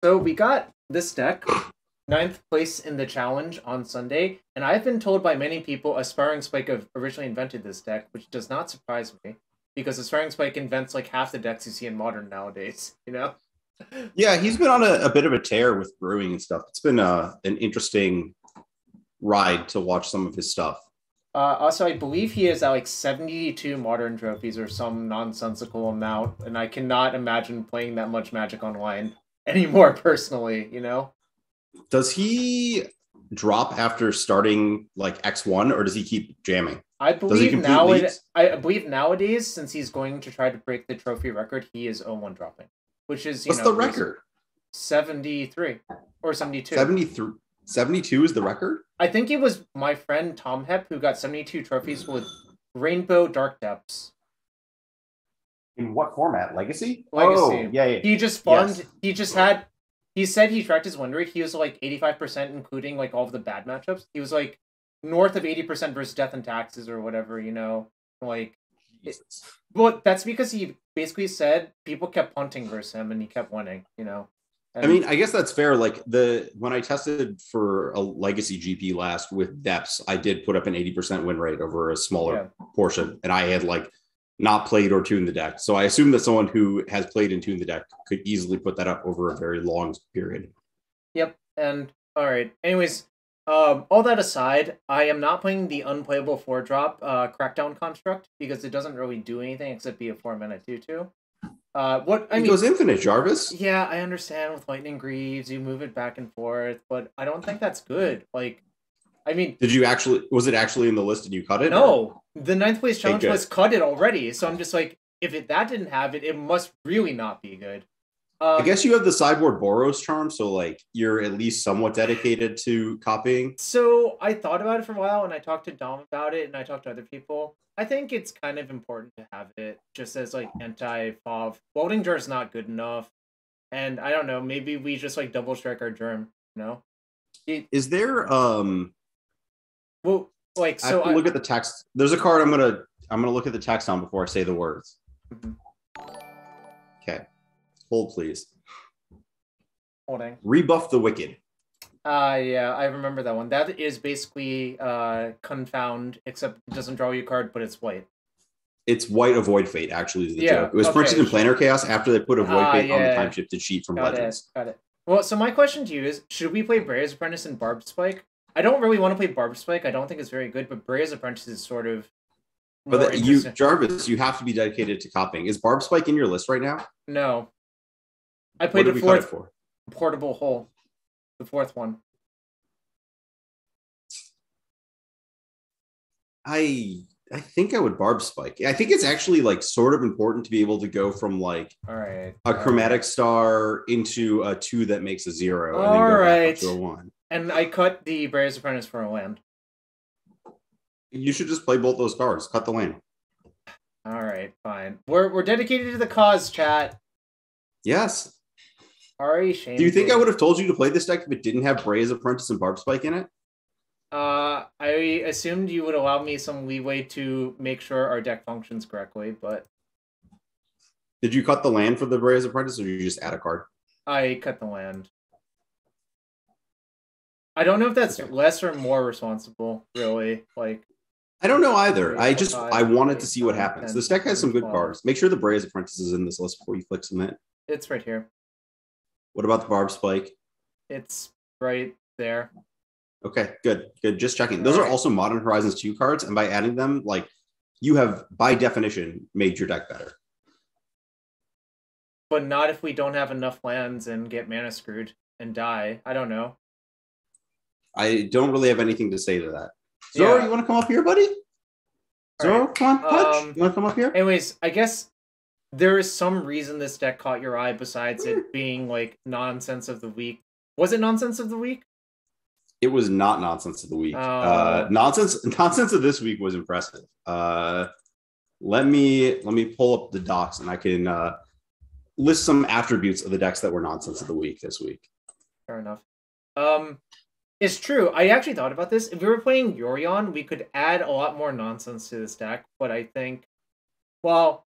So we got this deck, ninth place in the challenge on Sunday, and I've been told by many people Aspiringspike originally invented this deck, which does not surprise me, because Aspiringspike invents like half the decks you see in Modern nowadays, you know? Yeah, he's been on a bit of a tear with brewing and stuff. It's been an interesting ride to watch some of his stuff. Also, I believe he is at like 72 Modern trophies or some nonsensical amount, and I cannot imagine playing that much Magic Online anymore personally, you know? Does he drop after starting like X1 or does he keep jamming? I Does he believe complete leagues? I believe nowadays, since he's going to try to break the trophy record, he is 0-1 dropping, which is, What's the record? 73 or 72. 73, 72 is the record? I think it was my friend Tom Hep who got 72 trophies with Rainbow Dark Depths. In what format? Legacy? Legacy. Oh, yeah. He just farmed. Yes. He said he tracked his win rate. He was like 85%, including like all of the bad matchups. He was like north of 80% versus Death and Taxes or whatever, you know? Like, well, that's because he basically said people kept punting versus him and he kept winning, you know? I mean, I guess that's fair. Like when I tested for a legacy GP last with depths, I did put up an 80% win rate over a smaller portion, and I had like not played or tuned the deck. So I assume that someone who has played and tuned the deck could easily put that up over a very long period. Yep. And all right. Anyways, all that aside, I am not playing the unplayable 4-drop Crackdown construct because it doesn't really do anything except be a 4-mana 2/2. It goes infinite, Jarvis. Yeah, I understand with Lightning Greaves, you move it back and forth, but I don't think that's good. Like, I mean, was it actually in the list and you cut it? No, the 9th place challenge was cut it already. So I'm just like, if that didn't have it, it must really not be good. I guess you have the sideboard Boros charm, so like you're at least somewhat dedicated to copying. So I thought about it for a while, and I talked to Dom about it, and I talked to other people. I think it's kind of important to have it just as like anti-FOV. Welding Jar is not good enough, and I don't know. Maybe we just like double strike our germ. You know? Is there Well, like, so look at the text. There's a card I'm gonna look at the text on before I say the words. Mm-hmm. Okay. Hold, please. Holding. Rebuff the Wicked. Yeah, I remember that one. That is basically Confound, except it doesn't draw you a card, but it's white. It's white Avoid Fate, actually, is the joke. It was printed in Planar Chaos after they put Avoid Fate on the time-shifted sheet from Legends. Got it. Well, so my question to you is, should we play Brea's Apprentice and Barbed Spike? I don't really want to play Barbed Spike. I don't think it's very good, but Brea's Apprentice is sort of But Jarvis, you have to be dedicated to copying. Is Barbed Spike in your list right now? No. I played the fourth portable hole. The fourth one. I think I would Barb Spike. I think it's actually like sort of important to be able to go from like a Chromatic Star into a 2 that makes a 0 and then go back up to a 1. And I cut the Brea's Apprentice for a land. You should just play both those cards. Cut the land. All right, fine. We're dedicated to the cause, chat. Yes. Ari, shame. Do you think I would have told you to play this deck if it didn't have Brea's Apprentice and Barb Spike in it? I assumed you would allow me some leeway to make sure our deck functions correctly, but... Did you cut the land for the Brea's Apprentice, or did you just add a card? I cut the land. I don't know if that's less or more responsible, really. Like, I don't know either. I wanted to see what happens. This deck has some good cards. Make sure the Brea's Apprentice is in this list before you flick some in. It's right here. What about the Barb Spike? It's right there. Okay, good. Just checking. Those are also Modern Horizons 2 cards, and by adding them, like, you have, by definition, made your deck better. But not if we don't have enough lands and get mana screwed and die. I don't know. I don't really have anything to say to that. Zoro, you want to come up here, buddy? Zoro, come on, Punch. You want to come up here? Anyways, I guess there is some reason this deck caught your eye besides it being, like, Nonsense of the Week. Was it Nonsense of the Week? It was not Nonsense of the Week. Nonsense of this week was impressive. Let me pull up the docs and I can list some attributes of the decks that were Nonsense of the Week this week. Fair enough. It's true. I actually thought about this. If we were playing Yorion, we could add a lot more nonsense to this deck, but I think, well,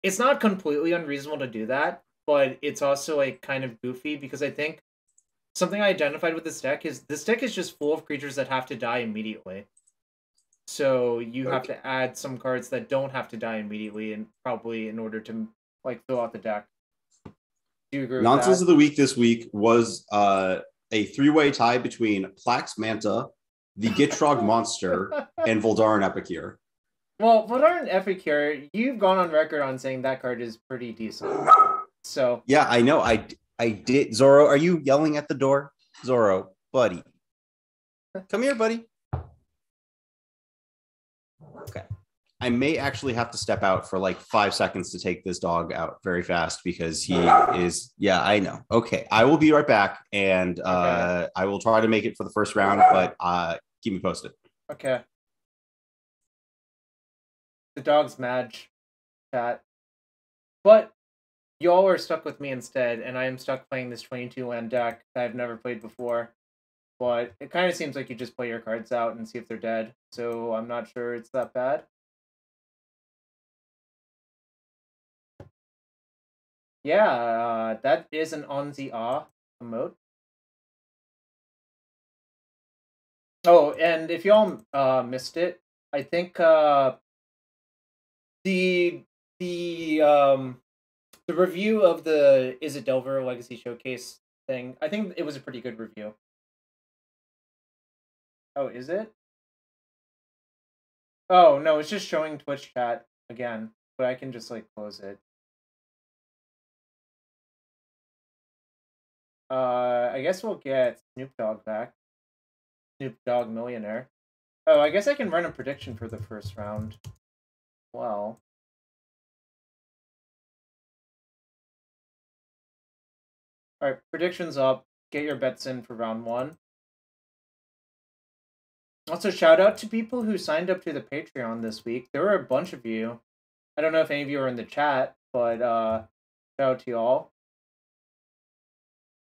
it's not completely unreasonable to do that. but it's also like kind of goofy because I think something I identified with this deck is just full of creatures that have to die immediately. So you have to add some cards that don't have to die immediately, and probably in order to like fill out the deck. Do you agree with Nonsense that? of the week this week was a three-way tie between Plax Manta, the Gitrog Monster, and Voldaren Epicure. Well, Voldaren Epicure, you've gone on record on saying that card is pretty decent. So yeah, I know. I did. Zoro, are you yelling at the door? Zoro, buddy, come here, buddy. Okay. I may actually have to step out for like 5 seconds to take this dog out very fast because he is. Yeah, I know. Okay, I will be right back, and okay. I will try to make it for the first round, but keep me posted. Okay. The dog's mad, chat. But y'all are stuck with me instead, and I am stuck playing this 22 land deck that I've never played before. But it kind of seems like you just play your cards out and see if they're dead. So I'm not sure it's that bad. Yeah, that is an on the emote. Oh, and if y'all missed it, I think the the review of the Is It Delver Legacy Showcase thing, I think it was a pretty good review. Oh, is it? Oh, no, it's just showing Twitch chat again, but I can just, like, close it. I guess we'll get Snoop Dogg back. Snoop Dogg Millionaire. Oh, I guess I can run a prediction for the first round. Well. Alright, predictions up. Get your bets in for round 1. Also, shout out to people who signed up to the Patreon this week. There were a bunch of you. I don't know if any of you are in the chat, but shout out to y'all.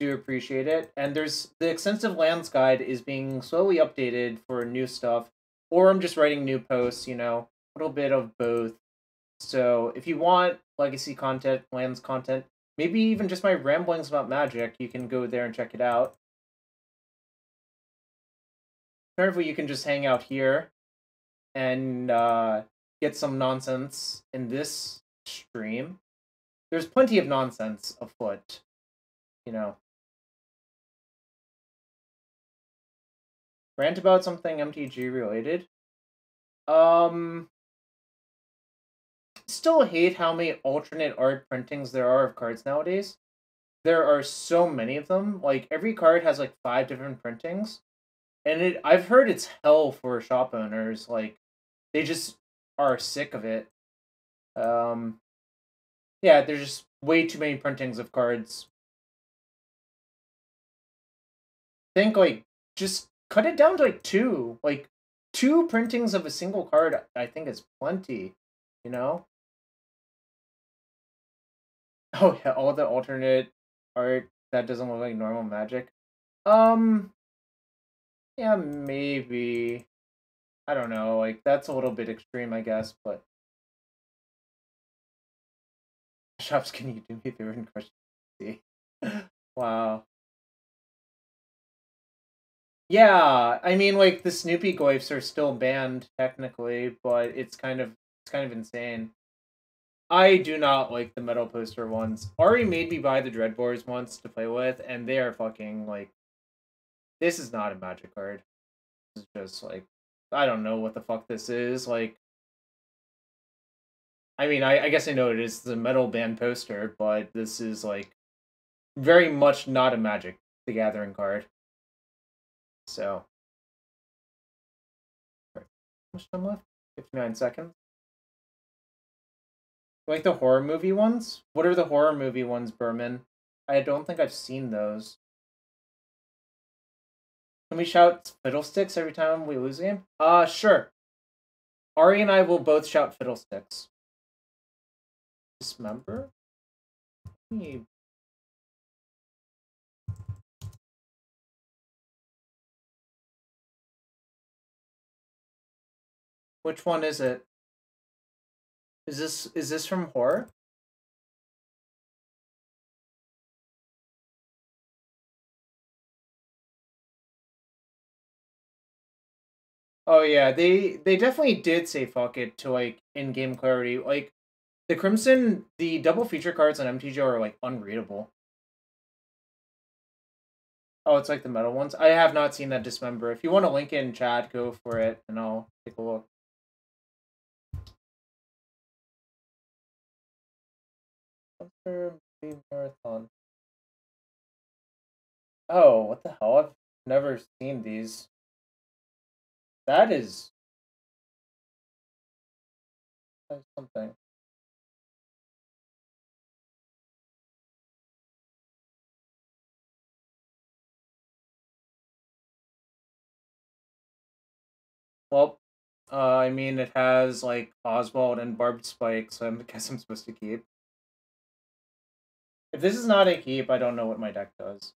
Do appreciate it. And there's the extensive lands guide is being slowly updated for new stuff, or I'm just writing new posts, you know, a little bit of both. So if you want legacy content, lands content, maybe even just my ramblings about Magic, you can go there and check it out. Alternatively, you can just hang out here and get some nonsense in this stream. There's plenty of nonsense afoot, you know. Rant about something MTG related. Still hate how many alternate art printings there are of cards nowadays. There are so many of them. Like, every card has like 5 different printings. And I've heard it's hell for shop owners. Like, they just are sick of it. Yeah, there's just way too many printings of cards. Think, like, just cut it down to like 2. Like, 2 printings of a single card, I think, is plenty, you know? Oh yeah, all the alternate art that doesn't look like normal Magic. Yeah, maybe. I don't know, like, that's a little bit extreme, I guess, but shops, can you do me through and crush the Wow. Yeah, I mean, like, the Snoopy glyphs are still banned technically, but it's kind of insane. I do not like the metal poster ones. Ari made me buy the Dreadbores once to play with, and they are fucking, like, this is not a Magic card. This is just, like, I don't know what the fuck this is. Like, I mean, I guess I know it is the metal band poster, but this is, like, very much not a Magic the Gathering card. So, how much time left? 59 seconds. Like the horror movie ones? What are the horror movie ones, Berman? I don't think I've seen those. Can we shout Fiddlesticks every time we lose a game? Sure. Ari and I will both shout Fiddlesticks. Dismember? Which one is it? Is this from horror? Oh yeah, they definitely did say fuck it to like in-game clarity. Like the Crimson, the double feature cards on MTG are like unreadable. Oh, it's like the metal ones. I have not seen that Dismember. If you want to link it in chat, go for it, and I'll take a look. Marathon. Oh, what the hell? I've never seen these. That is something. Well, I mean, it has like Oswald and Barbed Spike, so I guess I'm supposed to keep. If this is not a keep, I don't know what my deck does.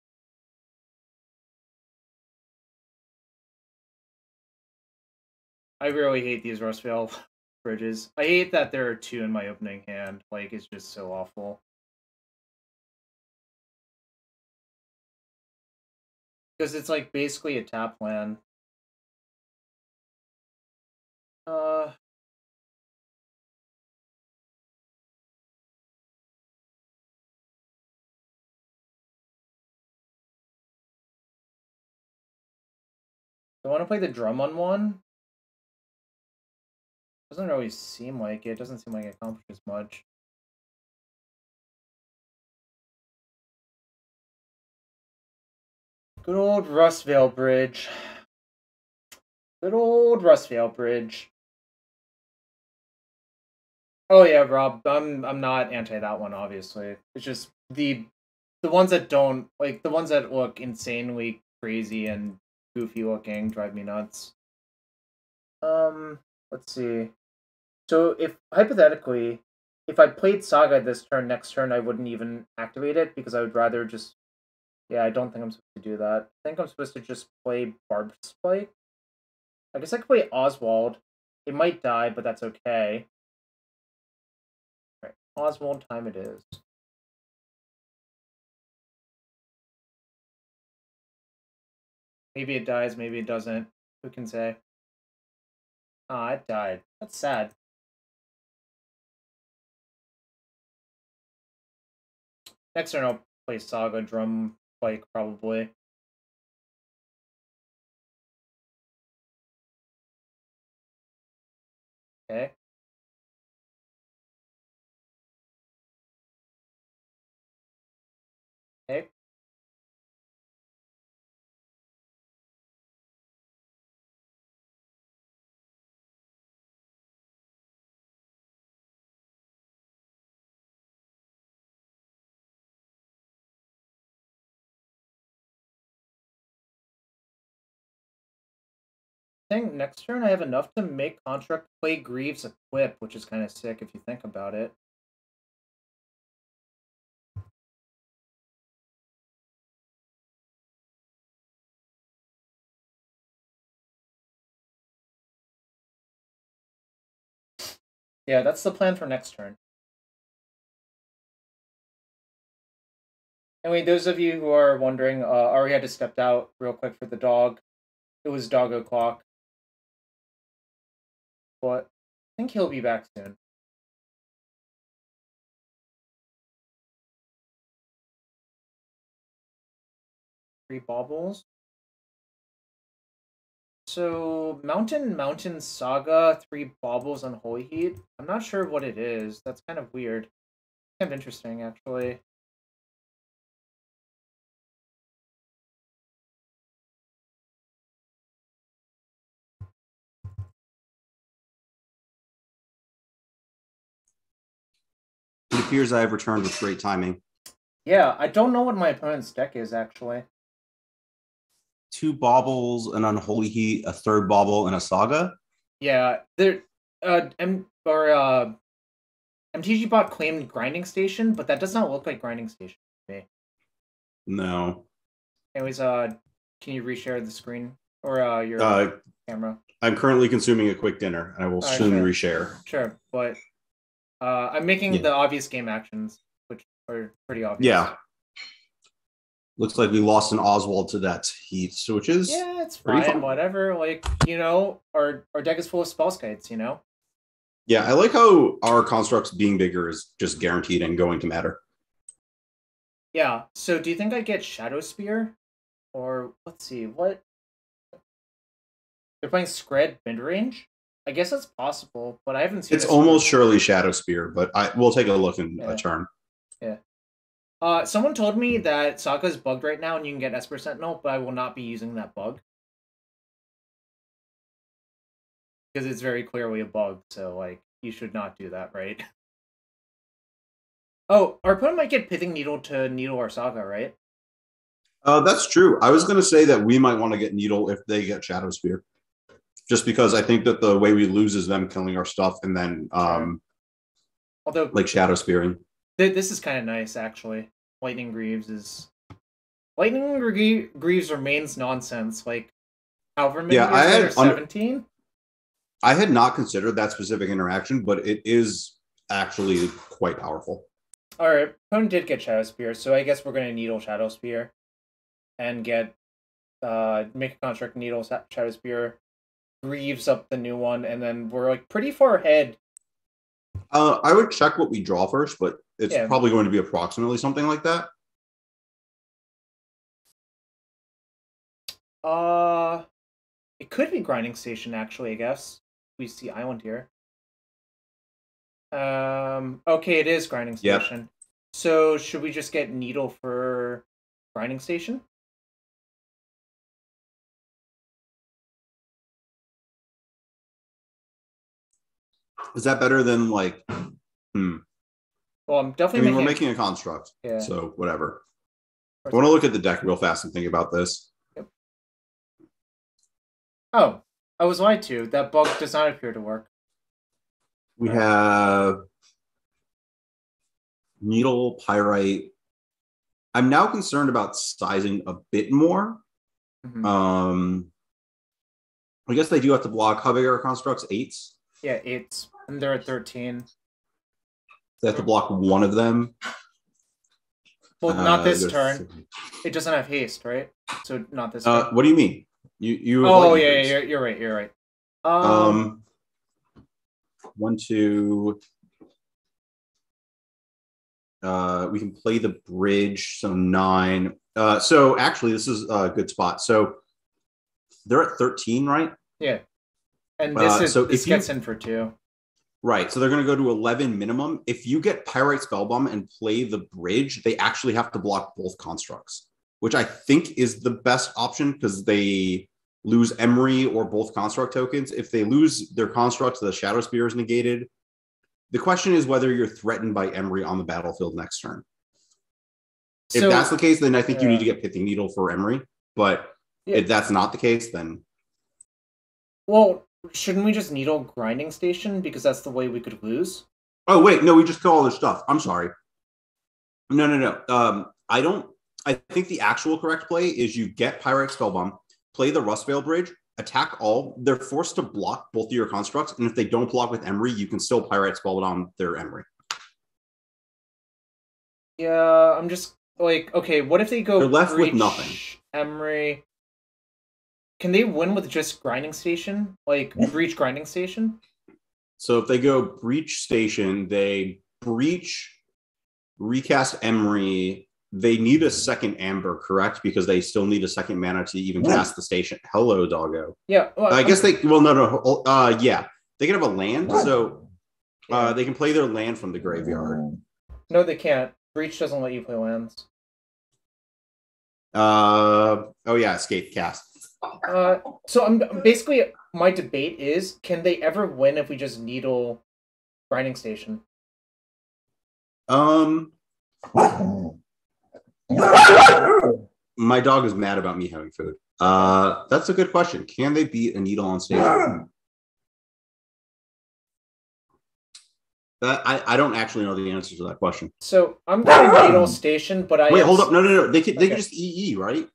I really hate these Rustvale bridges. I hate that there are 2 in my opening hand. Like, it's just so awful. Because it's like basically a tap land. Do I want to play the drum on one? Doesn't really seem like it. Doesn't seem like it accomplishes much. Good old Rustvale Bridge. Good old Rustvale Bridge. Oh yeah, Rob. I'm not anti that one, obviously. It's just the ones that don't like the ones that look insanely crazy and goofy looking drive me nuts. Let's see. So if hypothetically, if I played Saga this turn, next turn I wouldn't even activate it because I would rather just. Yeah, I don't think I'm supposed to do that. I think I'm supposed to just play Barbed Spike. I guess I could play Oswald. It might die, but that's okay. All right, Oswald time it is. Maybe it dies, maybe it doesn't. Who can say? Ah, it died. That's sad. Next turn I'll play Saga, Drum Spike, probably. Okay. Okay. I think next turn I have enough to make Construct play Greaves Equip, which is kind of sick if you think about it. Yeah, that's the plan for next turn. Anyway, those of you who are wondering, Ari had to step out real quick for the dog. It was dog o'clock. But I think he'll be back soon. Three baubles. So Mountain Saga, 3 baubles on Holy Heat. I'm not sure what it is. That's kind of weird. Kind of interesting, actually. It appears I have returned with great timing. Yeah, I don't know what my opponent's deck is, actually. 2 baubles, an Unholy Heat, a 3rd bauble, and a Saga? Yeah, there. MTG bot claimed Grinding Station, but that does not look like Grinding Station to me. No. Anyways, can you reshare the screen or your camera? I'm currently consuming a quick dinner, and I will soon reshare. Sure, but I'm making the obvious game actions, which are pretty obvious. Yeah. Looks like we lost an Oswald to that heat, which is Yeah, it's pretty fine. fun. Whatever. Like, which is Yeah, it's pretty fine. fun. Whatever. Like, our deck is full of spell skites. Yeah, I like how our constructs being bigger is just guaranteed and going to matter. Yeah. So, do you think I get Shadow Spear, or let's see what they're playing? Scred mid range. I guess that's possible, but I haven't seen. It's almost surely Shadow Spear, but we'll take a look in a turn. Yeah. Someone told me that Saga is bugged right now and you can get Esper Sentinel, but I will not be using that bug. Because it's very clearly a bug, so, like, you should not do that, right? Oh, our opponent might get Pithing Needle to Needle our Saga, right? That's true. I was going to say that we might want to get Needle if they get Shadow Spear. Just because I think that the way we lose is them killing our stuff and then, although, like, Shadow Spearing. This is kind of nice, actually. Lightning Greaves remains nonsense. Like, however many years later, 17? I had not considered that specific interaction, but it is actually quite powerful. Alright, opponent did get Shadow Spear, so I guess we're going to Needle Shadow Spear. And get, make a construct Needle Shadow Spear, Greaves up the new one, and then we're, like, pretty far ahead. I would check what we draw first, but it's probably going to be approximately something like that. It could be Grinding Station, actually, I guess. We see Island here. Okay, it is Grinding Station. Yep. So, should we just get Needle for Grinding Station? Is that better than, like, Well, I'm definitely we're making a construct, so whatever. I want to look at the deck real fast and think about this. Yep. Oh, I was lied to. That bug does not appear to work. We have Needle, Pyrite. I'm now concerned about sizing a bit more. Mm-hmm. I guess they do have to block. How big are our constructs? 8s? Yeah, 8s. And they're at 13. They have to block one of them. Well, not this turn. It doesn't have haste, right? So not this turn. What do you mean? You oh, yeah, you're right. You're right. 1, 2. We can play the bridge, so 9. So actually, this is a good spot. So they're at 13, right? Yeah. And this gets in for 2. Right, so they're going to go to 11 minimum. If you get Pyrite Spellbomb and play the bridge, they actually have to block both constructs, which I think is the best option because they lose Emery or both construct tokens. If they lose their constructs, the Shadow Spear is negated. The question is whether you're threatened by Emery on the battlefield next turn. If that's the case, then I think you need to get Pithing Needle for Emery. But if that's not the case, then... Well... Shouldn't we just Needle Grinding Station because that's the way we could lose? Oh wait, no, we just kill all their stuff. I'm sorry. No. I think the actual correct play is you get Pyrite Spellbomb, play the Rustveil Bridge, attack all. They're forced to block both of your constructs, and if they don't block with Emery, you can still Pyrite Spellbomb their Emery. Yeah, I'm just like, okay, what if they go? They're left with nothing. Emery. Can they win with just Grinding Station? Like, Breach Grinding Station? So if they go Breach Station, they Breach, recast Emery. They need a second Amber, correct? Because they still need a second mana to even cast the station. Hello, doggo. Yeah. Well, I guess they... Well, no. Yeah. They can have a land, so they can play their land from the graveyard. No, they can't. Breach doesn't let you play lands. Oh, yeah. Escape cast. So I'm basically my debate is, can they ever win if we just Needle Grinding Station? My dog is mad about me having food. That's a good question. Can they beat a Needle on station? I don't actually know the answer to that question. So I'm going to Needle Station, but wait, hold up. No. They can just EE, right?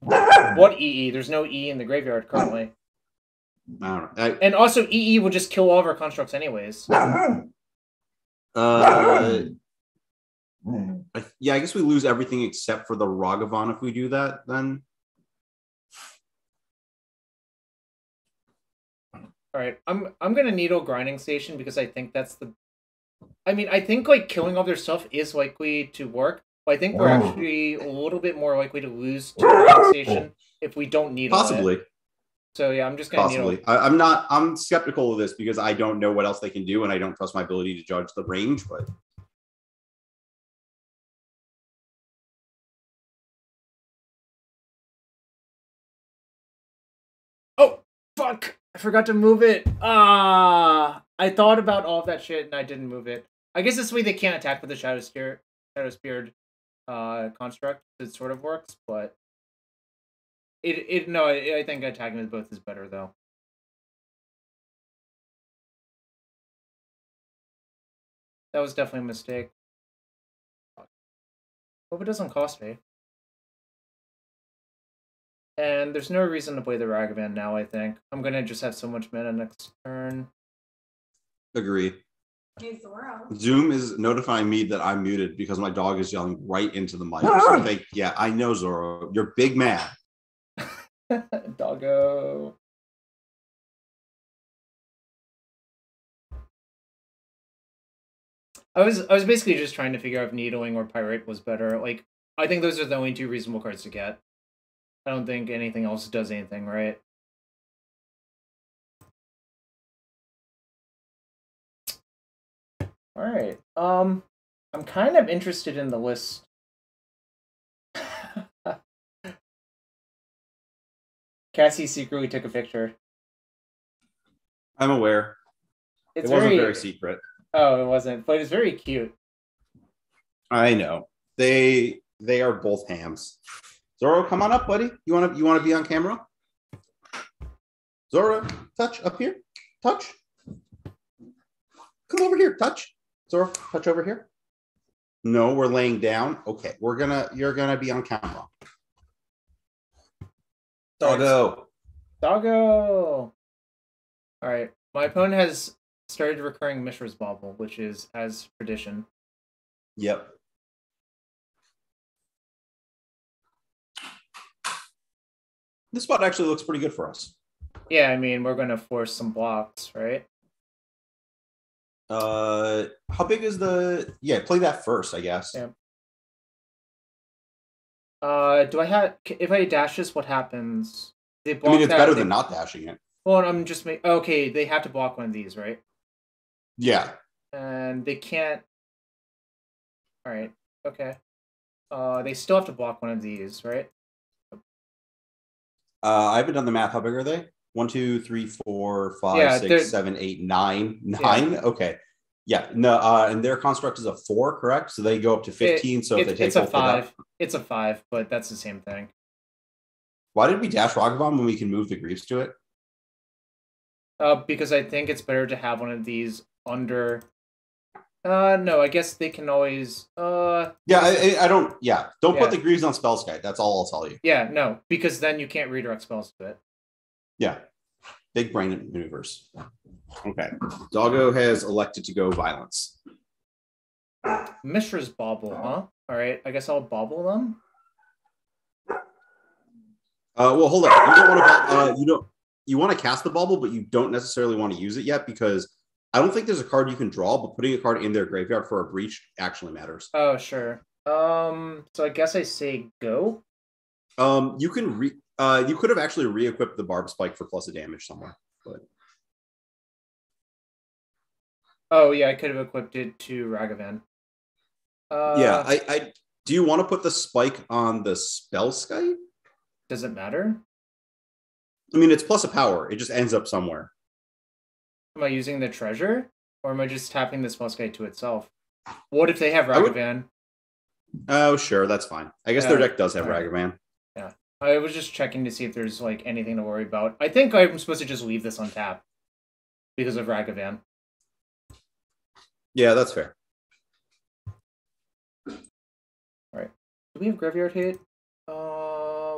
What EE? There's no EE in the graveyard currently. I don't know. And also, EE will just kill all of our constructs anyways. Yeah, I guess we lose everything except for the Ragavan if we do that, then. Alright, I'm gonna Needle Grinding Station because I think that's the... I mean, I think, like, killing all their stuff is likely to work, but I think we're actually a little bit more likely to lose to Grinding Station if we don't Needle Possibly. it. So, yeah, I'm just gonna Possibly. I'm skeptical of this because I don't know what else they can do, and I don't trust my ability to judge the range, but... Oh, fuck! I forgot to move it! I thought about all of that shit and I didn't move it. I guess this way they can't attack with the Shadow Speared construct. It sort of works, but... I think attacking with both is better, though. That was definitely a mistake. Hope it doesn't cost me. And there's no reason to play the Ragavan now, I think. I'm gonna just have so much mana next turn. Agree. Hey, Zoro. Zoom is notifying me that I'm muted because my dog is yelling right into the mic. So yeah, I know, Zoro. You're big mad. Doggo. I was basically just trying to figure out if Needling or Pirate was better. Like, I think those are the only two reasonable cards to get. I don't think anything else does anything, right? Alright. I'm kind of interested in the list. Cassie secretly took a picture. I'm aware. It wasn't very secret. Oh, it wasn't, but it's very cute. I know. They are both hams. Zoro, come on up, buddy. You wanna be on camera? Zoro, touch up here. Touch. Come over here. Touch. Zoro, touch over here. No, we're laying down. Okay, you're gonna be on camera. Doggo. Doggo. All right. My opponent has started recurring Mishra's Bauble, which is as tradition. Yep. This spot actually looks pretty good for us. Yeah, I mean, we're going to force some blocks, right? How big is the... Yeah, play that first, I guess. Yeah. Do I have... If I dash this, what happens? They block I mean, it's better than not dashing it. Well, I'm just... Okay, they have to block one of these, right? Yeah. And they can't... Alright, okay. They still have to block one of these, right? I haven't done the math. How big are they? 1, 2, 3, 4, 5, 6, 7, 8, 9. 9? Yeah. Okay. Yeah. No, and their construct is a 4, correct? So they go up to 15. So if they take it's a 5. It's a 5, but that's the same thing. Why did we dash Ragavan when we can move the Griefs to it? Because I think it's better to have one of these under... no, I guess they can always... Yeah, I don't... Yeah, don't put the Greaves on Spellskite. That's all I'll tell you. Yeah, no, because then you can't redirect spells to it. Yeah. Big brain maneuvers. Okay. Doggo has elected to go Violence. Mishra's Bauble, huh? Alright, I guess I'll Bauble them. Well, hold on. You don't want to... You want to cast the Bauble, but you don't necessarily want to use it yet because... I don't think there's a card you can draw, but putting a card in their graveyard for a breach actually matters. Oh, sure. So I guess I say go. You can you could have actually re-equipped the Barb Spike for plus a damage somewhere, but oh yeah, I could have equipped it to Ragavan. Yeah, I do you want to put the spike on the Spellskite? Does it matter? I mean, it's plus a power. It just ends up somewhere. Am I using the treasure? Or am I just tapping the Spellskite to itself? What if they have Ragavan? Oh, sure, that's fine. I guess their deck does have Ragavan. Yeah. I was just checking to see if there's like anything to worry about. I think I'm supposed to just leave this untapped because of Ragavan. Yeah, that's fair. Alright. Do we have Graveyard Hit?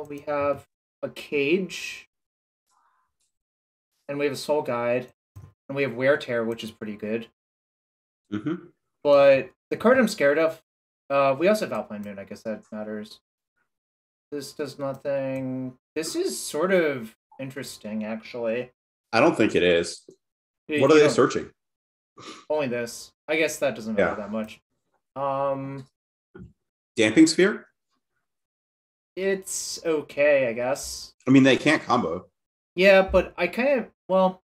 We have a Cage. And we have a Soul Guide. And we have Wear Tear, which is pretty good. Mm-hmm. But the card I'm scared of We also have Alpine Moon, I guess that matters. This does nothing. This is sort of interesting, actually. I don't think it is. What are they searching? Only this. I guess that doesn't matter that much. Damping Sphere? It's okay, I guess. I mean, they can't combo. Yeah, but I kind of... Well,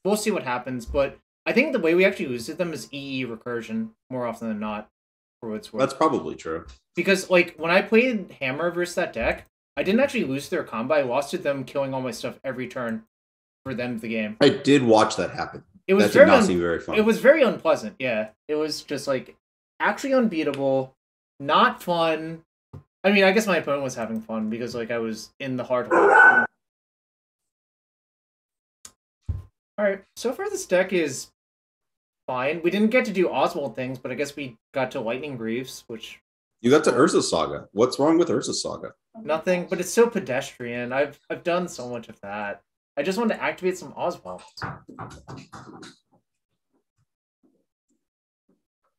we'll see what happens, but I think the way we actually lose to them is EE recursion, more often than not, for what it's worth. That's probably true. Because, like, when I played Hammer versus that deck, I didn't actually lose their combo. I lost to them killing all my stuff every turn for the end of the game. I did watch that happen. That did not seem very fun. It was very unpleasant, yeah. It was just, like, actually unbeatable, not fun. I mean, I guess my opponent was having fun because, like, I was in the hard hole. Alright, so far this deck is fine. We didn't get to do Oswald things, but I guess we got to Lightning Greaves, which... You got to Urza Saga. What's wrong with Urza Saga? Nothing, but it's so pedestrian. I've done so much of that. I just want to activate some Oswalds.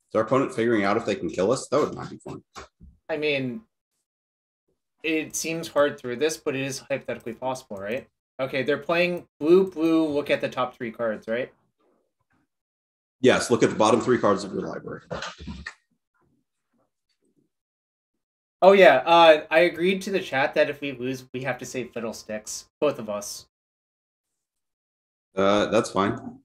Is our opponent figuring out if they can kill us? That would not be fun. I mean, it seems hard through this, but it is hypothetically possible, right? Okay, they're playing blue, blue, look at the top 3 cards, right? Yes, look at the bottom 3 cards of your library. Oh yeah, I agreed to the chat that if we lose, we have to say Fiddlesticks. Both of us. That's fine.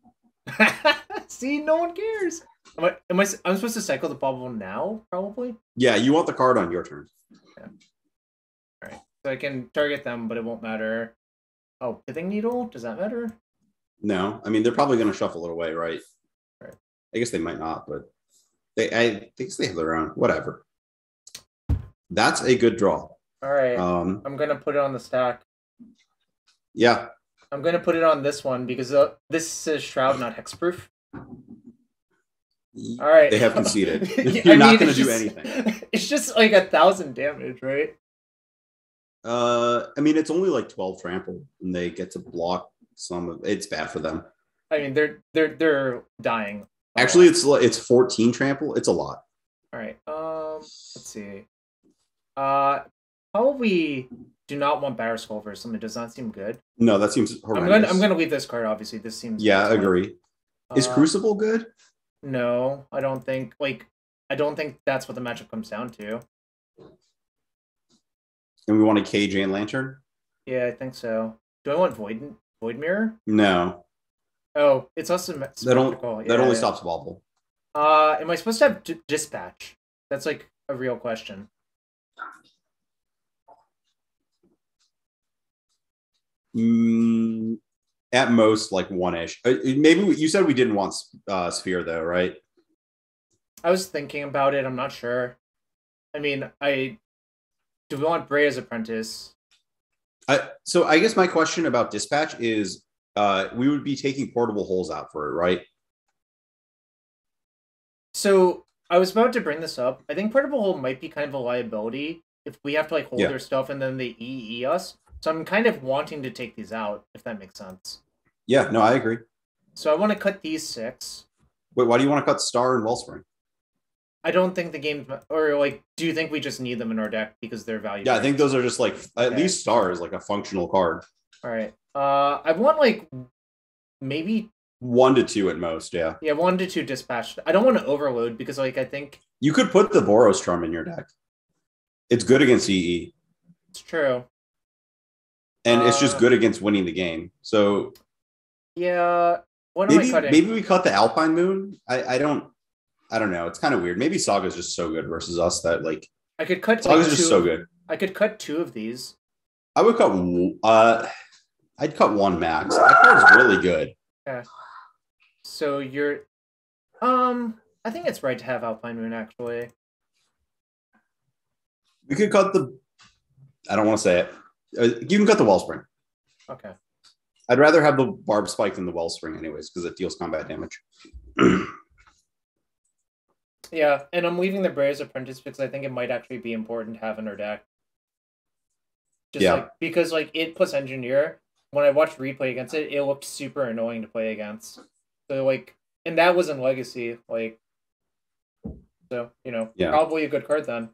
See, no one cares. I'm supposed to cycle the bubble now, probably? Yeah, you want the card on your turn. Yeah. Alright, so I can target them, but it won't matter. Oh, Pithing Needle? Does that matter? No, I mean, they're probably going to shuffle it away, right? Right. I guess they might not, but I think they have their own. Whatever. That's a good draw. All right. I'm going to put it on the stack. Yeah. I'm going to put it on this one because this is Shroud, not hexproof. All right. They have conceded. You're not going to do anything. It's just like 1,000 damage, right? I mean, it's only like 12 trample, and they get to block some of it's bad for them. I mean, they're dying. Actually, it's 14 trample. It's a lot. All right. Let's see. Probably do not want Batterskull versus them. It does not seem good. No, that seems horrendous. I'm gonna leave this card. Obviously, this seems. Yeah, I agree. Is Crucible good? No, I don't think. I don't think that's what the matchup comes down to. And we want a KJ and Lantern? Yeah, I think so. Do I want Void Mirror? No. Oh, it's also that only stops Wobble. Am I supposed to have Dispatch? That's like a real question. At most, like 1-ish. Maybe you said we didn't want Sphere though, right? I was thinking about it. I'm not sure. I mean, do we want Breya's Apprentice? So I guess my question about Dispatch is, we would be taking Portable Holes out for it, right? So I was about to bring this up. I think Portable Hole might be kind of a liability if we have to like hold their stuff and then they EE us. So I'm kind of wanting to take these out, if that makes sense. Yeah, no, I agree. So I want to cut these 6. Wait, why do you want to cut Star and Wellspring? I don't think the game, or like, do you think we just need them in our deck because they're valuable? Yeah, I think those are just like, at least Star is like a functional card. All right. I want like maybe 1 to 2 at most, yeah. Yeah, 1 to 2 Dispatch. I don't want to overload because like I think you could put the Boros Charm in your deck. It's good against EE. It's true. And it's just good against winning the game. So yeah, what am I cutting? Maybe we cut the Alpine Moon. I don't know. It's kind of weird. Maybe Saga's just so good versus us that like I could cut Saga's just so good. I could cut 2 of these. I would cut I'd cut 1 max. That card's really good. Yeah. So you're I think it's right to have Alpine Moon actually. We could cut I don't want to say it. You can cut the Wellspring. Okay. I'd rather have the Barb Spike than the Wellspring anyways, because it deals combat damage. Yeah, and I'm leaving the Breya's Apprentice because I think it might actually be important to have in our deck. Just because it plus Engineer, when I watched replay against it, it looked super annoying to play against. So and that was in Legacy, So, you know, Yeah. probably a good card then.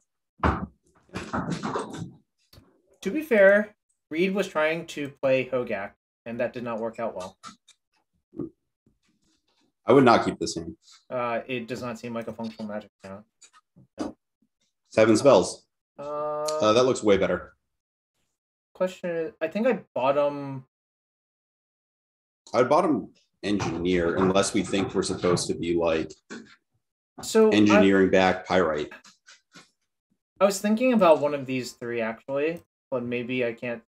To be fair, Reed was trying to play Hogak, and that did not work out well. I would not keep this hand. It does not seem like a functional magic now. No. 7 spells. That looks way better. Question is, I think I bottom. I'd bottom Engineer unless we think we're supposed to be like engineering back Pyrite. I was thinking about one of these 3 actually, but maybe I can't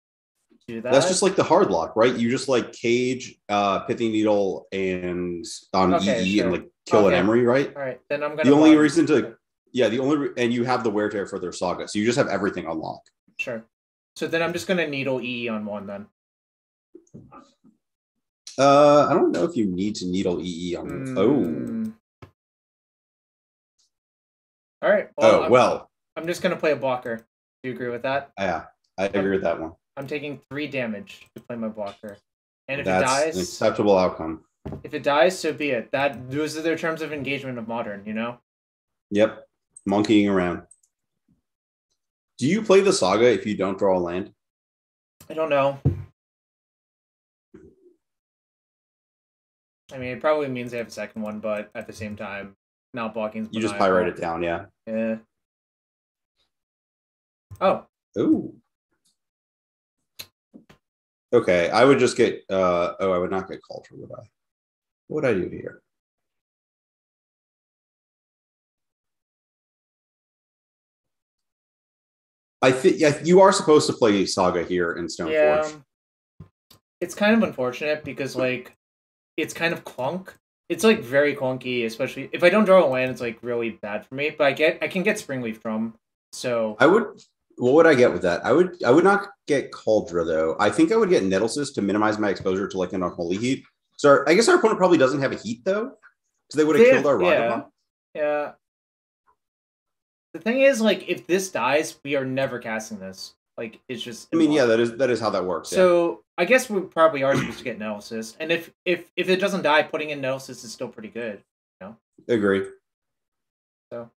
do that. That's just like the hard lock, right? You just like cage, Pithy Needle, and on EE and like kill an Emery, right? All right, then I'm gonna. The only reason to, and you have the wear tear for their Saga, so you just have everything on lock. Sure. So then I'm just gonna needle EE on 1 then. I don't know if you need to needle EE on. All right. Well, I'm just gonna play a blocker. Do you agree with that? Yeah, I agree with that one. I'm taking 3 damage to play my blocker, and if That's it dies, an acceptable outcome. If it dies, so be it. Those are their terms of engagement of Modern. You know. Yep, monkeying around. Do you play the Saga if you don't draw a land? I don't know. I mean, it probably means they have a second one, but at the same time, not blocking. You just pyrite it down, yeah. Yeah. Oh. Ooh. Okay, I would just get. I would not get Kaldra, would I? What would I do here? I think you are supposed to play Saga here in Stoneforge. Yeah. It's kind of unfortunate because like it's kind of clunk. It's like very clunky, especially if I don't draw a land, it's like really bad for me. But I can get Springleaf Drum. So I would. What would I get with that? I would not get Kaldra though. I think I would get Nettlecyst to minimize my exposure to like an unholy heat. So I guess our opponent probably doesn't have a heat though, because they would have killed our Ragavan. Yeah. The thing is, like, if this dies, we are never casting this. Like, it's just. I mean, yeah, that is how that works. So I guess we probably are supposed to get Nettlecyst, and if it doesn't die, putting in Nettlecyst is still pretty good. You know. Agree. So,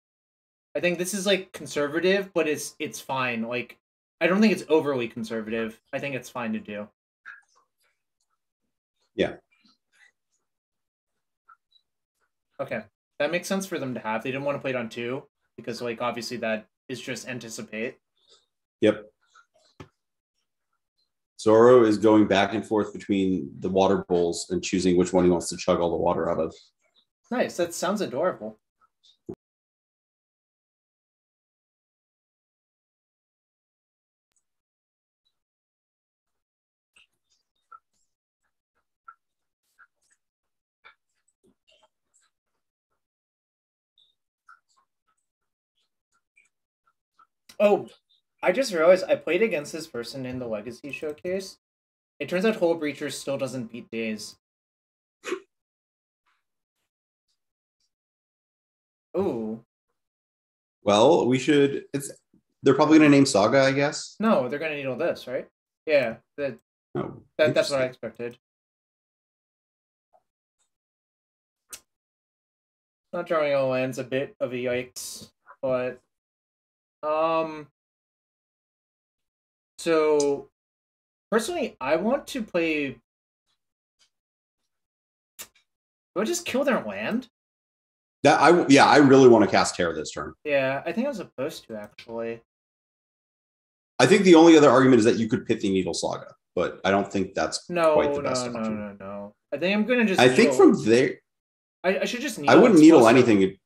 I think this is like conservative, but it's fine. Like, I don't think it's overly conservative. I think it's fine to do. Yeah. Okay, that makes sense for them to have. They didn't want to play it on 2. Because, like, obviously that is just anticipate. Yep. Zoro is going back and forth between the water bowls and choosing which one he wants to chug all the water out of. Nice. That sounds adorable. Oh, I just realized I played against this person in the Legacy Showcase. It turns out Hole Breacher still doesn't beat Daze. Ooh. Well, we should. They're probably gonna name Saga, I guess. No, they're gonna needle this, right? Yeah. That's what I expected. Not drawing all lands, a bit of a yikes, but. So, personally, I want to play... Do I just kill their land? I really want to cast Terror this turn. Yeah, I think I was supposed to, actually. I think the only other argument is that you could Pithy Needle Saga, but I don't think that's quite the best option. No. I think I'm going to just I think from there... I should just needle. I wouldn't needle anything...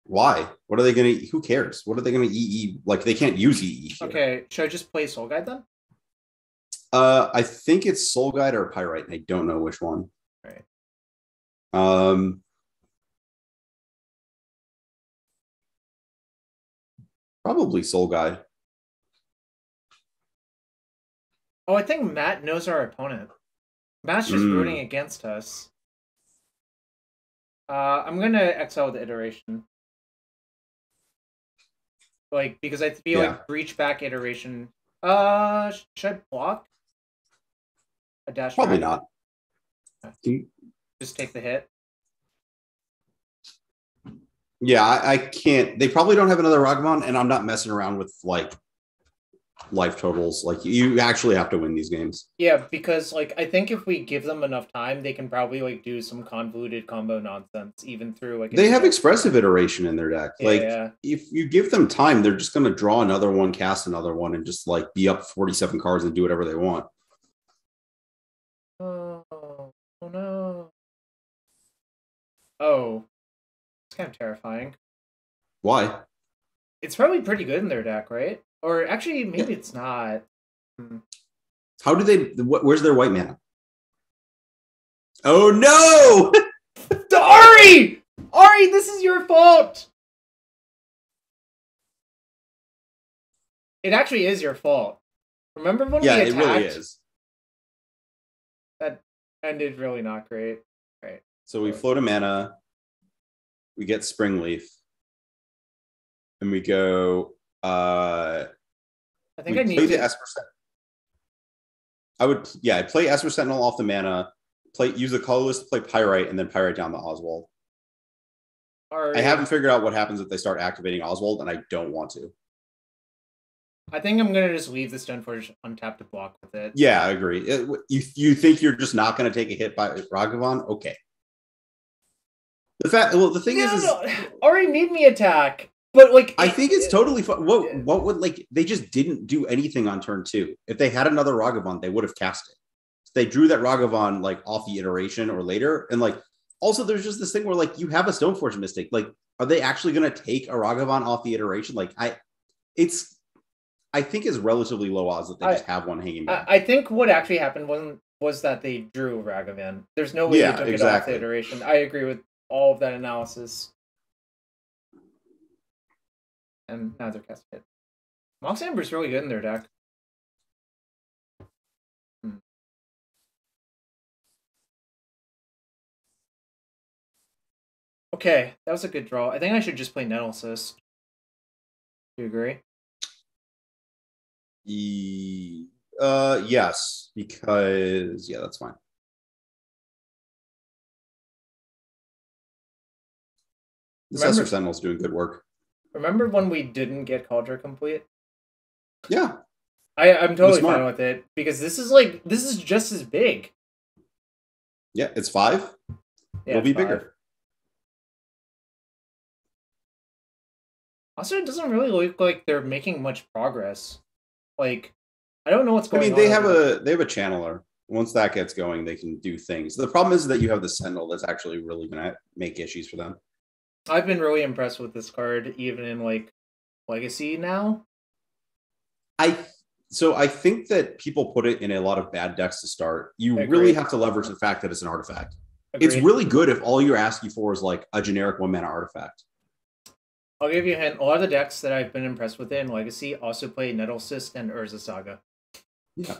Why? What are they going to... Who cares? What are they going to EE? Like, they can't use EE here. Okay, should I just play Soul Guide then? I think it's Soul Guide or Pyrite, and I don't know which one. Right. Probably Soul Guide. Oh, I think Matt knows our opponent. Matt's just rooting against us. I'm going to exile the iteration. Like, because I feel like breach back iteration. Should I block? A dash? Probably not. Just take the hit. Yeah, I can't. They probably don't have another Ragavan, and I'm not messing around with like life totals. Like you actually have to win these games. Yeah, because like I think if we give them enough time, they can probably like do some convoluted combo nonsense, even through like. They have expressive iteration in their deck. Yeah, Like yeah. if you give them time, they're just going to draw another one, cast another one, and just like be up 47 cards and do whatever they want. Oh, oh no. Oh, it's kind of terrifying. Why? It's probably pretty good in their deck, right? Or actually, maybe Yeah. it's not. How do they? Where's their white mana? Oh no! Ari! Ari, this is your fault! It actually is your fault. Remember when we attacked? Yeah, it really is. That ended really not great. Right. So we float a mana, we get Springleaf, and we go. I think I need play to. the Esper Sentinel. I'd play Esper Sentinel off the mana, use the colorless to play Pyrite, and then Pyrite down the Oswald. I haven't figured out what happens if they start activating Oswald, and I don't want to. I think I'm gonna just leave the Stoneforge untapped to block with it. Yeah, I agree. You think you're just not gonna take a hit by Ragavan? Okay. The thing is, Ari made me attack, but like I think it's totally fun. What would like they just didn't do anything on turn 2. If they had another Ragavan, they would have cast it. They drew that Ragavan like off the iteration or later, and like also there's just this thing where like you have a Stoneforge Mystic. Like, are they actually gonna take a Ragavan off the iteration? Like I think it's relatively low odds that they just have one hanging back. I think what actually happened was that they drew Ragavan. There's no way they took it off the iteration. I agree with all of that analysis. And now they're casting it. Mox Amber's really good in their deck. Okay, that was a good draw. I think I should just play Nettlecyst. Do you agree? Yes, because that's fine. The Esper Sentinel's doing good work. Remember when we didn't get Kaldra Compleat? Yeah. I'm totally fine with it because this is just as big. Yeah, it's 5. Yeah, it'll be bigger. Also, it doesn't really look like they're making much progress. Like, I don't know what's going on. They have a channeler. Once that gets going, they can do things. The problem is that you have the Sentinel that's actually really going to make issues for them. I've been really impressed with this card, even in like Legacy now. I think that people put it in a lot of bad decks to start. You really have to leverage the fact that it's an artifact. Agreed. It's really good if all you're asking for is like a generic 1-mana artifact. I'll give you a hint. A lot of the decks that I've been impressed with in Legacy also play Nettlecyst and Urza Saga. Yeah.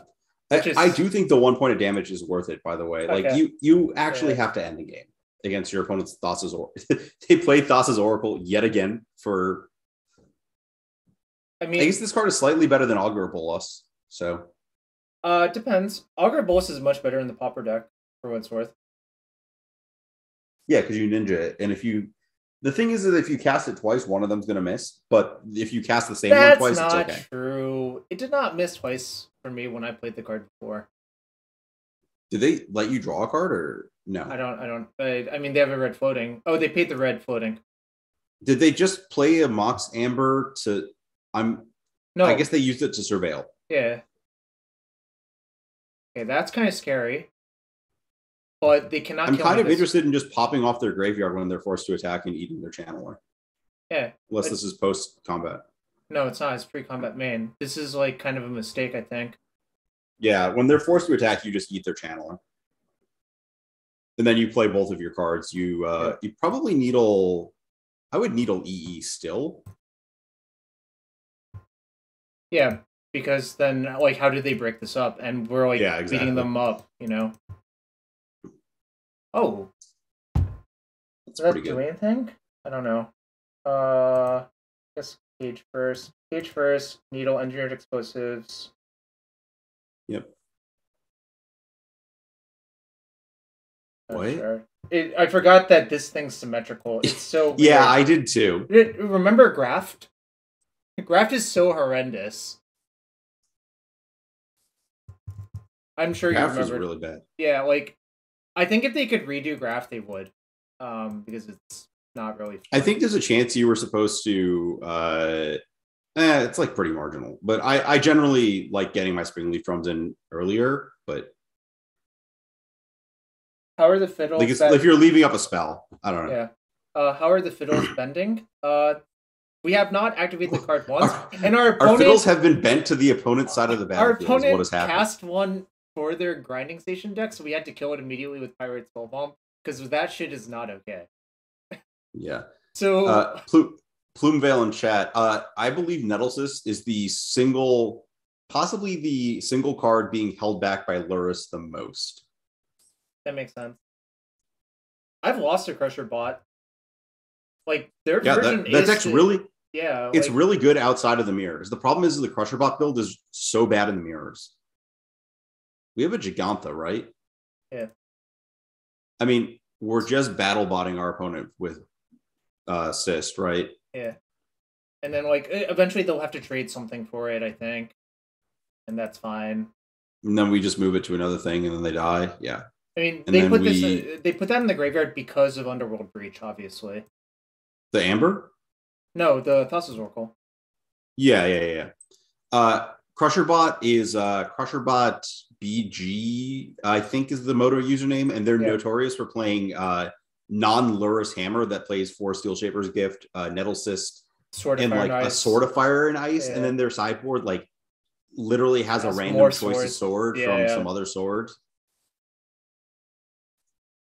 I do think the 1 point of damage is worth it, by the way. Okay. Like you actually have to end the game against your opponent's Thassa's Oracle. They played Thassa's Oracle yet again for... I guess this card is slightly better than Augur Bolas, so... It depends. Augur Bolas is much better in the Pauper deck, for what it's worth. Yeah, because you ninja it, and if you... The thing is that if you cast it twice, one of them's going to miss, but if you cast the same one twice, it's okay. That's not true. It did not miss twice for me when I played the card before. Did they let you draw a card, or no? I don't. I mean, they have a red floating. Oh, they paid the red floating. Did they just play a Mox Amber to... No. I guess they used it to surveil. Yeah. Okay, that's kind of scary. But they cannot. I'm kind of interested in just popping off their graveyard when they're forced to attack and eating their channeler. Yeah. Unless this is post-combat. No, it's not. It's pre-combat main. This is like kind of a mistake, I think. Yeah, when they're forced to attack, you just eat their channeler. And then you play both of your cards. You probably needle... I would needle EE still. Yeah, because then, like, how do they break this up? And we're, like, beating them up, you know? Oh. Does that do anything? I don't know. I guess Cage first. Cage first, needle, engineered explosives. Yep. What? Sure. I forgot that this thing's symmetrical. It's so weird. Yeah, I did too. Remember Graft? Graft is so horrendous. I'm sure you remember. Was really bad. Yeah, like I think if they could redo Graft, they would, because it's not really fun. I think there's a chance you were supposed to. It's like pretty marginal, but I generally like getting my spring leaf drums in earlier. But how are the fiddles? Like if you're leaving up a spell, I don't know. Yeah. How are the fiddles bending? We have not activated the card once, and our fiddles have been bent to the opponent's side of the battlefield. Our opponent what has happened. Cast one for their grinding station deck, so we had to kill it immediately with Pirate Spellbomb, because that shit is not okay. Yeah. So Plumevale in chat. I believe Nettlecyst is possibly the single card being held back by Lurrus the most. That makes sense. I've lost a Crusher bot. Like their version that deck's really it's like, really good outside of the mirrors. The problem is the Crusher bot build is so bad in the mirrors. We have a Gigantha, right? Yeah. I mean, we're just battle botting our opponent with Cyst, right? Yeah. And then like eventually they'll have to trade something for it, I think. And that's fine. And then we just move it to another thing and then they die. Yeah. I mean, they put that in the graveyard because of Underworld Breach, obviously. The Amber? No, the Thassa's Oracle. Yeah. Crusherbot is Crusherbot BG, I think is the Moto username, and they're notorious for playing non-Lurrus Hammer that plays 4 Steel Shaper's Gift, Nettlecyst, and like a Sword of Fire and Ice, and then their sideboard like literally has a random choice of sword from some other sword.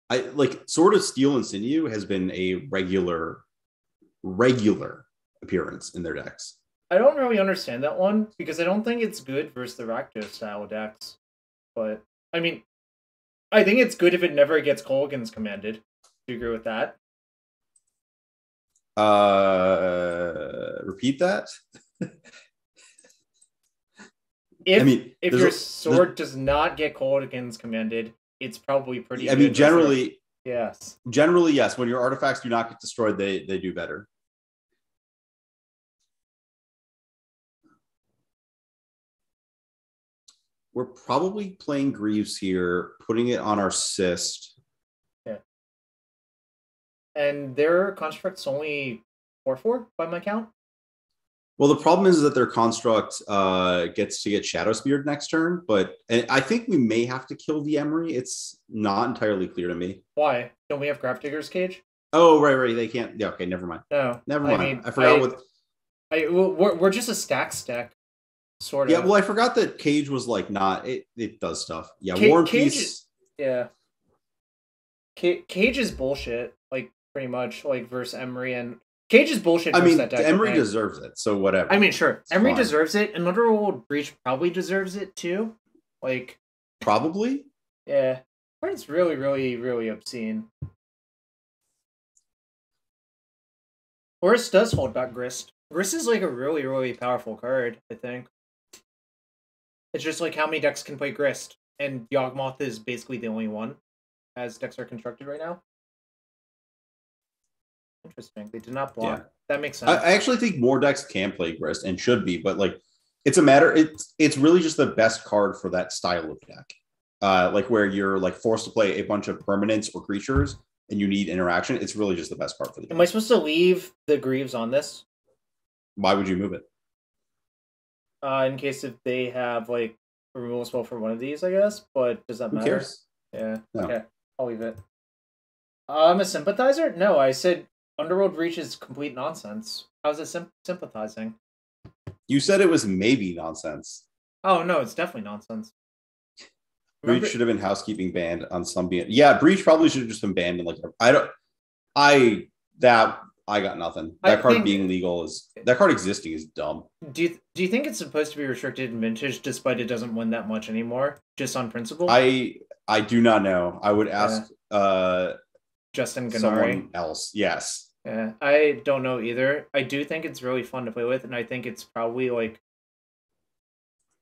I like Sword of Steel and Sinew has been a regular appearance in their decks. I don't really understand that one because I don't think it's good versus the Rakdos style decks. But I mean, I think it's good if it never gets Kolaghan's commanded. Do you agree with that? Repeat that. If your sword does not get Kolaghan's commanded, it's probably pretty good. I mean, generally, yes. Generally, yes. When your artifacts do not get destroyed, they do better. We're probably playing Greaves here, putting it on our Cyst. Yeah. And their construct's only 4/4 by my count. Well, the problem is that their construct gets to get Shadow Speared next turn, but I think we may have to kill the Emery. It's not entirely clear to me. Why? Don't we have Grafdigger's Cage? Oh, right. They can't. Yeah, okay, never mind. No. Never mind. I forgot we're just a stacks deck. Sort of. Yeah, well, I forgot that Cage was like not it does stuff. Yeah, War and Peace. Yeah. Cage is bullshit, like pretty much like versus Emery, and Cage is bullshit. I mean, Emery deserves it, so whatever. I mean, sure, Emery deserves it, and Underworld Breach probably deserves it too. Like probably. Yeah, but it's really, really, really obscene. Horus does hold back Grist. Grist is like a really, really powerful card, I think. It's just like how many decks can play Grist, and Yawgmoth is basically the only one as decks are constructed right now. Interesting. They did not block. Yeah. That makes sense. I actually think more decks can play Grist and should be, but like it's a matter. It's really just the best card for that style of deck. Like where you're like forced to play a bunch of permanents or creatures and you need interaction. It's really just the best card for the deck. Am I supposed to leave the Greaves on this? Why would you move it? In case if they have like a removal spell for one of these, I guess. But does that matter? Who cares? Yeah. No. Okay. I'll leave it. I'm a sympathizer? No, I said Underworld Breach is complete nonsense. How's it sympathizing? You said it was maybe nonsense. Oh no, it's definitely nonsense. Breach should have been housekeeping banned on some being. Yeah, Breach probably should have just been banned. Like I got nothing. That card being legal that card existing is dumb. Do you think it's supposed to be restricted in Vintage, despite it doesn't win that much anymore, just on principle? I do not know. I would ask Justin Ganari. Someone else. Yes. Yeah, I don't know either. I do think it's really fun to play with, and I think it's probably like.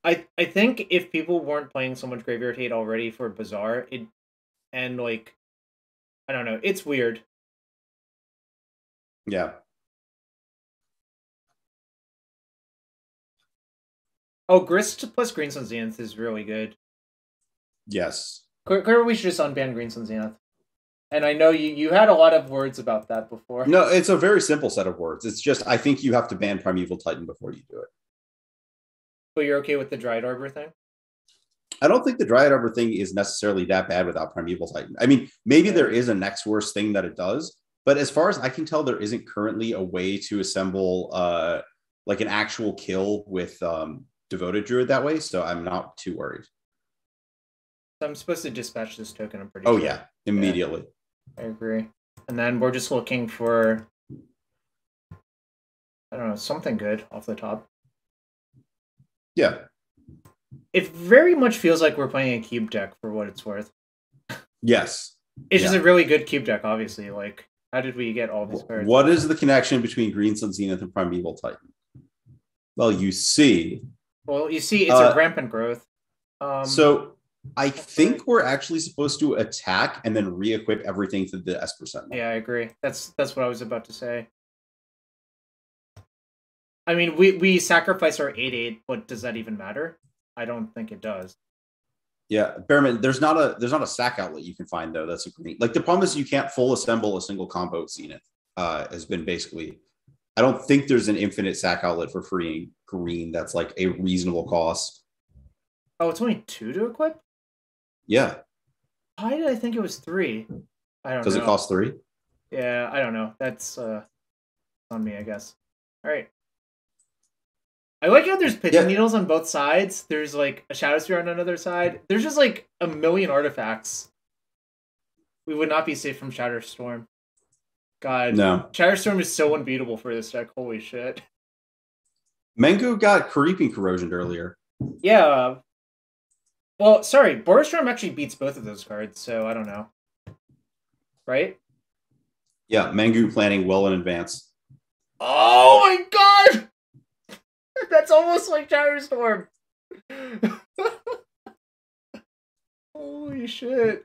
I think if people weren't playing so much Graveyard Hate already for Bazaar, and like I don't know. It's weird. Yeah. Oh, Grist plus Greenstone Zenith is really good. Yes. Clearly, we should just unban Greenstone Zenith. And I know you had a lot of words about that before. No, it's a very simple set of words. It's just I think you have to ban Primeval Titan before you do it. But you're okay with the Dryad Arbor thing? I don't think the Dryad Arbor thing is necessarily that bad without Primeval Titan. I mean, maybe there is a next worst thing that it does, but as far as I can tell, there isn't currently a way to assemble like an actual kill with Devoted Druid that way, so I'm not too worried. So I'm supposed to dispatch this token, I'm pretty sure. Oh yeah, immediately. Yeah, I agree. And then we're just looking for, I don't know, something good off the top. Yeah. It very much feels like we're playing a cube deck for what it's worth. Yes. It's just a really good cube deck, obviously. Like, how did we get all these cards? What is the connection between Greenstone Zenith and Primeval Titan? Well, you see. Well, you see, it's a rampant growth. So I think we're actually supposed to attack and then re-equip everything to the Esper Sentinel. Yeah, I agree. That's what I was about to say. I mean, we sacrifice our 8/8, but does that even matter? I don't think it does. Yeah, Bearman, there's not a sack outlet you can find though. That's a green. Like the problem is you can't full assemble a single combo Zenith. Has been basically. I don't think there's an infinite sack outlet for freeing green. That's like a reasonable cost. Oh, it's only 2 to equip? Yeah. Why did I think it was 3? I don't know. Does it cost 3? Yeah, I don't know. That's on me, I guess. All right. I like how there's pitching needles on both sides. There's like a Shadow Spear on another side. There's just like a million artifacts. We would not be safe from Shatterstorm. God. No. Shatterstorm is so unbeatable for this deck. Holy shit. Mengu got Creeping Corrosion earlier. Yeah. Well, sorry. Boros actually beats both of those cards, so I don't know. Right? Yeah, Mengu planning well in advance. Oh my god! That's almost like Shatterstorm. Holy shit.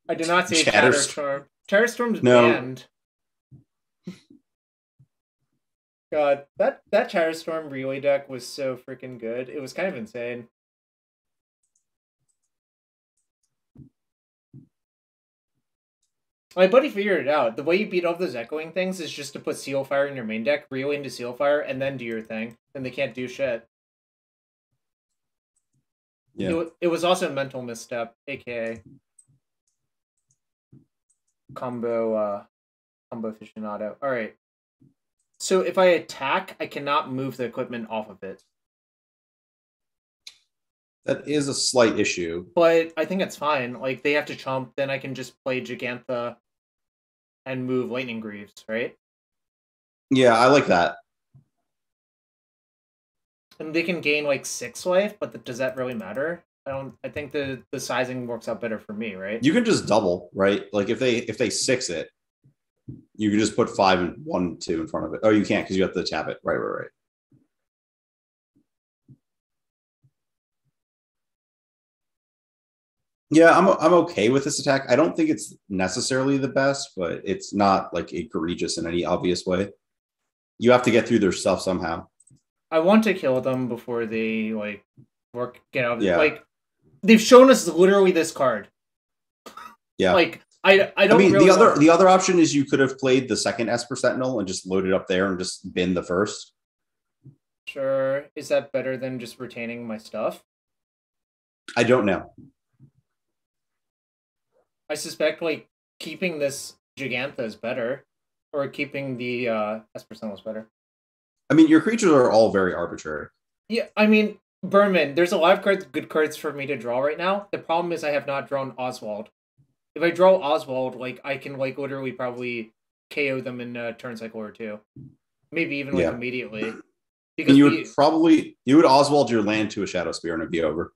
I did not say Shatterstorm. Shatterstorm's banned. God, that Shatterstorm relay deck was so freaking good. It was kind of insane. My buddy figured it out. The way you beat all those echoing things is just to put Sealfire in your main deck, relay into Sealfire, and then do your thing. And they can't do shit. Yeah. It was also a mental misstep, aka combo aficionado. All right. So if I attack, I cannot move the equipment off of it. That is a slight issue. But I think it's fine. Like, they have to chump, then I can just play Gigantha and move Lightning Greaves, right? Yeah, I like that. And they can gain, like, 6 life, but does that really matter? I think the sizing works out better for me, right? You can just double, right? Like, if they 6 it, you can just put 5 and 1, 2 in front of it. Oh, you can't because you have to tap it. Right. Yeah, I'm okay with this attack. I don't think it's necessarily the best, but it's not like egregious in any obvious way. You have to get through their stuff somehow. I want to kill them before they like get out of it. Like, they've shown us literally this card. Yeah. Like, I don't. I mean, really the other option is you could have played the second Esper Sentinel and just loaded up there and just bin the first. Sure. Is that better than just retaining my stuff? I don't know. I suspect like keeping this Gigantha is better, or keeping the Esper Sentinel is better. I mean, your creatures are all very arbitrary. Yeah, I mean, Berman, there's a lot of good cards for me to draw right now. The problem is I have not drawn Oswald. If I draw Oswald, like, I can, like, literally probably KO them in a turn cycle or 2. Maybe even, like, immediately. Because you would Oswald your land to a Shadow Spear and it'd be over.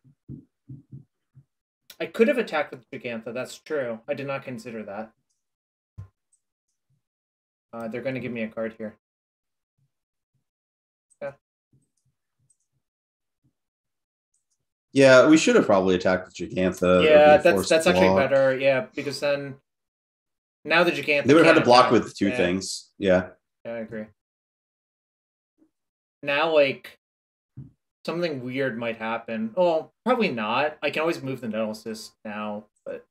I could have attacked with Gigantha, that's true. I did not consider that. They're going to give me a card here. Yeah. Yeah, we should have probably attacked with Gigantha. Yeah, that's actually better. Yeah, because then now the Gigantha they would have had to block attack. with two things. Yeah. Yeah, I agree. Now, like, something weird might happen. Well, probably not. I can always move the Nettlecyst now, but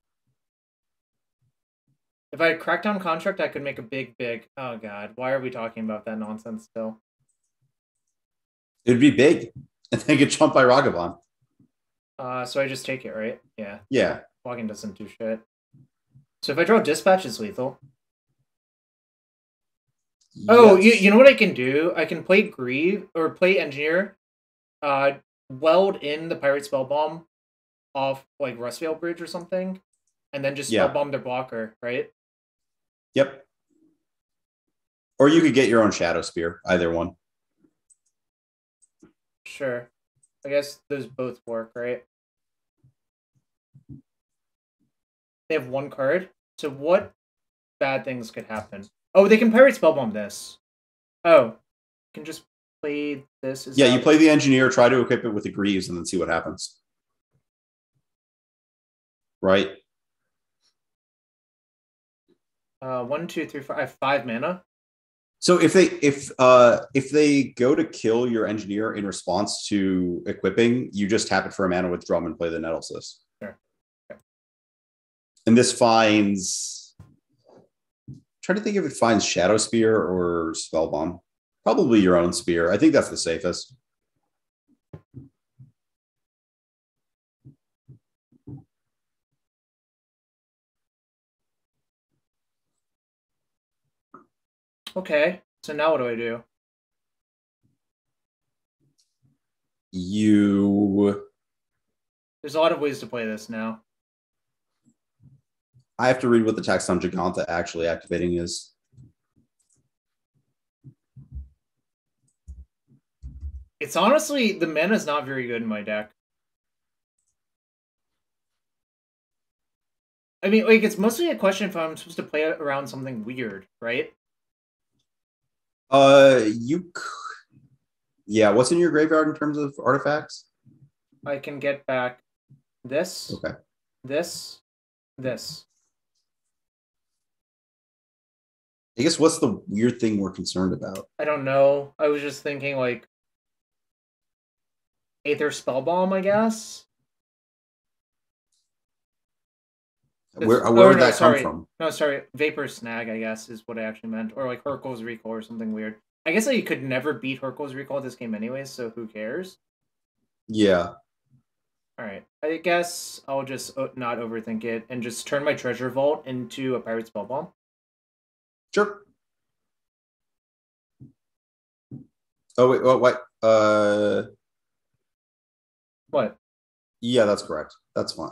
if I had Crackdown Contract, I could make a big. Oh god, why are we talking about that nonsense still? It'd be big, and then get jumped by Ragavan. So I just take it, right? Yeah. Yeah. Walking doesn't do shit. So if I draw Dispatch, it's lethal. Yes. Oh, you know what I can do? I can play Grieve or play Engineer, weld in the Pirate Spellbomb off like Rustveil Bridge or something, and then just Spellbomb their blocker, right? Yep. Or you could get your own Shadow Spear, either one. Sure. I guess those both work, right? They have one card. So what bad things could happen? Oh, they can Pirate Spellbomb this. Oh. You can just play this. Yeah, you play the Engineer, try to equip it with the Greaves, and then see what happens. Right? 1, 2, 3, 4. I have 5 mana. So if they go to kill your Engineer in response to equipping, you just tap it for a mana with Drum and play the Nettlecyst. Sure. Okay. And this finds. Try to think if it finds Shadow Spear or Spellbomb. Probably your own spear. I think that's the safest. Okay, so now what do I do? There's a lot of ways to play this now. I have to read what the text on Gigantha actually activating is. It's honestly, the mana's not very good in my deck. I mean, like, it's mostly a question if I'm supposed to play around something weird, right? Yeah, what's in your graveyard in terms of artifacts? I can get back this, okay, this. I guess what's the weird thing we're concerned about? I don't know. I was just thinking, like, Aether Spellbomb, I guess? Where would that come from? No, sorry. Vapor Snag, I guess, is what I actually meant. Or, like, Hurkyl's Recall or something weird. I guess I could never beat Hurkyl's Recall this game anyways, so who cares? Yeah. Alright. I guess I'll just not overthink it and just turn my Treasure Vault into a Pirate Spellbomb. Sure. Oh, wait, what? What? Yeah, that's correct. That's fine.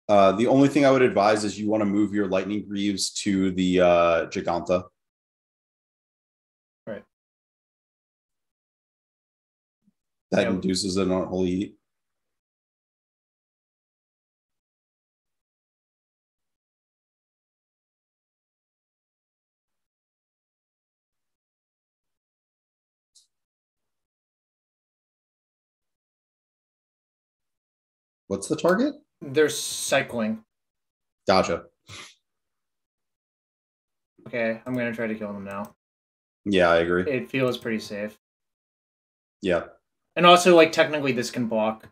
The only thing I would advise is you want to move your Lightning Greaves to the Gigantha. Right. That induces an unholy heat. What's the target? They're cycling. Gotcha. Okay, I'm gonna try to kill them now. Yeah, I agree. It feels pretty safe. Yeah. And also, like, technically this can block.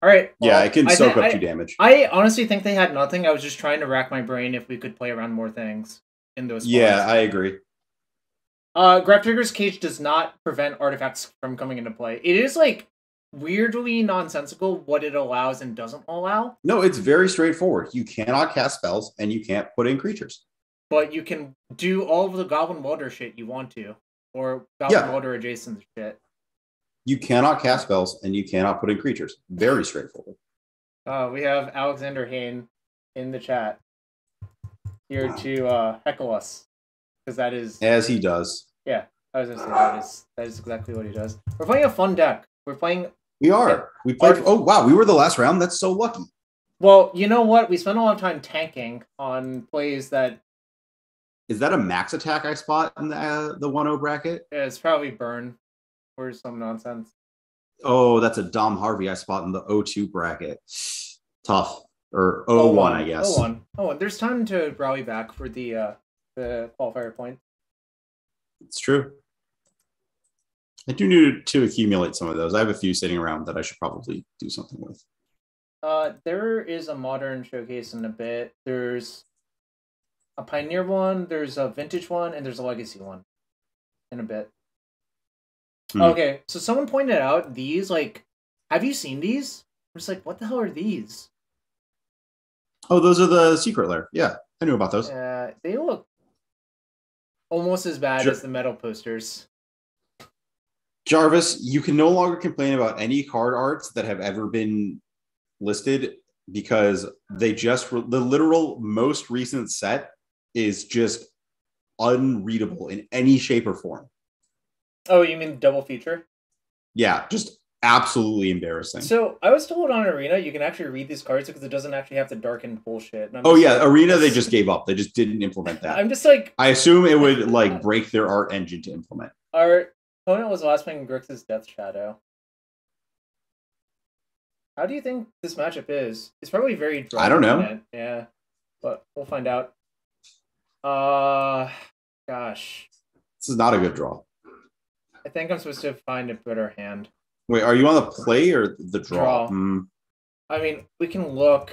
Alright. Well, yeah, it can soak up 2 damage. I honestly think they had nothing. I was just trying to rack my brain if we could play around more things in those spots. Yeah, I agree. Grab Trigger's Cage does not prevent artifacts from coming into play. It is, like, weirdly nonsensical what it allows and doesn't allow. No, it's very straightforward. You cannot cast spells and you can't put in creatures. But you can do all of the Goblin Welder shit you want to. Or Goblin Welder adjacent shit. You cannot cast spells and you cannot put in creatures. Very straightforward. We have Alexander Hain in the chat here to heckle us. Because that is... As he does. Yeah, I was going to say that is exactly what he does. We're playing a fun deck. We're playing... We are. We played... Oh, wow. We were the last round. That's so lucky. Well, you know what? We spent a lot of time tanking on plays that... Is that a max attack I spot in the 1-0 bracket? Yeah, it's probably Burn. or some nonsense. Oh, that's a Dom Harvey I spot in the 0-2 bracket. Tough. Or 0-1, I guess. 0-1. Oh, there's time to rally back for the qualifier point. It's true. I do need to accumulate some of those. I have a few sitting around that I should probably do something with. There is a modern showcase in a bit. There's a Pioneer one, there's a Vintage one, and there's a Legacy one in a bit. Okay, so someone pointed out these, like, have you seen these? I'm just like, what the hell are these? Oh, those are the secret lair. Yeah, I knew about those. They look almost as bad as the metal posters. Jarvis, you can no longer complain about any card arts that have ever been listed because they just, the literal most recent set is just unreadable in any shape or form. Oh, you mean double feature? Yeah, just absolutely embarrassing. So I was told on Arena you can actually read these cards because it doesn't actually have to darken bullshit. Oh yeah, like, Arena they just gave up. They just didn't implement that. I'm just like, I assume it would like break their art engine to implement. Our opponent was last playing Grixis Death Shadow. How do you think this matchup is? It's probably very dry. I don't know. Yeah, but we'll find out. Gosh. This is not a good draw. I think I'm supposed to find a better hand. Wait, are you on the play or the draw? I mean, we can look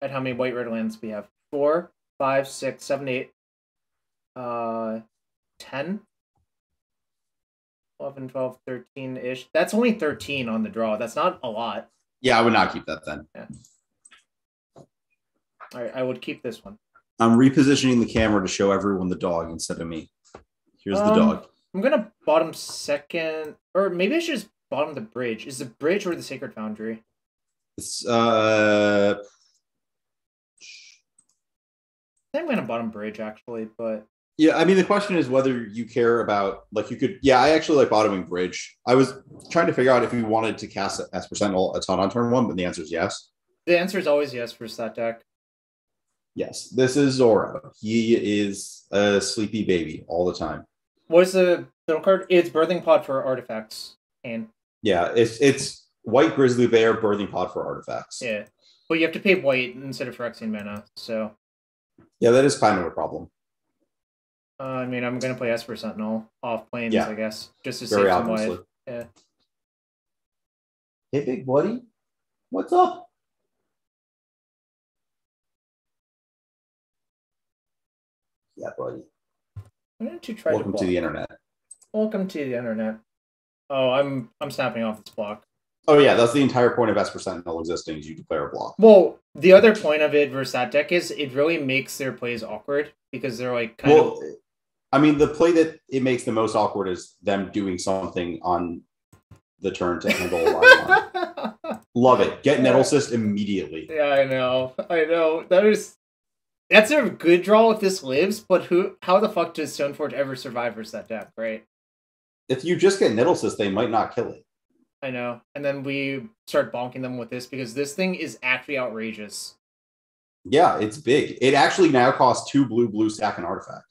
at how many white-red lands we have. 4, 5, 6, 7, 8, 10, 11, 12, 13-ish. That's only 13 on the draw. That's not a lot. Yeah, I would not keep that then. Yeah. All right, I would keep this one. I'm repositioning the camera to show everyone the dog instead of me. Here's the dog. I'm going to bottom second, or maybe I should just bottom the bridge. Is the bridge or the Sacred Foundry? It's, I think I'm going to bottom bridge, actually, but... Yeah, I mean, the question is whether you care about, like, you could... Yeah, I actually like bottoming bridge. I was trying to figure out if we wanted to cast Esper Sentinel a ton on turn 1, but the answer is yes. The answer is always yes for that deck. Yes, this is Zoro. He is a sleepy baby all the time. What's the middle card? It's Birthing Pod for artifacts. And yeah, it's white grizzly bear birthing pod for artifacts. Yeah, but you have to pay white instead of Phyrexian mana. So yeah, that is kind of a problem. I mean, I'm gonna play Esper Sentinel off planes, I guess, just to save some white. Yeah. Hey, big buddy, what's up? Yeah, buddy. Why don't you try Welcome to the internet. Welcome to the internet. Oh, I'm snapping off this block. Oh yeah, that's the entire point of Esper Sentinel existing, is you declare a block. Well, the other point of it versus that deck is it really makes their plays awkward because they're like kind of... I mean, the play that it makes the most awkward is them doing something on the turn to handle a line. Love it. Get Nettlecyst immediately. Yeah, I know. That's a good draw if this lives, but how the fuck does Stoneforge ever survive versus that deck, right? If you just get Nettlecyst, they might not kill it. I know. And then we start bonking them with this because this thing is actually outrageous. Yeah, it's big. It actually now costs 2 blue, stack an artifact.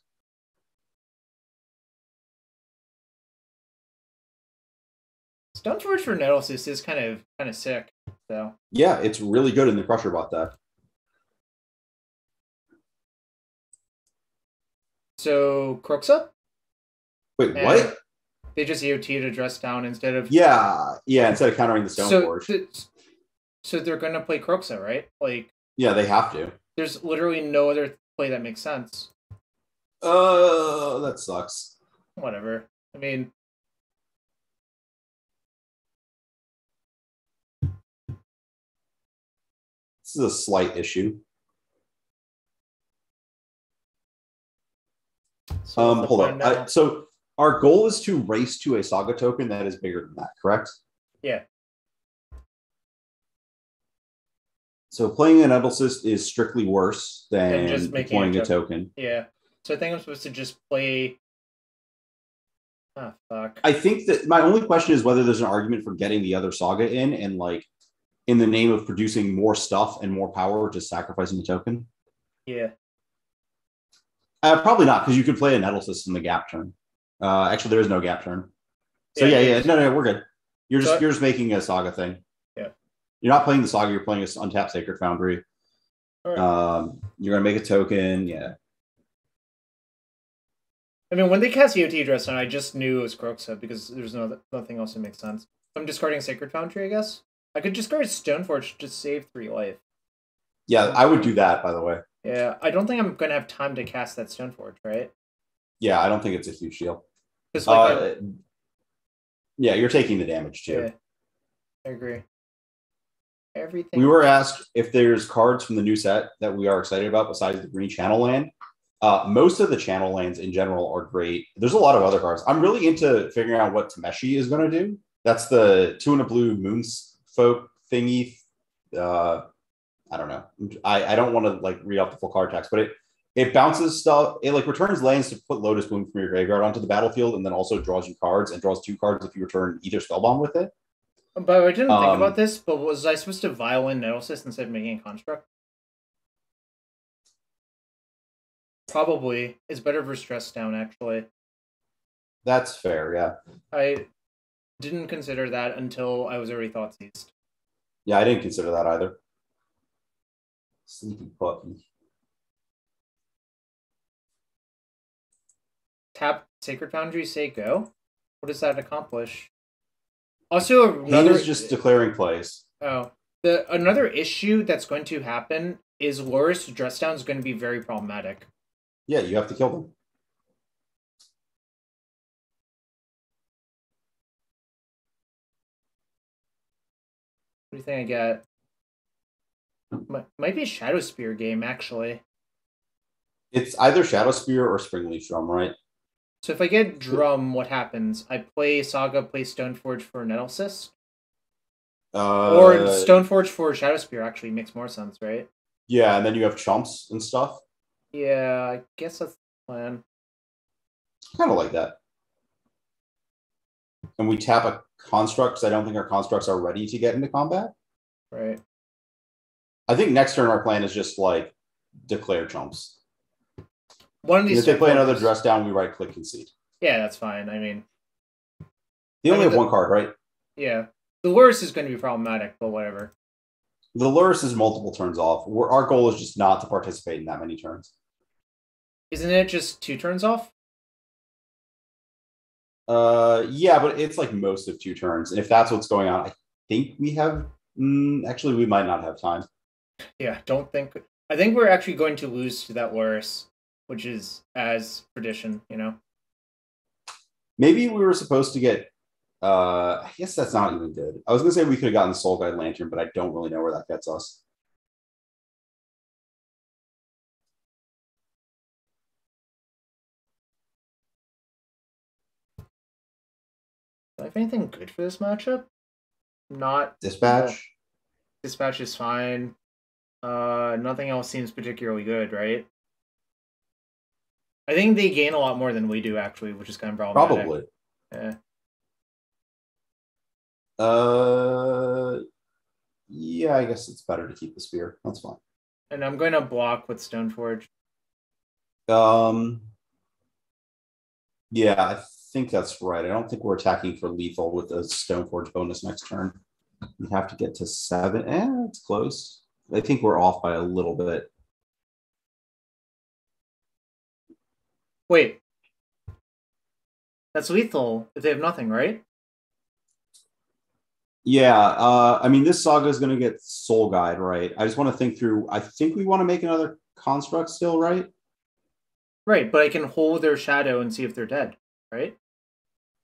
Stoneforge for Nettlecyst is kind of sick, so. Yeah, it's really good in the Crusher Bot deck. So, Croxa? Wait, what? They just EOT to dress down instead of... Yeah, instead of countering the Stoneforge. So they're going to play Croxa, right? Like... Yeah, they have to. There's literally no other play that makes sense. That sucks. Whatever. I mean... This is a slight issue. So hold on. So our goal is to race to a Saga token that is bigger than that, correct? Yeah. So playing an Nettlecyst is strictly worse than just deploying a token. Yeah. So I think I'm supposed to just play... Ah, fuck. I think that my only question is whether there's an argument for getting the other Saga in and like in the name of producing more stuff and more power, just sacrificing the token. Yeah. Probably not, because you could play a Nettlecyst in the gap turn. Actually, there is no gap turn. So yeah. No, we're good. You're So, just making a Saga thing. Yeah. You're not playing the Saga. You're playing this untapped Sacred Foundry. Right. You're gonna make a token. Yeah. I mean, when they cast EOT Dress, I just knew it was Kroxa because there's nothing else that makes sense. I'm discarding Sacred Foundry, I guess. I could discard Stoneforge to save 3 life. Yeah, I would do that, by the way. Yeah, I don't think I'm going to have time to cast that Stoneforge, right? Yeah, I don't think it's a huge deal. Like, yeah, you're taking the damage, too. Yeah, I agree. Everything. We were asked if there's cards from the new set that we are excited about besides the green channel land. Most of the channel lands in general are great. There's a lot of other cards. I'm really into figuring out what Tameshi is going to do. That's the 2 and a blue Moonsfolk thingy. I don't know. I don't want to like read off the full card text, but it bounces stuff. It like returns lands to put Lotus Bloom from your graveyard onto the battlefield, and then also draws you cards and draws 2 cards if you return either Spellbomb with it. But I didn't think about this. But was I supposed to violin Nettlecyst instead of making a construct? Probably. It's better for stress down, actually. That's fair, yeah. I didn't consider that until I was already thought seized. Yeah, I didn't consider that either. Sleepy puppy. Tap Sacred Foundry, say go. What does that accomplish? Also, another is just declaring plays. Oh, another issue that's going to happen is Loris dress down is going to be very problematic. Yeah, you have to kill them. What do you think I get? Might be a Shadow Spear game, actually. It's either Shadow Spear or Springleaf Drum, right? So if I get Drum, what happens? I play Saga, play Stoneforge for Nettlecyst? Or Stoneforge for Shadow Spear actually makes more sense, right? Yeah, and then you have chumps and stuff. Yeah, I guess that's the plan. Kind of like that. And we tap a construct because I don't think our constructs are ready to get into combat. Right. I think next turn our plan is just like declare chumps. One of these. If they play another dress down, we right click concede. Yeah, that's fine. I mean, they only have 1 card, right? Yeah, the Luris is going to be problematic, but whatever. The Luris is multiple turns off. Our goal is just not to participate in that many turns. Isn't it just 2 turns off? Yeah, but it's like most of 2 turns. And if that's what's going on, I think we have. Actually, we might not have time. Yeah, I think we're actually going to lose to that Luris, which is as tradition, you know. Maybe we were supposed to get. I guess that's not even good. I was gonna say we could have gotten Soul Guide Lantern, but I don't really know where that gets us. Do I have anything good for this matchup? Not Dispatch. No. Dispatch is fine. Nothing else seems particularly good, right? I think they gain a lot more than we do, actually, which is kind of problematic. Probably. Yeah. Yeah, I guess it's better to keep the spear. That's fine. And I'm going to block with Stoneforge. Yeah, I think that's right. I don't think we're attacking for lethal with a Stoneforge bonus next turn. We have to get to 7. It's close. I think we're off by a little bit. Wait. That's lethal if they have nothing, right? Yeah, I mean, this Saga is going to get Soul Guide, right? I just want to think through. I think we want to make another construct still, right? Right, but I can hold their shadow and see if they're dead, right?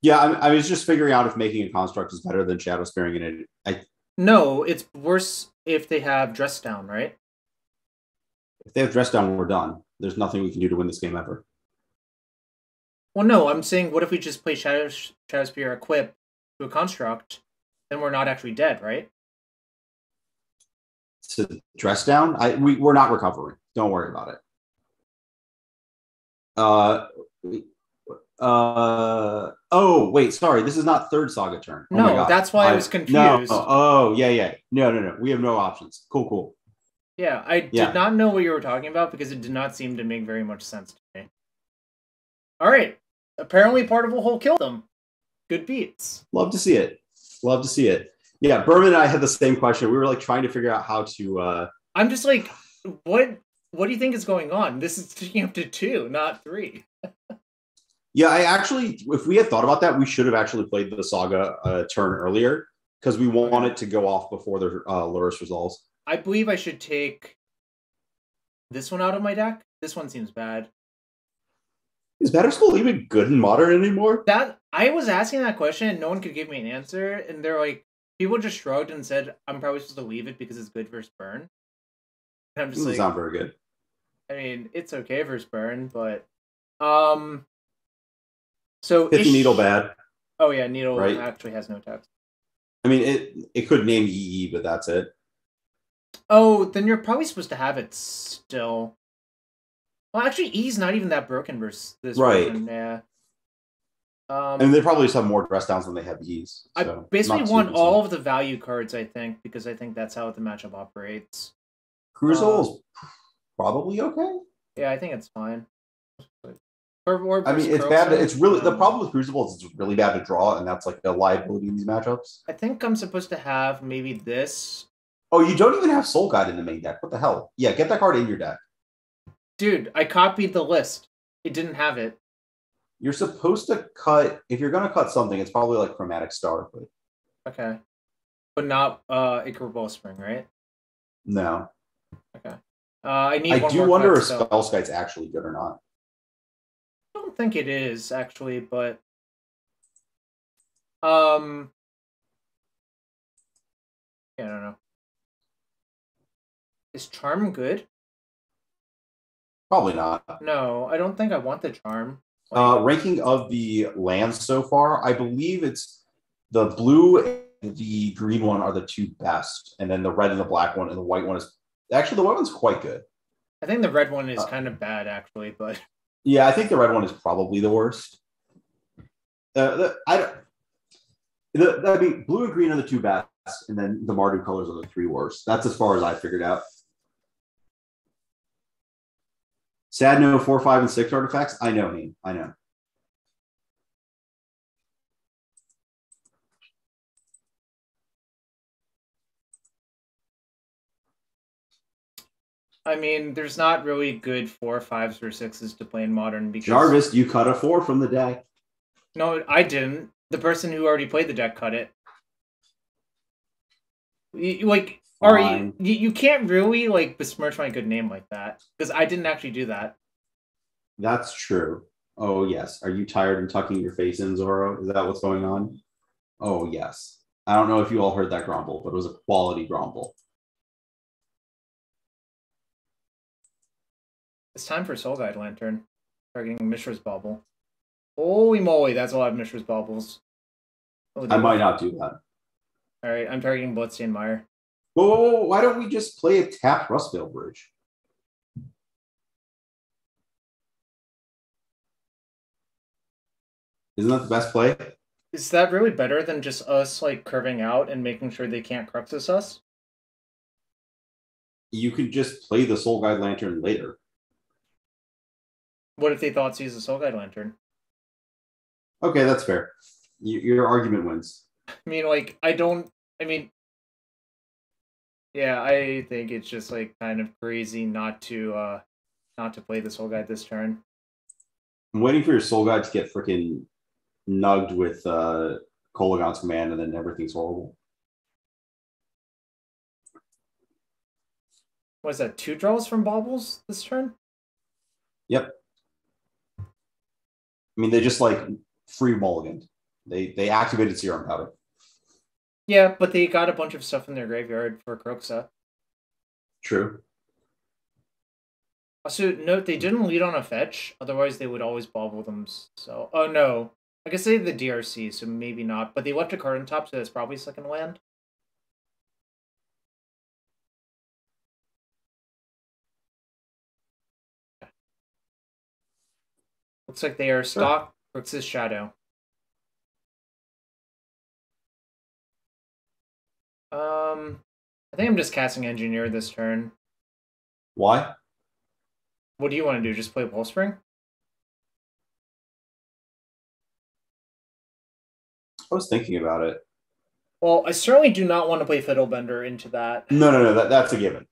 Yeah, I was just figuring out if making a construct is better than Shadow Spearing it. No, it's worse if they have Dress Down, right? If they have Dress Down, we're done. There's nothing we can do to win this game ever. Well, no, I'm saying what if we just play Shadow Spear equip to a construct, then we're not actually dead, right? To Dress Down? We're not recovering. Don't worry about it. Oh, wait, sorry. This is not 3rd Saga turn. Oh no, that's why I was confused. No, oh, yeah. No. We have no options. Cool. Yeah, I did not know what you were talking about because it did not seem to make very much sense to me. All right. Apparently, Particle Hole killed them. Good beats. Love to see it. Love to see it. Yeah, Berman and I had the same question. We were like trying to figure out how to. I'm just like, what do you think is going on? This is taking up to 2, not 3. Yeah, I actually, if we had thought about that, we should have actually played the Saga turn earlier because we want it to go off before the Luris resolves. I believe I should take this one out of my deck. This one seems bad. Is Batterskull even good in Modern anymore? That I was asking that question and no one could give me an answer, and they're like, people just shrugged and said, I'm probably supposed to leave it because it's good versus burn. And I'm just like, not very good. I mean, it's okay versus burn, but so Pithy Needle bad. Oh yeah, Needle right? Actually has no text. I mean, it could name EE, but that's it. Oh, then you're probably supposed to have it still. Well, actually, E's not even that broken versus this version. Yeah. And they probably just have more dress downs than they have E's. So I basically want all of the value cards, I think, because I think that's how the matchup operates. Crucible is probably okay. Yeah, I think it's fine. I mean, it's bad. It's really the problem with Crucible is it's really bad to draw, and that's like a liability in these matchups. I think I'm supposed to have maybe this. Oh, you don't even have Soul Guide in the main deck. What the hell? Yeah, get that card in your deck. Dude, I copied the list. It didn't have it. You're supposed to cut, if you're going to cut something, it's probably like Chromatic Star. But... Okay. But not Ichor Wellspring, right? No. Okay. I do wonder if Spellskite's actually good or not. I don't think it is, actually, but... Yeah, I don't know. Is Charm good? Probably not. No, I don't think I want the Charm. Ranking of the lands so far, I believe it's the blue and the green one are the two best, and then the red and the black one and the white one is actually the white one's quite good. I think the red one is kind of bad, actually, but yeah, I think the red one is probably the worst. I mean, blue and green are the two best, and then the Mardu colors are the 3 worst. That's as far as I figured out. Sad no 4, 5, and 6 artifacts. I know him. I know. I mean, there's not really good 4, 5s, or 6s to play in Modern because Jarvis, you cut a 4 from the deck. No, I didn't. The person who already played the deck cut it. Like, Ari, you can't really like besmirch my good name like that because I didn't actually do that. That's true. Oh yes. Are you tired and tucking your face in, Zoro? Is that what's going on? Oh yes. I don't know if you all heard that grumble, but it was a quality grumble. It's time for Soul Guide Lantern. Targeting Mishra's Bauble. Holy moly, that's a lot of Mishra's Baubles. Oh, I might not do that. Alright, I'm targeting Bloodstained Mire. Whoa, why don't we just play a tapped Rustvale Bridge? Isn't that the best play? Is that really better than just us like curving out and making sure they can't Cruxus us? You could just play the Soul Guide Lantern later. What if they thought to use the Soul Guide Lantern? Okay, that's fair. Your argument wins. I mean, like, yeah, I think it's just like kind of crazy not to play the Soul Guide this turn. I'm waiting for your Soul Guide to get freaking nugged with Kolagon's command, and then everything's horrible. What is that? 2 draws from Baubles this turn? Yep. I mean, they just like free mulliganed. They activated Serum Powder. Yeah, but they got a bunch of stuff in their graveyard for Croxa. True. Also, note they didn't lead on a fetch. Otherwise, they would always bobble them. So, oh no, I guess they have the DRC, so maybe not. But they left a card on top, so that's probably second land. Looks like they are stock Crooks's Shadow. I think I'm just casting Engineer this turn. Why? What do you want to do? Just play Wellspring? I was thinking about it. Well, I certainly do not want to play Fiddlebender into that. No. That's a given.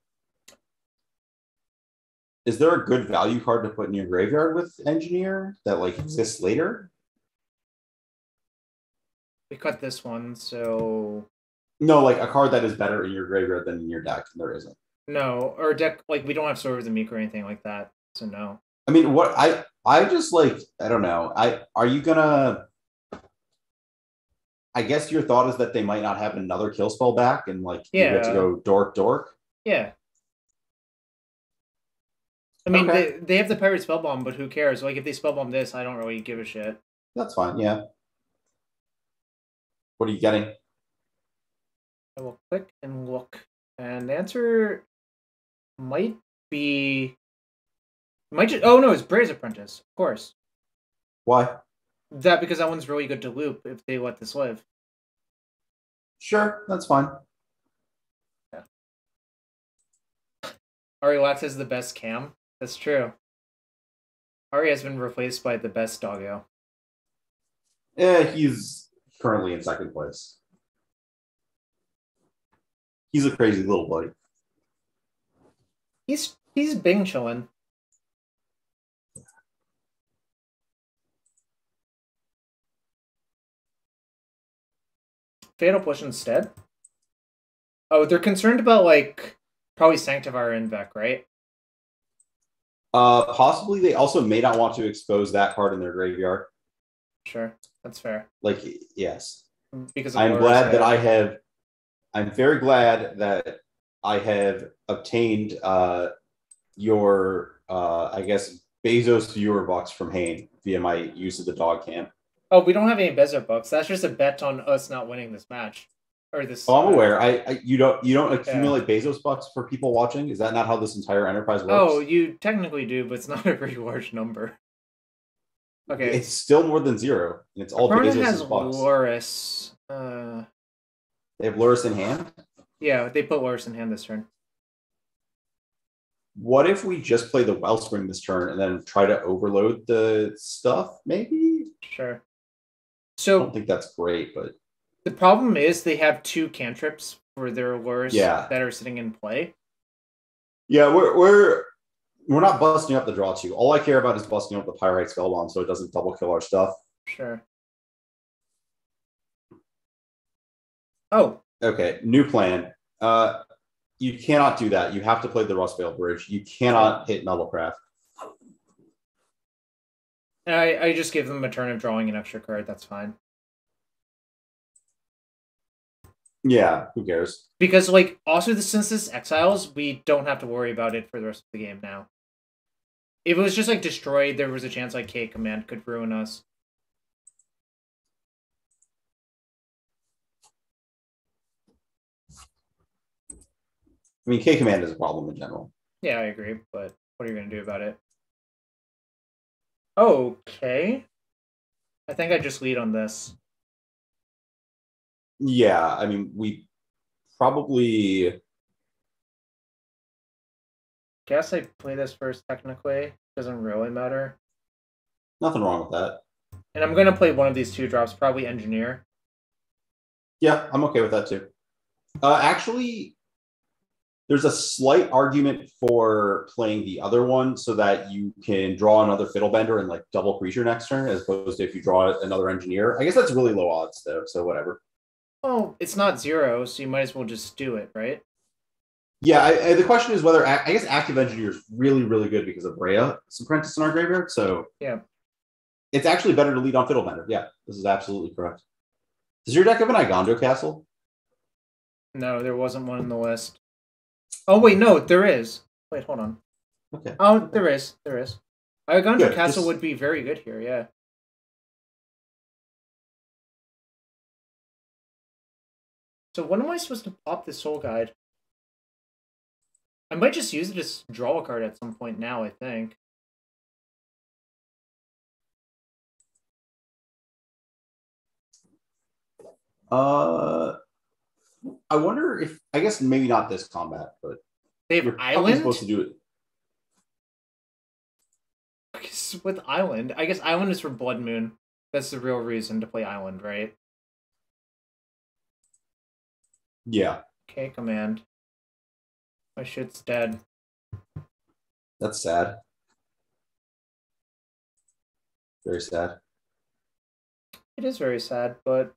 Is there a good value card to put in your graveyard with Engineer that like exists later? We cut this one, so No, like a card that is better in your graveyard than in your deck. There isn't. no, our deck like we don't have Sword of the Meek or anything like that, so no. I mean, what I just like I don't know. Are you gonna? I guess your thought is that they might not have another kill spell back, and like you get to go dork. Yeah. I mean, okay. they have the Pirate Spellbomb, but who cares? Like, if they Spellbomb this, I don't really give a shit. That's fine, yeah. What are you getting? I will click and look. And the answer might be... Oh, no, it's Bray's Apprentice, of course. Why? That because that one's really good to loop if they let this live. Sure, that's fine. Yeah. Ari Lax is the best cam. That's true. Ari has been replaced by the best doggo. He's currently in second place. He's a crazy little buddy. He's Bing chillin'. Fatal Push instead? Oh, they're concerned about, like, probably Sanctifier Invec, right? Possibly they also may not want to expose that card in their graveyard. Sure, that's fair. Like, yes. Because I'm very glad that I have obtained your I guess Bezos viewer box from Hayne via my use of the dog cam. Oh, we don't have any Bezos bucks. That's just a bet on us not winning this match. Or this. Oh, I'm aware. You don't accumulate Bezos bucks for people watching. Is that not how this entire enterprise works? Oh, you technically do, but it's not a very large number. Okay, it's still more than zero. It's all Bezos bucks. Loris. They have Loris in hand. Yeah, they put Loris in hand this turn. What if we just play the Wellspring this turn and then try to overload the stuff? Maybe. Sure. So I don't think that's great, but the problem is they have 2 cantrips for their Loris that are sitting in play. Yeah, we're not busting up the draw 2. All I care about is busting up the Pyrite Spellbomb so it doesn't double kill our stuff. Sure. Oh. Okay, new plan. You cannot do that. You have to play the Rustvale Bridge. You cannot hit Metalcraft. I just give them a turn of drawing an extra card. That's fine. Yeah, who cares? Because, like, also since this Exiles, we don't have to worry about it for the rest of the game now. If it was just, like, destroyed, there was a chance, like, K Command could ruin us. I mean, K Command is a problem in general. Yeah, I agree, but what are you going to do about it? Okay. I think I just lead on this. Yeah, I mean, we probably... Guess I play this first, technically. Doesn't really matter. Nothing wrong with that. And I'm going to play one of these 2 drops, probably Engineer. Yeah, I'm okay with that too. Actually, there's a slight argument for playing the other one so that you can draw another Fiddlebender and like double creature next turn, as opposed to if you draw another Engineer. I guess that's really low odds though, so whatever. Oh, it's not 0, so you might as well just do it, right? Yeah, the question is whether I guess Active Engineer is really, really good because of Rhea's Apprentice in our graveyard. So yeah, it's actually better to lead on Fiddlebender. Yeah, this is absolutely correct. Does your deck have an Igondo Castle? No, there wasn't one in the list. Oh wait, no, there is. Wait, hold on. Okay. Oh, there is. Igondo Castle would be very good here. Yeah. So when am I supposed to pop this Soul Guide? I might just use it to draw a card at some point now, I think. I wonder if... I guess maybe not this combat, but... They have Island? Supposed to do it. With Island? I guess Island is for Blood Moon. That's the real reason to play Island, right? Yeah. Okay, command. My shit's dead. That's sad. Very sad. It is very sad, but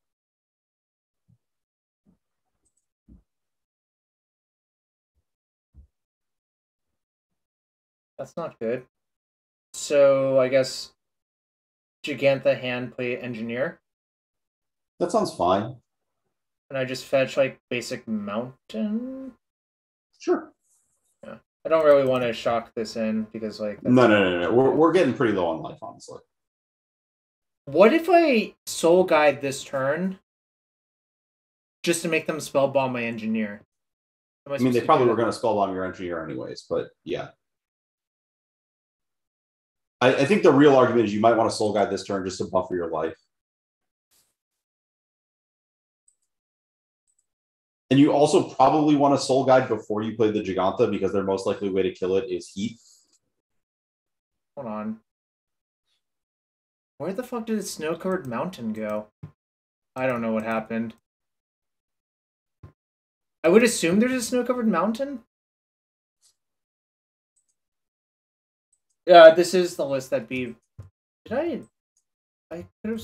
that's not good. So I guess Gigantha Handplate Engineer. That sounds fine. And I just fetch like basic mountain. Sure. Yeah. I don't really want to shock this in because like no. We're getting pretty low on life, honestly. What if I soul guide this turn just to make them spell bomb my engineer? I mean, they probably were going to spell bomb your engineer anyways, but yeah. I think the real argument is you might want to soul guide this turn just to buffer your life. And you also probably want to soul guide before you play the Gigantha because their most likely way to kill it is heat. Hold on. Where the fuck did the snow-covered mountain go? I don't know what happened. I would assume there's a snow-covered mountain. Yeah, this is the list that be. Did I could have.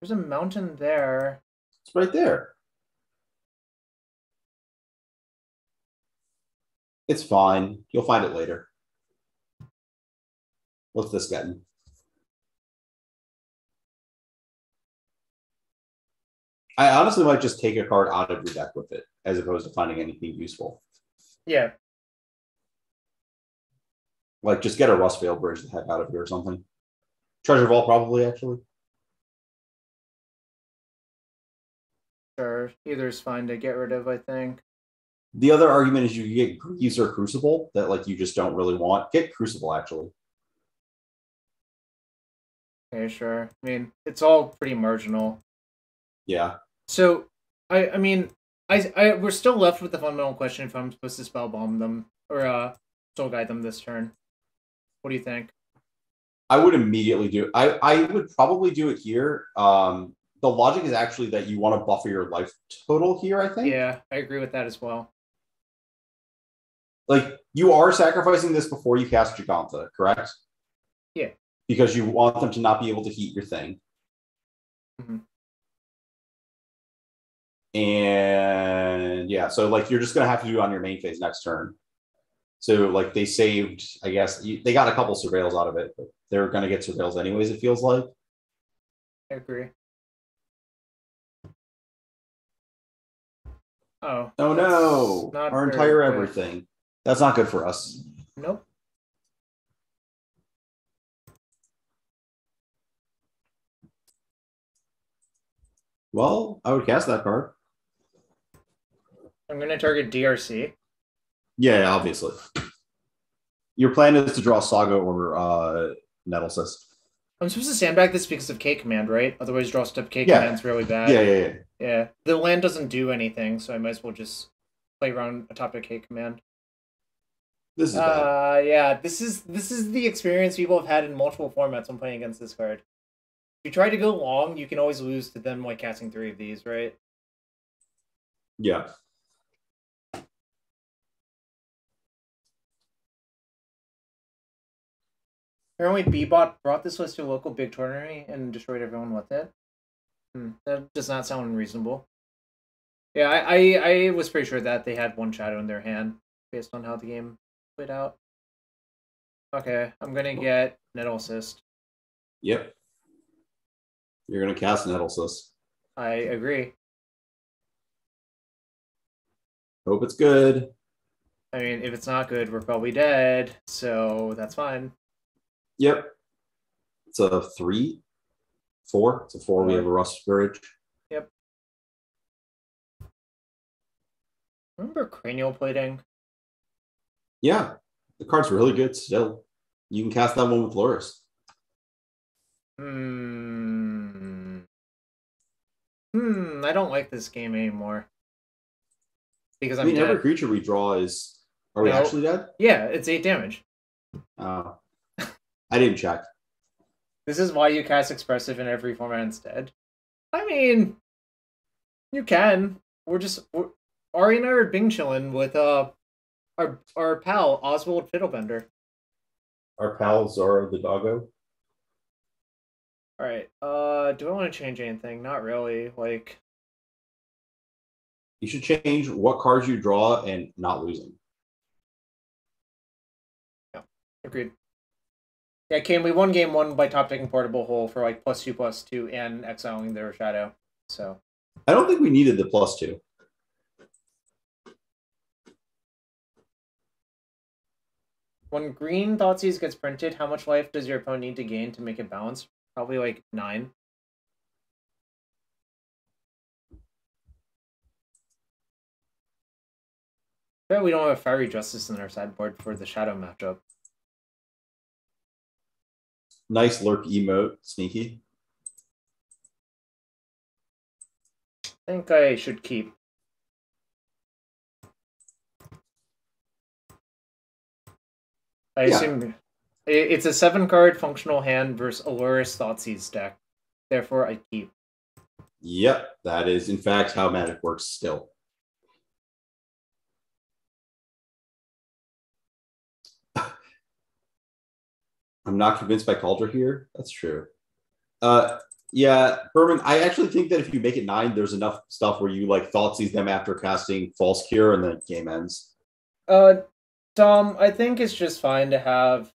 There's a mountain there. It's right there. It's fine. You'll find it later. What's this getting? I honestly might just take a card out of your deck with it, as opposed to finding anything useful. Yeah. Like, just get a Rustveil Bridge the heck out of here or something. Treasure Vault, probably, actually. Sure. Either's fine to get rid of, I think. The other argument is you can get Greaves or Crucible that, like, you just don't really want. Get Crucible, actually. Okay, sure. I mean, it's all pretty marginal. Yeah. So, I mean, we're still left with the fundamental question if I'm supposed to spell bomb them or soul guide them this turn. What do you think? I would immediately do it. I would probably do it here. The logic is actually that you want to buffer your life total here, I think. Yeah, I agree with that as well. Like, you are sacrificing this before you cast Gigantha, correct? Yeah. Because you want them to not be able to heat your thing. Mm-hmm. And yeah, so like you're just going to have to do it on your main phase next turn. So like they saved, I guess, they got a couple surveils out of it, but they're going to get surveils anyways, it feels like. I agree. Oh. Oh no, our entire everything. That's not good for us. Nope. Well, I would cast that card. I'm going to target DRC. Yeah, obviously. Your plan is to draw Saga or Nettlecyst. I'm supposed to sandbag this because of K command, right? Otherwise, draw step K command's really bad. Yeah. The land doesn't do anything, so I might as well just play around atop a K command. This is bad. Yeah, this is the experience people have had in multiple formats when playing against this card. If you try to go long, you can always lose to them like casting 3 of these, right? Yeah. Apparently, Bebot brought this list to a local big tournament and destroyed everyone with it. That does not sound unreasonable. Yeah, I was pretty sure that they had one shadow in their hand based on how the game played out. Okay, I'm gonna get Nettlecyst. Yep. You're gonna cast Nettlecyst. I agree. Hope it's good. I mean, if it's not good, we're probably dead, so that's fine. Yep. It's a 3, 4. It's a 4. We have a Rust Bridge. Yep. Remember cranial plating? Yeah. The card's really good still. You can cast that one with Loris. I don't like this game anymore. Because I mean, every creature we draw is... Are we actually dead? Yeah, it's 8 damage. Oh. I didn't check. This is why you cast Expressive in every format instead. I mean, you can. Ari and I are Bing chilling with our pal Oswald Fiddlebender. Our pal Zara the doggo. All right. Do I want to change anything? Not really. Like, you should change what cards you draw and not losing. Yeah, agreed. Yeah, Kane, we won game 1 by top decking Portable Hole for like +2/+2 and exiling their shadow. So I don't think we needed the +2. When green Thoughtseize gets printed, how much life does your opponent need to gain to make it balance? Probably like 9. Bet we don't have a Fiery Justice in our sideboard for the Shadow matchup. Nice lurk emote, sneaky. I think I should keep. I assume it's a 7-card functional hand versus Aluris Thoughtseize deck. Therefore, I keep. Yep, that is in fact how Magic works still. I'm not convinced by Kaldra here. That's true. Yeah, Berman, I actually think that if you make it 9, there's enough stuff where you like Thoughtseize them after casting False Cure and then game ends. Dom, I think it's just fine to have.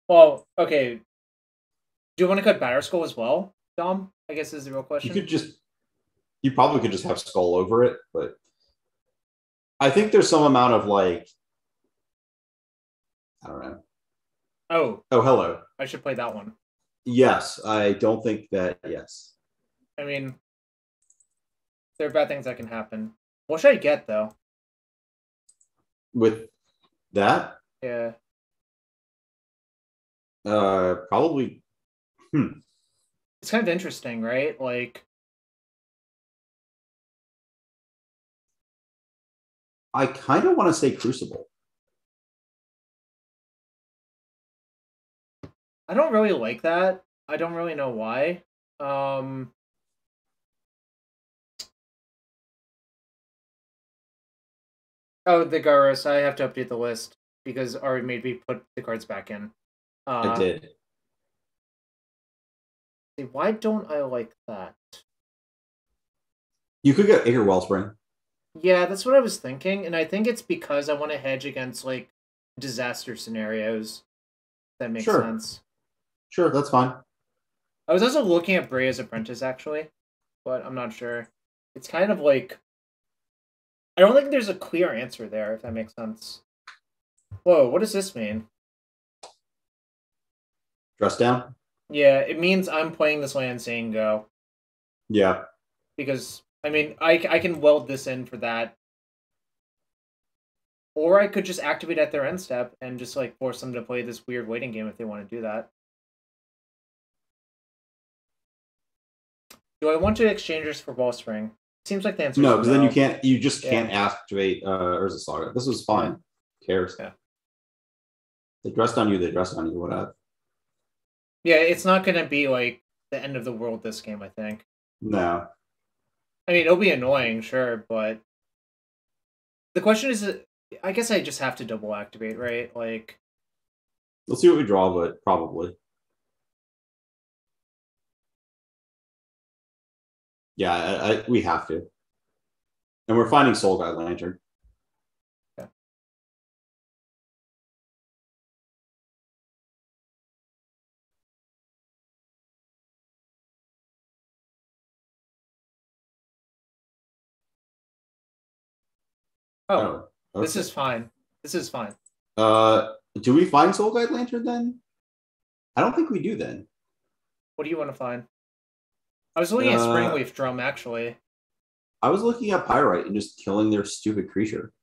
Well, okay. Do you want to cut Batterskull as well, Dom? I guess is the real question. You probably could just have Skull over it, but I think there's some amount of like, I don't know. Oh, hello. I should play that one. Yes, I don't think that. Yes. I mean, there are bad things that can happen. What should I get though? With that? Yeah. Probably. It's kind of interesting, right? Like, I kind of want to say Crucible. I don't really like that. I don't really know why. Oh, the Garrus. I have to update the list because Ari made me put the cards back in. I did. Why don't I like that? You could get Ichor Wellspring. Yeah, that's what I was thinking, and I think it's because I want to hedge against like disaster scenarios. That makes sense. Sure, that's fine. I was also looking at Brea's Apprentice actually, but I'm not sure. It's kind of like I don't think there's a clear answer there, if that makes sense. Whoa, what does this mean? Dress down? Yeah, it means I'm playing this land saying go. Yeah. Because, I mean, I can weld this in for that. Or I could just activate at their end step and just, like, force them to play this weird waiting game if they want to do that. Do I want to exchange this for Wellspring? Seems like the answer is no. No, because then you just can't activate Urza Saga. This was fine. Who cares? Yeah. They dressed on you, whatever. Yeah, it's not going to be, like, the end of the world this game, I think. No. I mean, it'll be annoying, sure, but the question is, I guess I just have to double activate, right? Like, we'll see what we draw, but probably. Yeah, we have to. And we're finding Soul Guide Lantern. Yeah. Oh, okay. This is fine. This is fine. Do we find Soul Guide Lantern then? I don't think we do then. What do you want to find? I was looking at Springleaf Drum, actually. I was looking at Pyrite and just killing their stupid creature.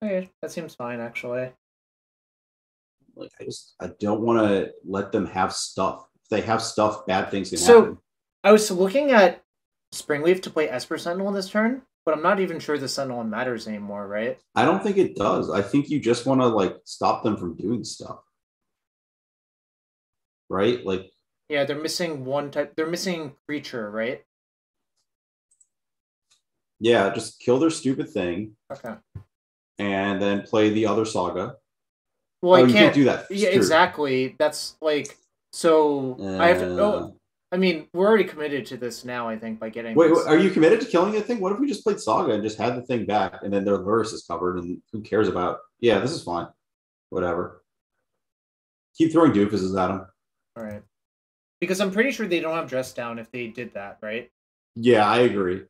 Okay, that seems fine, actually. Like, I don't want to let them have stuff. If they have stuff, bad things can happen. So, I was looking at Springleaf to play Esper Sentinel this turn, but I'm not even sure the Sentinel matters anymore, right? I don't think it does. I think you just want to, like, stop them from doing stuff. Right? Like, yeah, they're missing one type. They're missing creature, right? Yeah, just kill their stupid thing. Okay. And then play the other Saga. Well, I you can't do that. Yeah, exactly. That's like so. I have to. Oh, I mean, we're already committed to this now. I think by getting. Wait, are you committed to killing the thing? What if we just played Saga and just had the thing back, and then their verse is covered, and who cares about? Yeah, this is fine. Whatever. Keep throwing doofuses at them. All right. Because I'm pretty sure they don't have dress down if they did that, right? Yeah, I agree.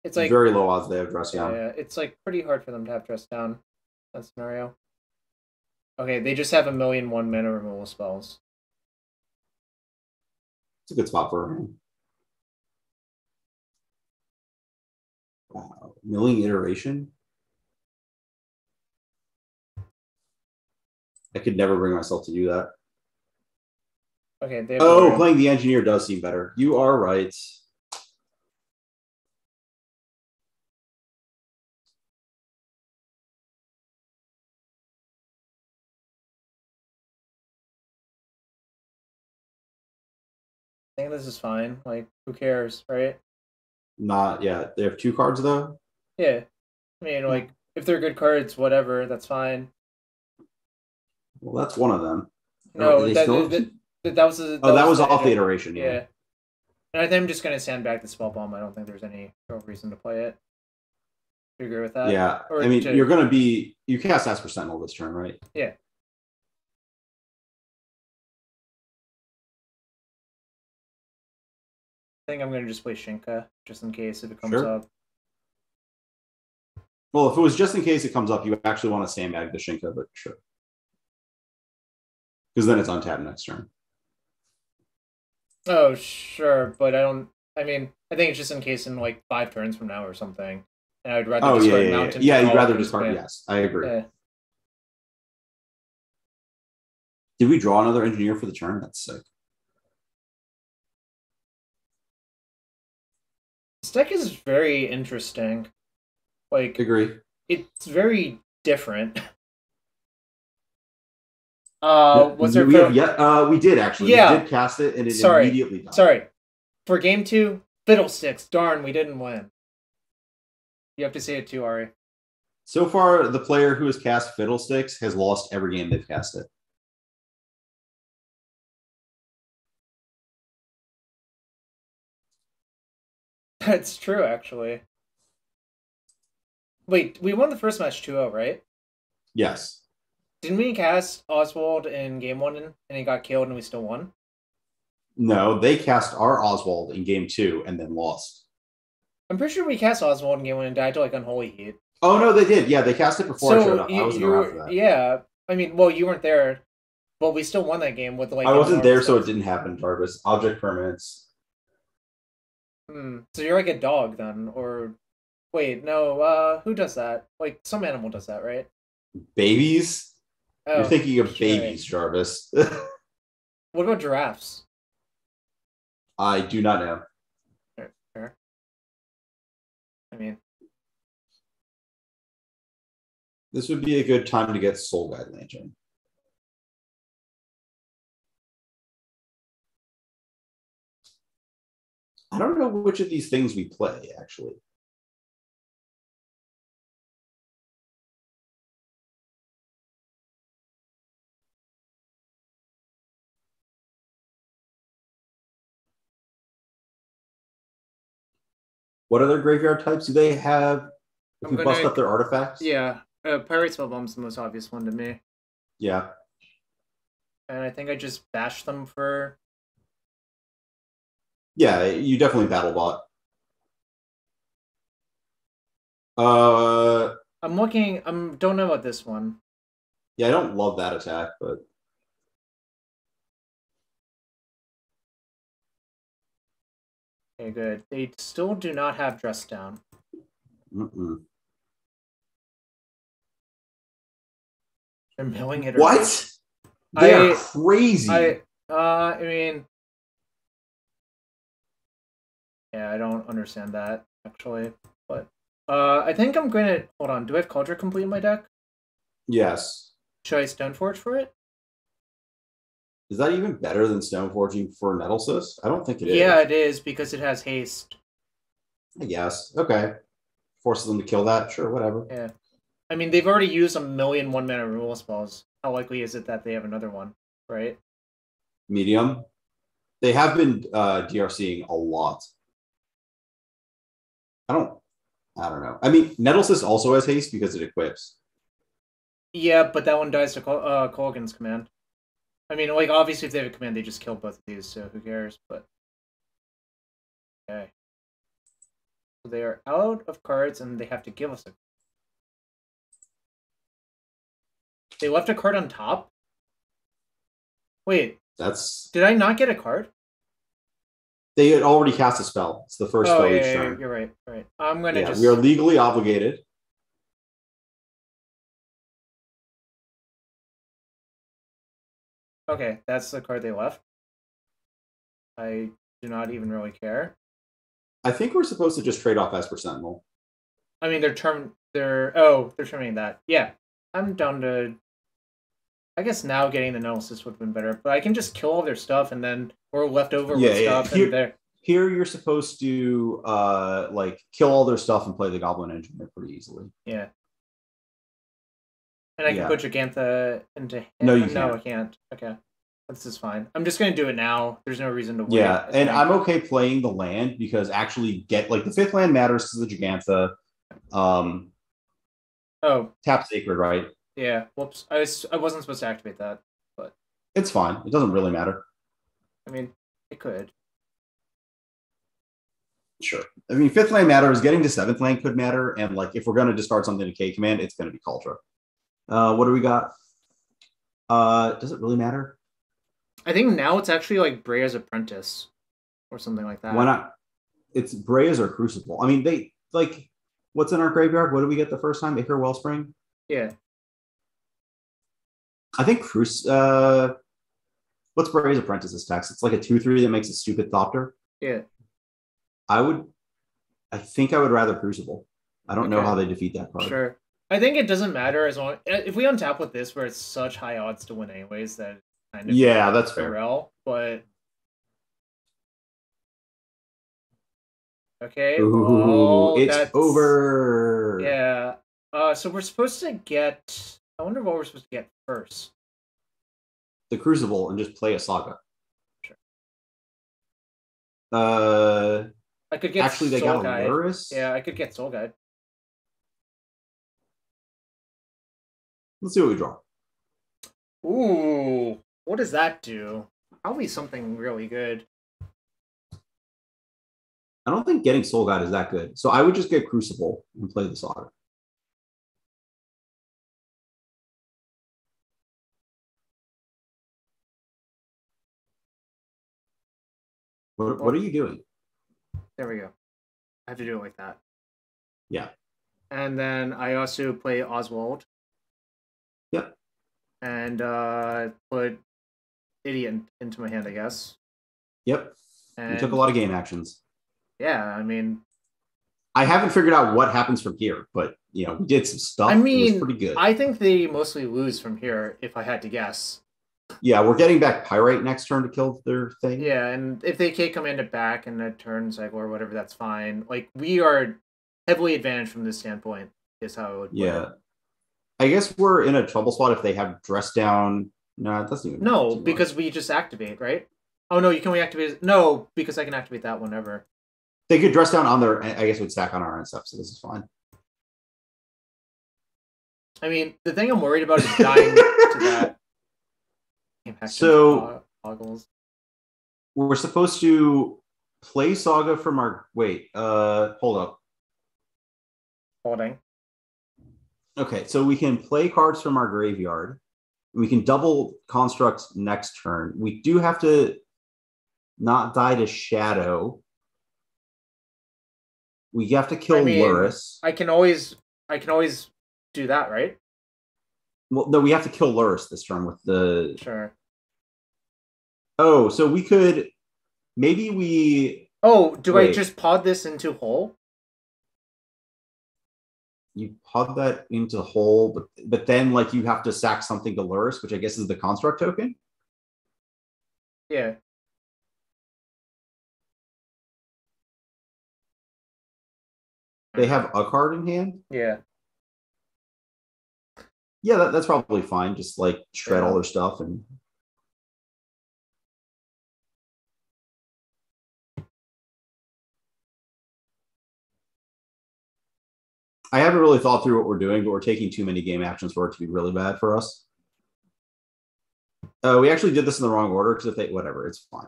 It's like very low odds they have dress down. Yeah, it's like pretty hard for them to have dress down. That scenario. Okay, they just have 1,000,001 mana removal spells. It's a good spot for him. Wow, milling iteration. I could never bring myself to do that. Okay. Playing the engineer does seem better. You are right. I think this is fine. Like, who cares, right? Yeah. They have 2 cards though. Yeah, I mean, like, if they're good cards, whatever, that's fine. Well, that's one of them. No, that was that was off the iteration. Yeah. And I think I'm just gonna sandbag the spell bomb. I don't think there's any real reason to play it. Do you agree with that? Yeah. I mean, you're gonna be you cast Asper Sentinel this turn, right? Yeah. I think I'm gonna just play Shinka just in case if it comes up. Well, if it was just in case it comes up, you actually want to sandbag the Shinka, but sure. Because then it's untapped next turn. Oh, sure, but I mean, I think it's just in case in like 5 turns from now or something. And I would rather discard Mountain. Yeah, you'd rather discard. Yes, I agree. Yeah. Did we draw another engineer for the turn? That's sick. This deck is very interesting. Like, agree. It's very different. Was there? We did actually. Yeah. We did cast it, and it immediately died. Sorry. For game 2, Fiddlesticks. Darn, we didn't win. You have to say it too, Ari. So far, the player who has cast Fiddlesticks has lost every game they've cast it. That's true, actually. Wait, we won the first match 2-0, right? Yes. Didn't we cast Oswald in game 1 and he got killed and we still won? No, they cast our Oswald in game 2 and then lost. I'm pretty sure we cast Oswald in game 1 and died to like Unholy Heat. Oh, no, they did. Yeah, they cast it before I showed up. I wasn't around for that. Yeah. I mean, well, you weren't there, but we still won that game with like... I wasn't there, so it didn't happen, Jarvis. Object permanence. So you're like a dog then, or... Wait, no, who does that? Like, some animal does that, right? Babies? Oh, you're thinking of babies, Jarvis. What about giraffes? I do not know. Fair. I mean... This would be a good time to get Soul Guide Lantern. I don't know which of these things we play, actually. What other graveyard types do they have? If we bust up their artifacts? Yeah. Pirate Spellbomb's the most obvious one to me. Yeah. And I think I just bashed them for... Yeah, you definitely battle bot. I'm looking... don't know about this one. Yeah, I don't love that attack, but... Okay, good. They still do not have Dress Down. They're milling it. What? They're crazy. I mean... Yeah, I don't understand that, actually. But I think I'm going to... Hold on. Do I have Kaldra Compleat in my deck? Yes. Should I Stoneforge for it? Is that even better than Stoneforging for Nettlecyst? I don't think it is. Yeah, it is, because it has haste. I guess. Okay. Forces them to kill that. Sure, whatever. Yeah. I mean, they've already used a million 1-mana removal spells. How likely is it that they have another one, right? Medium. They have been DRCing a lot. I don't know. I mean, Nettlecyst also has haste because it equips. Yeah, but that one dies to Colgan's command. I mean, like, obviously if they have a command, they just kill both of these, so who cares, but... Okay. So they are out of cards, and they have to give us a... They left a card on top? Wait. That's... Did I not get a card? They had already cast a spell. It's the first spell each turn. You're right. Right. I'm gonna just... We are legally obligated. Okay, that's the card they left. I do not even really care. I think we're supposed to just trade off Esper Sentinel. I mean, they're terminating that. Yeah, I'm down to... I guess now getting the Nettlecyst would have been better, but I can just kill all their stuff, and then we're left over with stuff. Here you're supposed to like kill all their stuff and play the Goblin Engineer pretty easily. Yeah. And I can put Gigantha into him. No, you can't. No, I can't. Okay. This is fine. I'm just going to do it now. There's no reason to wait. Yeah, and I'm okay playing the land because actually the 5th land matters to the Gigantha. Tap Sacred, right? Yeah. Whoops. I wasn't supposed to activate that, but... It's fine. It doesn't really matter. I mean, it could. Sure. I mean, 5th land matters. Getting to 7th land could matter. And like, if we're going to discard something to K command, it's going to be Kaldra. What do we got? Does it really matter? I think now it's actually like Brea's Apprentice or something like that. Why not? It's Brea's or Crucible. I mean, they like, what's in our graveyard? What did we get the first time? Ichor Wellspring? Yeah. I think what's Brea's Apprentice's text? It's like a 2/3 that makes a stupid Thopter. Yeah. I think I would rather Crucible. I don't know how they defeat that card. Sure. I think it doesn't matter as long if we untap with this where it's such high odds to win anyways that kind of that's fair. But okay. Ooh, it's over. Yeah. So we're supposed to get... I wonder what we're supposed to get first. The Crucible and just play a Saga. Sure. I could get actually they Soul got Guide. a Lurrus. Yeah, I could get Soul Guide. Let's see what we draw. Ooh, what does that do? Probably something really good. I don't think getting Soul Guide is that good. So I would just get Crucible and play the Saga. What are you doing? There we go. I have to do it like that. Yeah. And then I also play Oswald. Yep. And put Idiot into my hand, I guess. Yep. And you took a lot of game actions. Yeah, I mean... I haven't figured out what happens from here, but, we did some stuff. I mean, it was pretty good. I think they mostly lose from here, if I had to guess. Yeah, we're getting back Pyrite next turn to kill their thing. Yeah, and if they K command it back in a turn cycle or whatever, that's fine. Like, we are heavily advantaged from this standpoint, is how it would work. I guess we're in a trouble spot if they have Dress Down. No, it doesn't even matter because we just activate, right? Oh, no, you can reactivate it. No, because I can activate that whenever. They could Dress Down on their... I guess it would stack on our end stuff, so this is fine. I mean, the thing I'm worried about is dying to that. So we're supposed to play Saga from our... Wait, hold up. Holding. Okay, so we can play cards from our graveyard. We can double construct next turn. We do have to not die to Shadow. We have to kill Lurrus. I can always do that, right? Well, no, we have to kill Lurrus this turn with the... Sure. Oh, so we could... Maybe we... Oh, do I just pod this into Hole? You pod that into Hole, but then, like, you have to sack something to Lurrus, which I guess is the construct token? Yeah. They have a card in hand? Yeah. Yeah, that's probably fine. Just like shred Yeah. all their stuff and I haven't really thought through what we're doing, but we're taking too many game actions for it to be really bad for us. We actually did this in the wrong order because if they whatever, it's fine.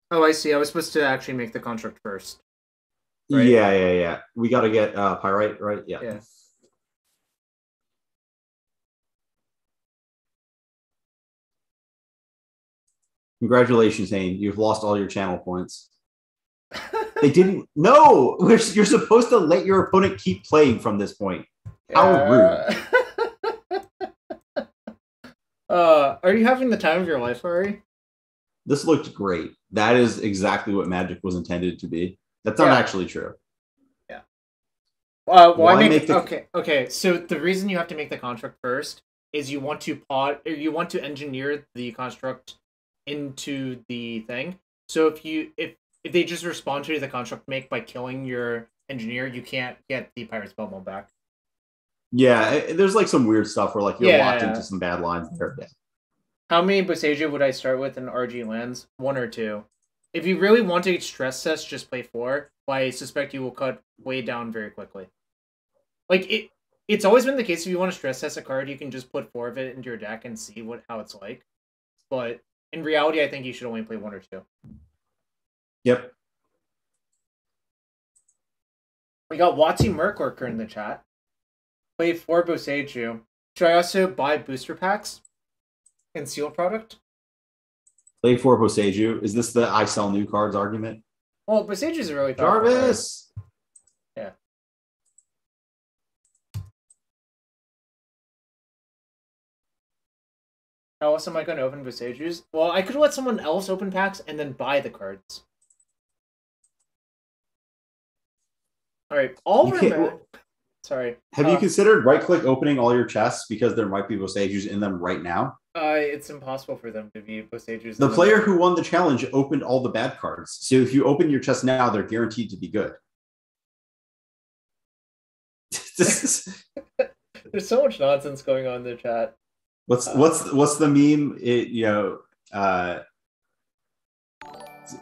Oh, I see. I was supposed to actually make the construct first. Right? Yeah. We got to get pyrite, right? Yeah. Congratulations, Hayne. You've lost all your channel points. They didn't. No, you're supposed to let your opponent keep playing from this point. How rude. Are you having the time of your life, Ari? This looked great. That is exactly what Magic was intended to be. That's not actually true. Yeah. Well, okay. So the reason you have to make the construct first is you want to engineer the construct into the thing. So if they just respond to the construct make by killing your engineer, you can't get the pirate spell mode back. Yeah, there's like some weird stuff where like you're locked into some bad lines there. Yeah. How many Boseiju would I start with in RG lands? 1 or 2. If you really want to stress test, just play 4. But I suspect you will cut way down very quickly. Like it's always been the case. If you want to stress test a card, you can just put 4 of it into your deck and see how it's like. But in reality, I think you should only play 1 or 2. Yep. We got Watsy Merclurker in the chat. Play 4 Boseiju. Should I also buy booster packs and seal product? Play 4 Boseiju. Is this the I sell new cards argument? Well, Boseiju is a really powerful Jarvis. card. Yeah. How else am I going to open Boseijus? Well, I could let someone else open packs and then buy the cards. All right. Sorry. Have you considered right-click opening all your chests because there might be Boseijus in them right now? It's impossible for them to be Boseijus. The player who won the challenge opened all the bad cards. So if you open your chest now, they're guaranteed to be good. There's so much nonsense going on in the chat. What's the meme?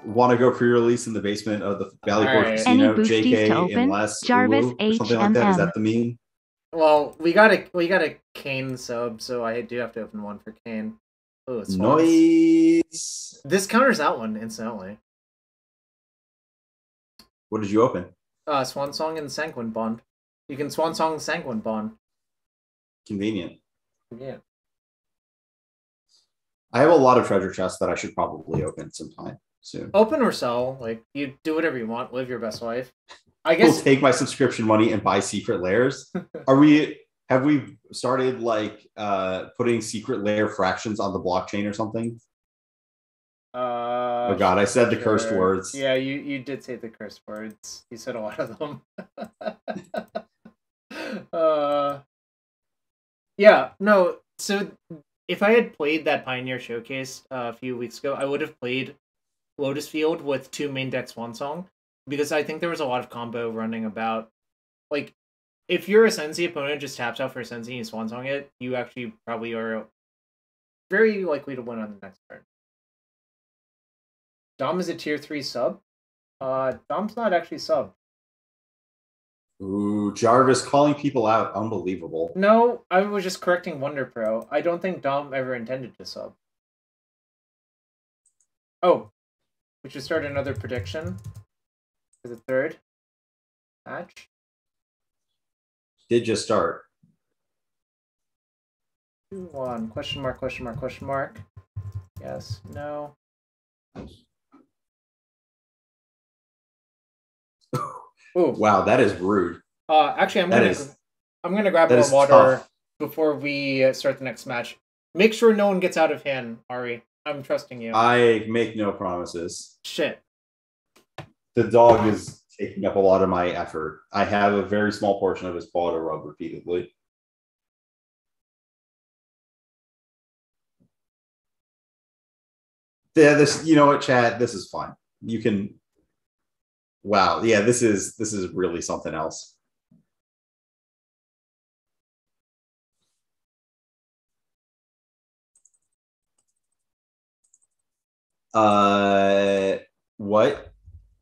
Want to go pre-release in the basement of the Valleyport Casino? JK unless Jarvis something like that. Is that the meme? Well, we got a Kane sub, so I do have to open one for Kane. Oh, it's nice. This counters that one instantly. What did you open? Swan Song and Sanguine Bond. You can Swan Song Sanguine Bond. Convenient. Yeah. I have a lot of treasure chests that I should probably open sometime soon. Open or sell, like you do whatever you want. Live your best life. I guess we'll take my subscription money and buy secret lairs. Have we started like putting secret lair fractions on the blockchain or something? Oh god, I said the cursed words. Yeah, you did say the cursed words. You said a lot of them. Yeah, no. So if I had played that Pioneer Showcase a few weeks ago, I would have played Lotus Field with 2 main deck Swan Song, because I think there was a lot of combo running about. Like, if your Sensi opponent just taps out for Sensi and you Swan Song it, you actually probably are very likely to win on the next turn. Dom is a tier 3 sub. Dom's not actually sub. Ooh, Jarvis calling people out. Unbelievable. No, I was just correcting Wonder Pro. I don't think Dom ever intended to sub. Oh, we should start another prediction for the 3rd match. Did just start. 2-1. Question mark, question mark, question mark. Yes, no. Ooh. Wow, that is rude. Actually, I'm gonna grab more water tough. Before we start the next match. Make sure no one gets out of hand, Ari. I'm trusting you. I make no promises. Shit. The dog is taking up a lot of my effort. I have a very small portion of his paw to rub repeatedly. Yeah, you know what, Chad? This is fine. You can Wow. Yeah, this is really something else. What?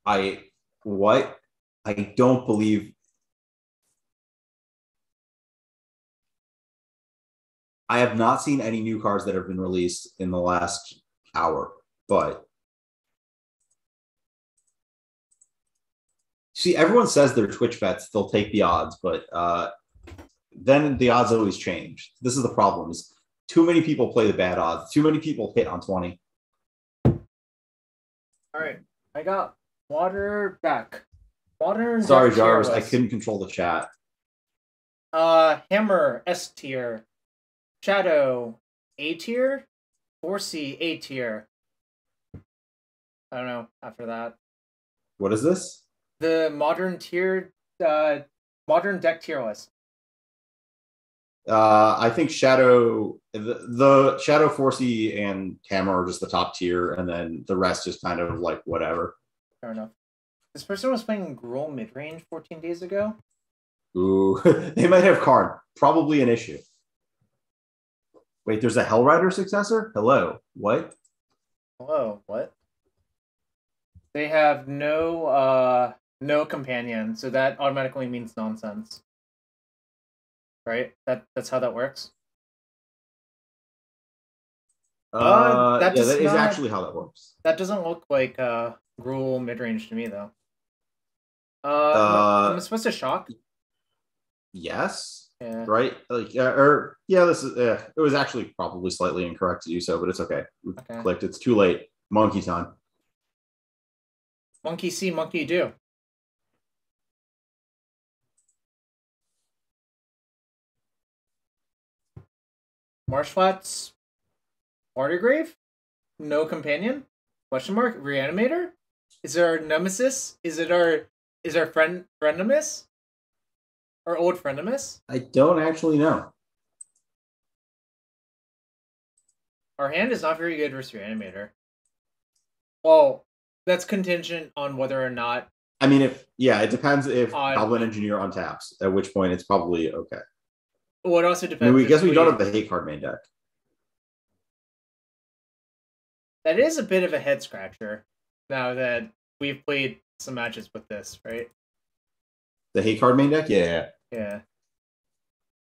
I what? I don't believe. I have not seen any new cards that have been released in the last hour, but see, everyone says they're Twitch bets, they'll take the odds, but then the odds always change. This is the problem: is too many people play the bad odds. Too many people hit on 20. All right, I got water back. Water. Sorry, Jarvis, I couldn't control the chat. Hammer S tier, Shadow A tier, 4C A tier. I don't know. After that, what is this? The modern tier, modern deck tier list. I think Shadow, the Shadow 4C and Hammer are just the top tier, and then the rest is kind of like whatever. Fair enough. This person was playing Gruul mid-range 14 days ago. Ooh, they might have Karn. Probably an issue. Wait, there's a Hellrider successor? Hello. What? Hello. What? They have no companion, so that automatically means nonsense. Right? That's how that works. That is actually how that works. That doesn't look like Gruul mid-range to me, though. Am I supposed to shock? Yes. Yeah. Right? Like, this is. It was actually probably slightly incorrect to do so, but it's okay. We clicked. It's too late. Monkey time. Monkey see, monkey do. Marshflats. Watergrave? No companion? Question mark? Reanimator? Is there a nemesis? Is our friend frenemies? Our old frenemies? I don't actually know. Our hand is not very good versus Reanimator. Well, that's contingent on whether or not. I mean, it depends if Goblin Engineer untaps, at which point it's probably okay. Well, it also depends. I guess we don't have the hate card main deck. That is a bit of a head scratcher now that we've played some matches with this, right? The hate card main deck? Yeah. Yeah.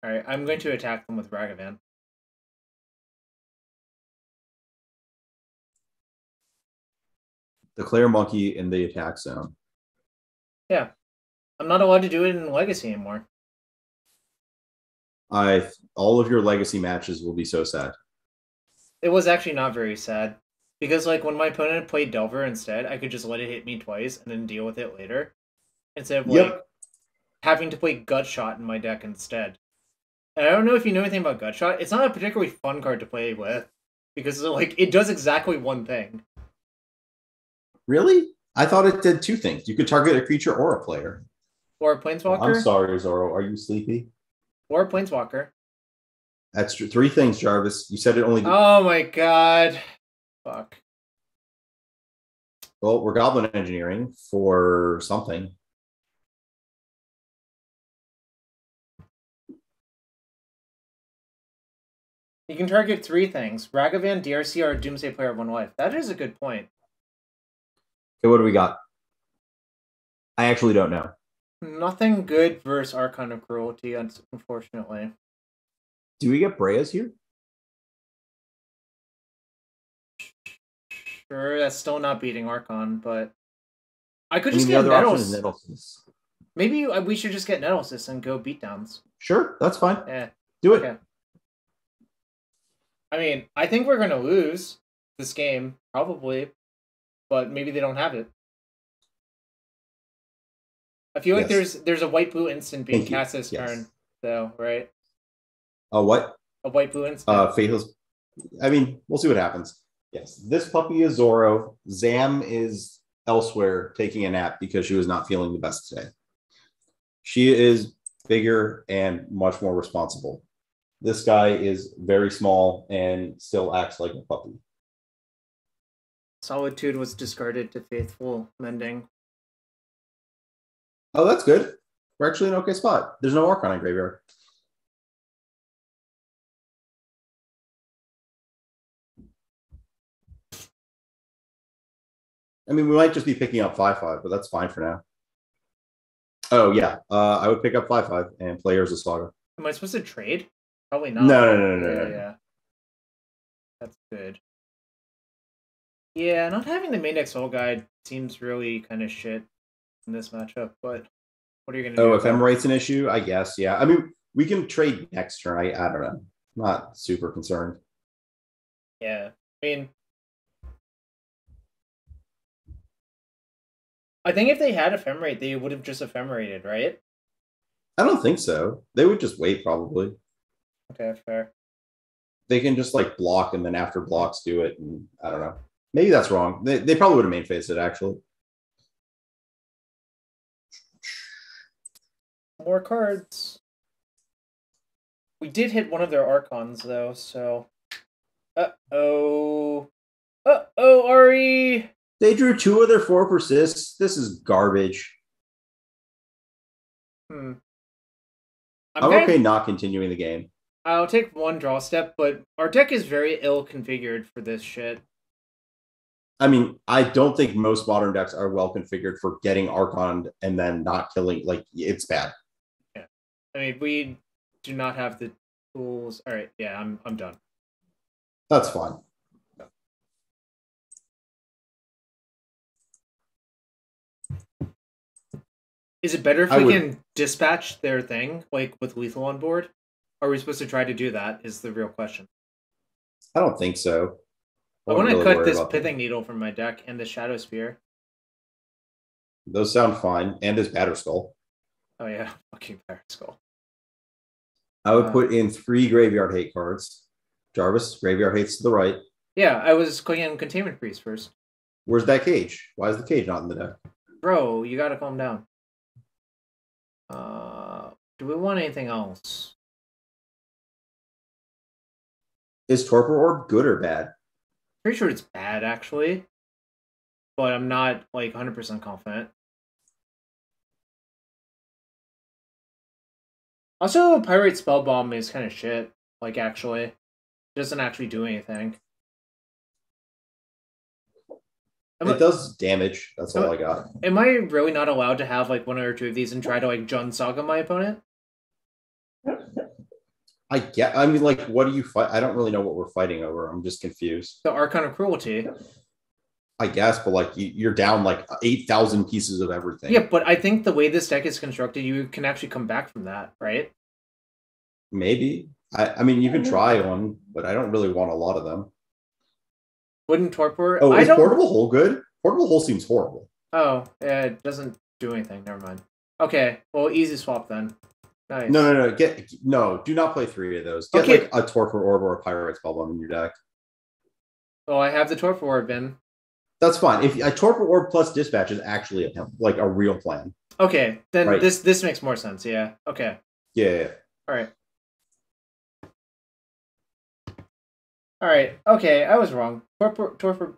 Alright, I'm going to attack them with Ragavan. Declare monkey in the attack zone. Yeah. I'm not allowed to do it in Legacy anymore. All of your Legacy matches will be so sad. It was actually not very sad. Because, like, when my opponent played Delver instead, I could just let it hit me twice and then deal with it later. Instead of, like, having to play Gutshot in my deck instead. And I don't know if you know anything about Gutshot. It's not a particularly fun card to play with. Because, like, it does exactly one thing. Really? I thought it did two things. You could target a creature or a player. Or a Planeswalker. Oh, I'm sorry, Zoro. Are you sleepy? Or a Planeswalker. That's true. 3 things, Jarvis. You said it only did. Oh my god. Fuck. Well, we're Goblin Engineering for something. You can target 3 things. Ragavan, DRC, or a Doomsday Player of 1 life. That is a good point. Okay, what do we got? I actually don't know. Nothing good versus Archon of Cruelty, unfortunately. Do we get Breas here? Sure, that's still not beating Archon, but I could just get Nettlecyst. Maybe we should just get Nettlecyst and go beatdowns. Sure, that's fine. Yeah. Do it. Okay. I mean, I think we're going to lose this game, probably, but maybe they don't have it. I feel like there's a white-blue instant being cast this turn, though, right? A what? A white-blue instant. Faithless. I mean, we'll see what happens. Yes, this puppy is Zoro. Zam is elsewhere taking a nap because she was not feeling the best today. She is bigger and much more responsible. This guy is very small and still acts like a puppy. Solitude was discarded to Faithful Mending. Oh, that's good. We're actually in an okay spot. There's no Archon in graveyard. I mean, we might just be picking up 5/5, but that's fine for now. Oh yeah, I would pick up 5/5 and play Urza Saga. Am I supposed to trade? Probably not. No. That's good. Yeah, not having the main deck soul guide seems really kind of shit in this matchup, but what are you gonna do? Oh, Ephemerite's an issue, I guess. Yeah, I mean, we can trade next turn. I don't know. I'm not super concerned. Yeah, I mean, I think if they had Ephemerate, they would have just Ephemerated, right? I don't think so. They would just wait, probably. Okay, fair. They can just like block and then after blocks do it. And I don't know. Maybe that's wrong. They probably would have main phased it, actually. More cards. We did hit one of their Archons, though, so... Uh-oh. Uh-oh, Ari! They drew 2 of their 4 persists. This is garbage. I'm okay not continuing the game. I'll take one draw step, but our deck is very ill configured for this shit. I mean, I don't think most modern decks are well configured for getting Archon and then not killing. Like, it's bad. Yeah. I mean, we do not have the tools. All right, yeah, I'm done. That's fine. Is it better if we can dispatch their thing, like with lethal on board? Are we supposed to try to do that? Is the real question. I don't think so. I want to cut this Pithing Needle from my deck and the Shadow Spear. Those sound fine. And his Batterskull. Oh, yeah. Fucking Batterskull. I would put in 3 graveyard hate cards. Jarvis, graveyard hates to the right. Yeah, I was clicking Containment Priest first. Where's that cage? Why is the cage not in the deck? Bro, you gotta calm down. Do we want anything else? Is Torpor Orb good or bad? Pretty sure it's bad, actually. But I'm not, like, 100% confident. Also, Pyrite Spellbomb is kind of shit. Like, actually. It doesn't actually do anything. It does damage. That's all I got. Am I really not allowed to have, like, 1 or 2 of these and try to, like, Jund Saga my opponent? I mean, like, what do you fight? I don't really know what we're fighting over. I'm just confused. The Archon of Cruelty. I guess, but, like, you're down, like, 8,000 pieces of everything. Yeah, but I think the way this deck is constructed, you can actually come back from that, right? Maybe. I mean, you can try one, but I don't really want a lot of them. Wouldn't Torpor... Oh, is Portable Hole good? Portable Hole seems horrible. Oh, yeah, it doesn't do anything. Never mind. Okay, well, easy swap then. Nice. No. Do not play 3 of those. Get like a Torpor Orb or a Pyrite Spellbomb in your deck. Oh, I have the Torpor Orb in. That's fine. If a Torpor Orb plus Dispatch is actually a real plan. Okay, then this makes more sense. Yeah. Okay. Yeah. All right. All right. Okay, I was wrong. Torpor.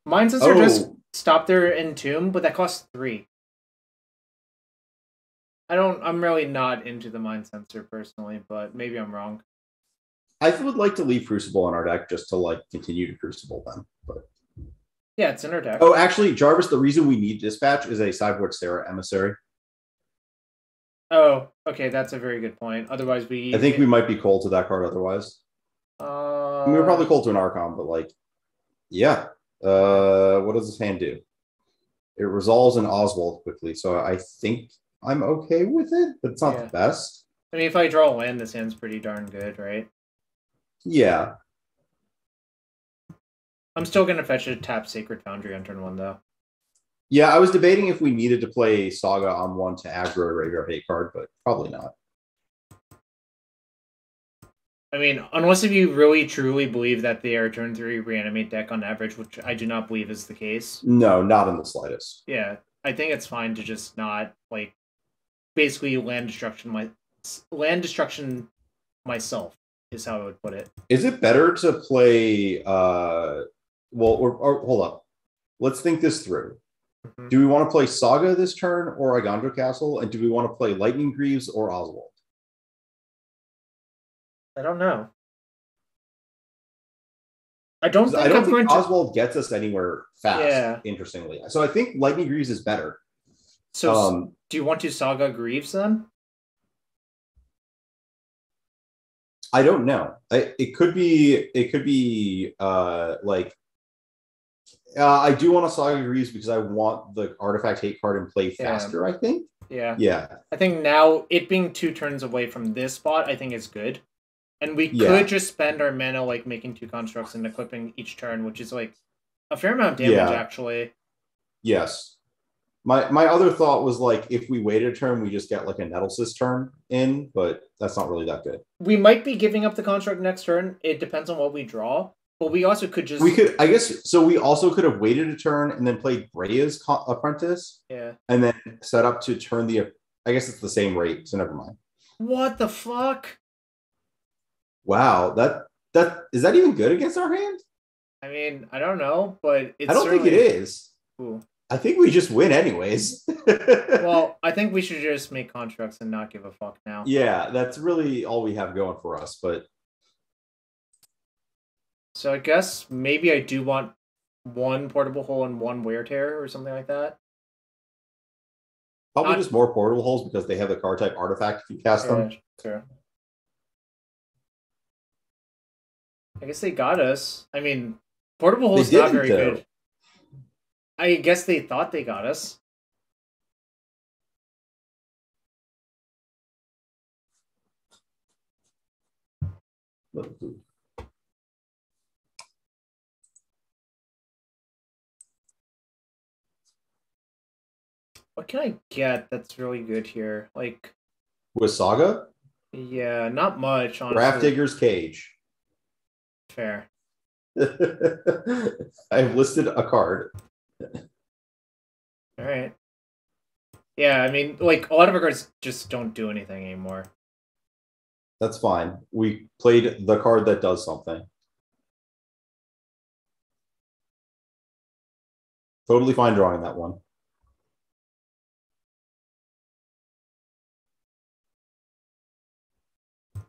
Mind Sensor just stopped their Entomb, but that costs 3. I'm really not into the Mind Sensor personally, but maybe I'm wrong. I would like to leave Crucible in our deck just to like continue to Crucible them, but yeah, it's in our deck. Oh, actually, Jarvis, the reason we need Dispatch is a Sideboard Sarah Emissary. Oh, okay, that's a very good point. Otherwise, I think we might be cold to that card otherwise. We were probably cold to an Archon, but like, yeah. What does this hand do? It resolves an Oswald quickly, so I think I'm okay with it, but it's not the best. I mean, if I draw a land, this hand's pretty darn good, right? Yeah. I'm still going to fetch a tap Sacred Foundry on turn 1, though. Yeah, I was debating if we needed to play Saga on 1 to aggro a graveyard hate card, but probably not. I mean, unless if you really truly believe that they are turn 3 reanimate deck on average, which I do not believe is the case. No, not in the slightest. Yeah, I think it's fine to just not, like, basically land destruction myself is how I would put it. Is it better to play or hold up. Let's think this through. Mm-hmm. Do we want to play Saga this turn or Igandra Castle? And do we want to play Lightning Greaves or Oswald? I don't know. I don't think Oswald gets us anywhere fast, yeah. Interestingly. So I think Lightning Greaves is better. So do you want to Saga Greaves then? I don't know. It could be like I do want to Saga Greaves because I want the artifact hate card in play faster, I think. Yeah. I think now it being 2 turns away from this spot, I think is good. And we could just spend our mana like making 2 constructs and equipping each turn, which is like a fair amount of damage actually. Yes. My other thought was like if we waited a turn, we just get like a Nettlecyst turn in, but that's not really that good. We might be giving up the construct next turn. It depends on what we draw. But we also could just... I guess, so we also could have waited a turn and then played Breya's Apprentice. Yeah. And then set up to turn the... I guess it's the same rate, so never mind. What the fuck? Wow, is that even good against our hand? I mean, I don't know, but it's I don't think it is. Ooh. I think we just win anyways. Well, I think we should just make constructs and not give a fuck now. Yeah, that's really all we have going for us, but... So I guess maybe I do want 1 portable hole and 1 wear tear or something like that. Probably just more portable holes because they have the card type artifact if you cast them. Sure. I guess they got us. I mean, portable hole's not very good. I guess they thought they got us. What can I get that's really good here? Like with Saga? Yeah, not much, honestly. Grafdigger's Cage. Fair. I've listed a card. All right. Yeah, I mean, like, a lot of our cards just don't do anything anymore. That's fine. We played the card that does something. Totally fine drawing that one.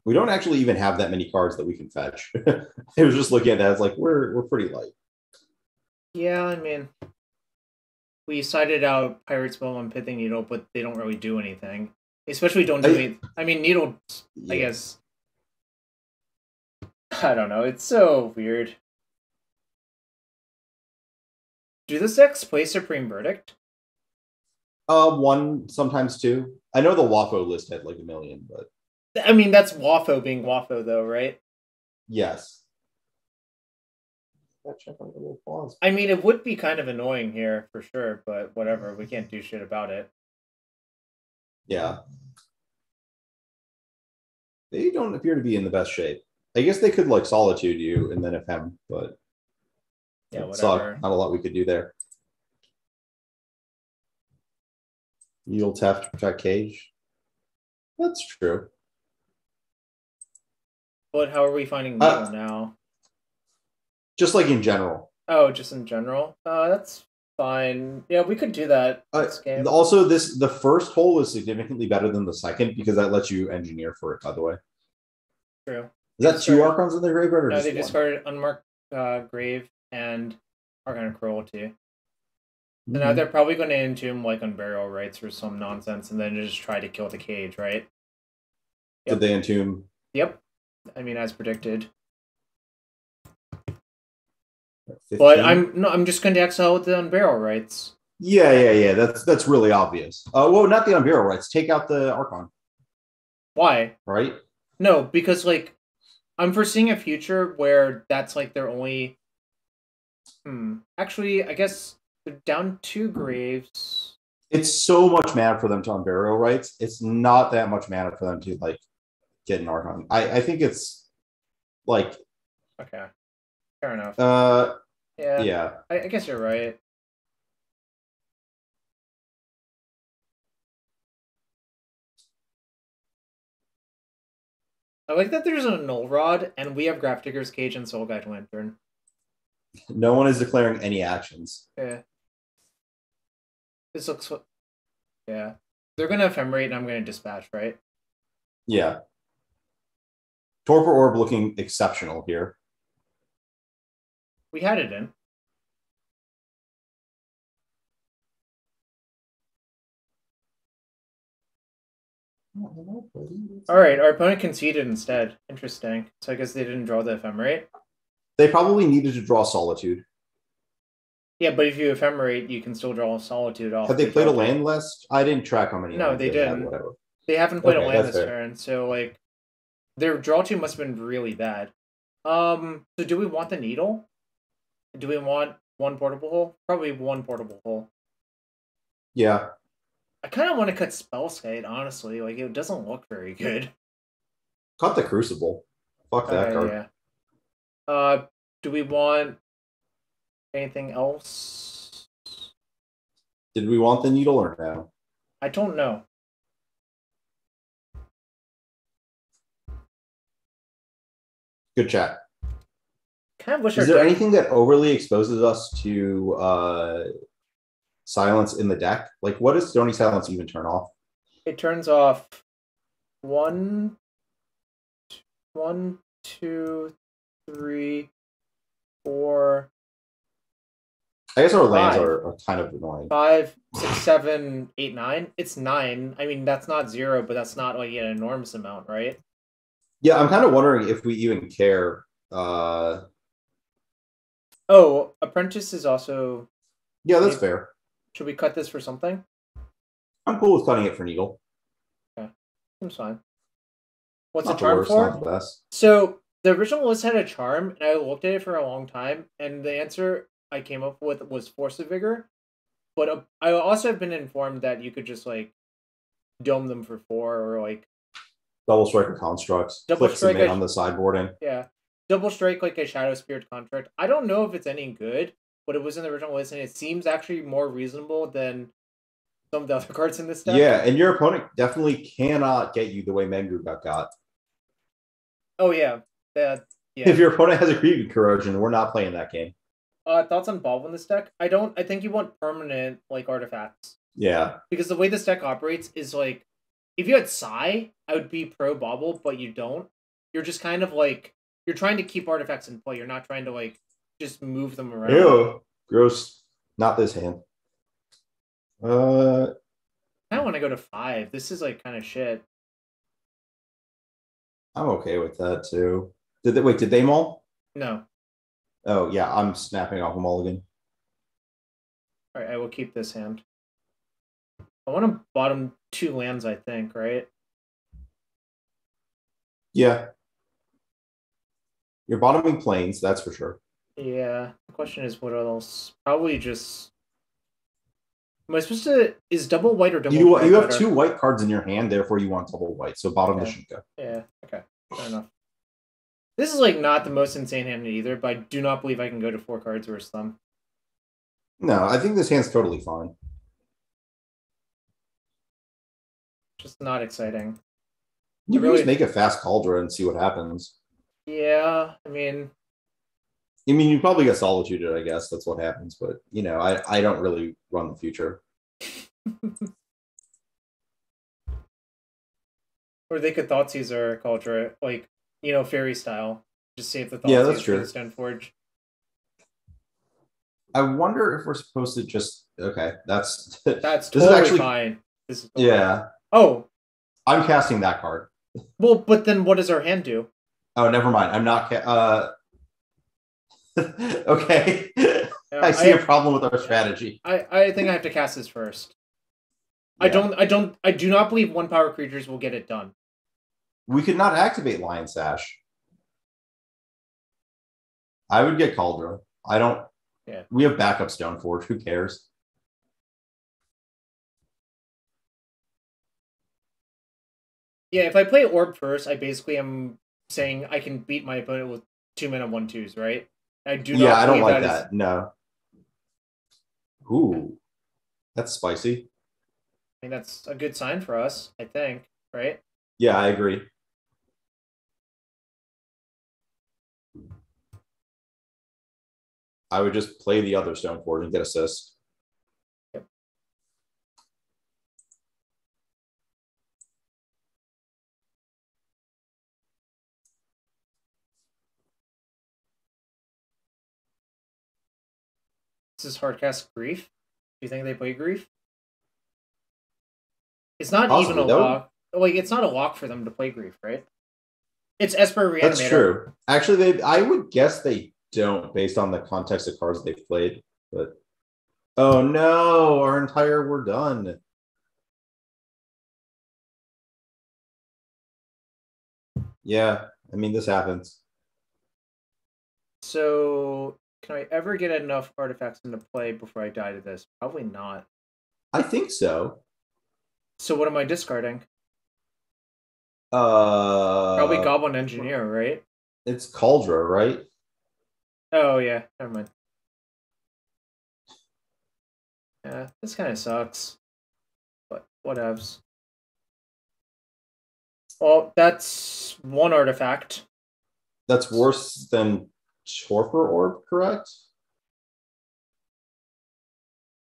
We don't actually even have that many cards that we can fetch. I was just looking at that. It's like, we're pretty light. Yeah, I mean, we cited out Pirate's Bow and Pithing Needle, but they don't really do anything. Especially don't do anything. I mean, Needle, yeah. I guess. I don't know. It's so weird. Do the decks play Supreme Verdict? 1, sometimes 2. I know the WAFO list had like 1 million, but... I mean, that's WAFO being WAFO, though, right? Yes. I mean, it would be kind of annoying here, for sure, but whatever. We can't do shit about it. Yeah. They don't appear to be in the best shape. I guess they could, like, Solitude you and then FM, but... Yeah, whatever. Not a lot we could do there. Yield Theft to protect Cage. That's true. But how are we finding Needle now? Just like in general. Oh, just in general? That's fine. Yeah, we could do that this game. Also, the first hole is significantly better than the second because that lets you engineer for it, by the way. True. Is that 2 Archons in the graveyard or no, just they 1? discarded Unmarked Grave and Archon of Cruelty. So now they're probably going to entomb like Unburial Rites or some nonsense and then just try to kill the Cage, right? Yep. Did they entomb? Yep. I mean, as predicted. 15? But I'm just going to exile with the Unburial Rites. Yeah. That's really obvious. Well, not the Unburial Rites. Take out the Archon. Why? Right? No, because like I'm foreseeing a future where that's like their only. Actually, I guess they're down 2 graves. It's so much mana for them to Unburial Rites. It's not that much mana for them to like get an Archon. I think it's like. Okay. Fair enough. Yeah. I guess you're right. I like that there's a Null Rod, and we have Grafdigger's Cage and Soul Guide Lantern. No one is declaring any actions. Yeah. This looks... Yeah. They're going to ephemerate and I'm going to dispatch, right? Yeah. Torpor Orb looking exceptional here. We had it in. Alright, our opponent conceded instead. Interesting. So I guess they didn't draw the ephemerate. They probably needed to draw Solitude. Yeah, but if you ephemerate, you can still draw Solitude off. Have they played a land list? I didn't track how many. No, they didn't. Whatever. They haven't played a land this turn, so like their draw 2 must have been really bad. So do we want the needle? Do we want one portable hole? Probably one portable hole. Yeah. I kind of want to cut Spellskite, honestly. Like, it doesn't look very good. Cut the Crucible. Fuck that card. Yeah. Do we want anything else? Did we want the needle or no? I don't know. Good chat. Kind of wish Is there anything that overly exposes us to silence in the deck? Like, what does Stony Silence even turn off? It turns off 1, 2, 3, 4. I guess our lands are kind of annoying. 5, 6, 7, 8, 9. It's 9. I mean, that's not 0, but that's not like an enormous amount, right? Yeah, I'm kind of wondering if we even care. Oh, Apprentice is also... Yeah, that's fair. Should we cut this for something? I'm cool with cutting it for needle. Okay, seems fine. What's not the charm worst, for? not the best. So, the original list had a charm, and I looked at it for a long time, and the answer I came up with was Force of Vigor. But I also have been informed that you could just, like, dome them for 4, or, like... Double strike a constructs. Double strike on the sideboarding. Yeah. Double strike like a Shadow Spirit contract. I don't know if it's any good, but it was in the original list, and it seems actually more reasonable than some of the other cards in this deck. Yeah, and your opponent definitely cannot get you the way Mengu got. Oh, yeah. Yeah. If your opponent has a Greed Corrosion, we're not playing that game. Thoughts on Bob in this deck? I think you want permanent, like, artifacts. Yeah. Because the way this deck operates is, like, if you had Psy, I would be pro Bobble, but you don't. You're just kind of, like, you're trying to keep artifacts in play. You're not trying to, like, just move them around. Ew. Gross. Not this hand. I want to go to 5. This is, like, kind of shit. I'm okay with that, too. Did they maul? No. Oh, yeah, I'm snapping off a mulligan. All right, I will keep this hand. I want to bottom 2 lands, I think, right? Yeah. You're bottoming planes, that's for sure. Yeah. The question is what else? Probably just... Am I supposed to... Is double white or double white You have better? 2 white cards in your hand, therefore you want double white. So bottom the Shinka. Yeah, okay. Fair enough. This is, like, not the most insane hand either, but I do not believe I can go to 4 cards versus them. No, I think this hand's totally fine. Just not exciting. You can just make a fast Kaldra and see what happens. Yeah, I mean, you probably get solitude, I guess. That's what happens. But, you know, I don't really run the future. Or they could Thoughtseize or Kaldra, like, you know, fairy style. Just save the Thoughtseize yeah, that's true. for the Stoneforge. I wonder if we're supposed to just... Okay, that's totally actually fine. This is totally yeah. Fine. Oh. I'm casting that card. Well, but then what does our hand do? Oh, never mind. I'm not... okay. I see a problem with our strategy. I think I have to cast this first. Yeah. I do not believe 1-power creatures will get it done. We could not activate Lion Sash. I would get Kaldra. I don't... Yeah. We have backup Stoneforge. Who cares? Yeah, if I play Orb first, I basically am saying I can beat my opponent with 2-mana 1/2s, right? I do not. Yeah, I don't like that. No. Ooh, that's spicy. I mean, that's a good sign for us, I think, right? Yeah, I agree. I would just play the other Stoneforge and get assist. Yep. This is Hardcast Grief. Do you think they play Grief? It's not Possibly, even a lock. Like, it's not a lock for them to play Grief, right? It's Esper Reanimator. That's true. Actually, I would guess they don't, based on the context of cards they've played. But oh no, we're done. Yeah, I mean, this happens. So, can I ever get enough artifacts into play before I die to this? Probably not. I think so. So what am I discarding? Probably Goblin Engineer, right? It's Kaldra, right? Oh yeah, never mind. Yeah, this kind of sucks. But whatevs. Well, that's one artifact. That's worse than Torpor Orb, correct?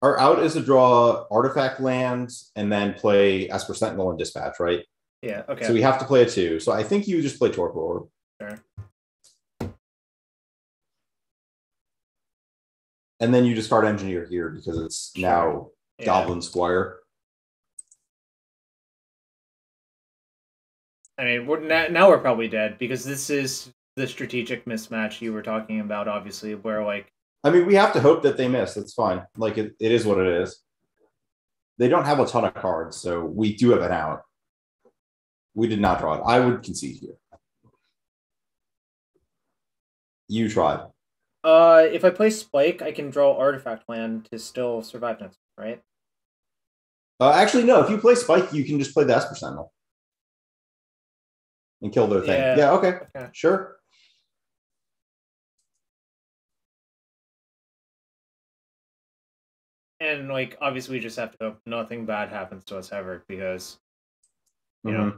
Our out is to draw artifact lands and then play Esper Sentinel and Dispatch, right? Yeah, okay. So we have to play a 2. So I think you just play Torpor Orb. Sure. And then you discard Engineer here because it's now Goblin Squire. I mean, now we're probably dead because this is the strategic mismatch you were talking about, obviously, where like... I mean, we have to hope that they miss. That's fine. Like, it is what it is. They don't have a ton of cards, so we do have an out. We did not draw it. I would concede here. You tried. If I play Spike, I can draw Artifact land to still survive next, right? Actually, no. If you play Spike, you can just play the Esper Sentinel and kill their thing. Yeah, okay. Sure. And, like, obviously we just have to hope nothing bad happens to us ever, because, you know,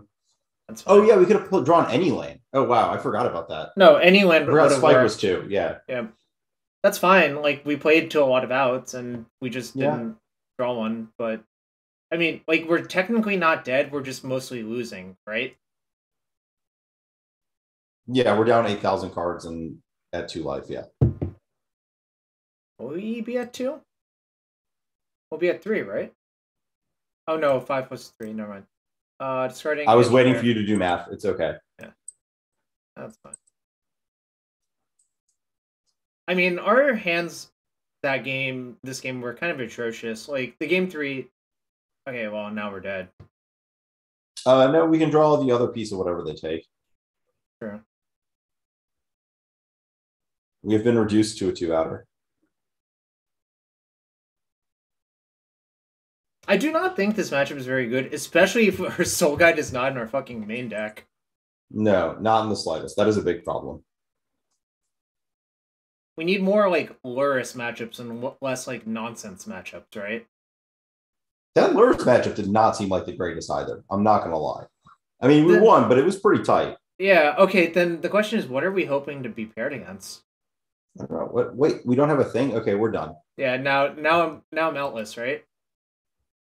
that's fine. Oh, yeah, we could have drawn any lane. Oh, wow, I forgot about that. No, any land would have Spike worked. was 2, yeah. Yeah. That's fine. Like, we played to a lot of outs, and we just didn't draw one, but, I mean, like, we're technically not dead, we're just mostly losing, right? Yeah, we're down 8,000 cards and at 2 life, yeah. Will we be at 2? We'll be at 3, right? Oh no, 5 plus 3, never mind. Discarding. I was waiting for you to do math. It's okay. Yeah. That's fine. I mean, our hands this game were kind of atrocious. Like, the game 3... Okay, well, now we're dead. No, we can draw the other piece of whatever they take. Sure. We have been reduced to a 2-outer. I do not think this matchup is very good, especially if our Soul Guide is not in our fucking main deck. No, not in the slightest. That is a big problem. We need more, like, Lurrus matchups and less, like, nonsense matchups, right? That Lurrus matchup did not seem like the greatest either. I'm not going to lie. I mean, we won, but it was pretty tight. Yeah, okay, then the question is, what are we hoping to be paired against? I don't know. Wait, we don't have a thing? Okay, we're done. Yeah, now I'm outless, right?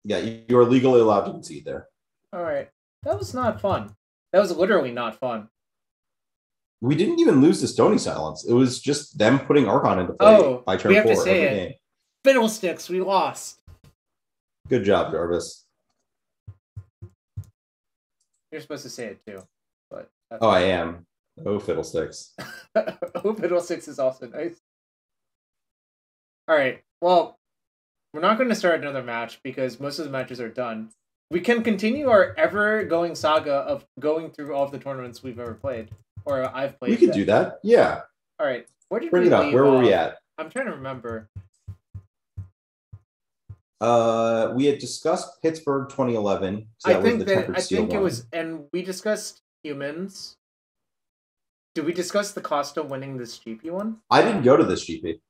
Yeah, you're legally allowed to concede there. All right. That was not fun. That was literally not fun. We didn't even lose the Stony Silence. It was just them putting Archon into play by turn 4 to say every game. Fiddlesticks, we lost. Good job, Jarvis. You're supposed to say it too. But I am. Oh, Fiddlesticks. Oh, Fiddlesticks is also nice. All right. Well, we're not going to start another match because most of the matches are done. We can continue our ever-going saga of going through all of the tournaments we've ever played. Or I've played. We could do that. Yeah. All right. Where did Bring it up. Where were we at? I'm trying to remember. We had discussed Pittsburgh 2011. So I think it was, and we discussed humans. Did we discuss the cost of winning this GP one? I didn't go to this GP.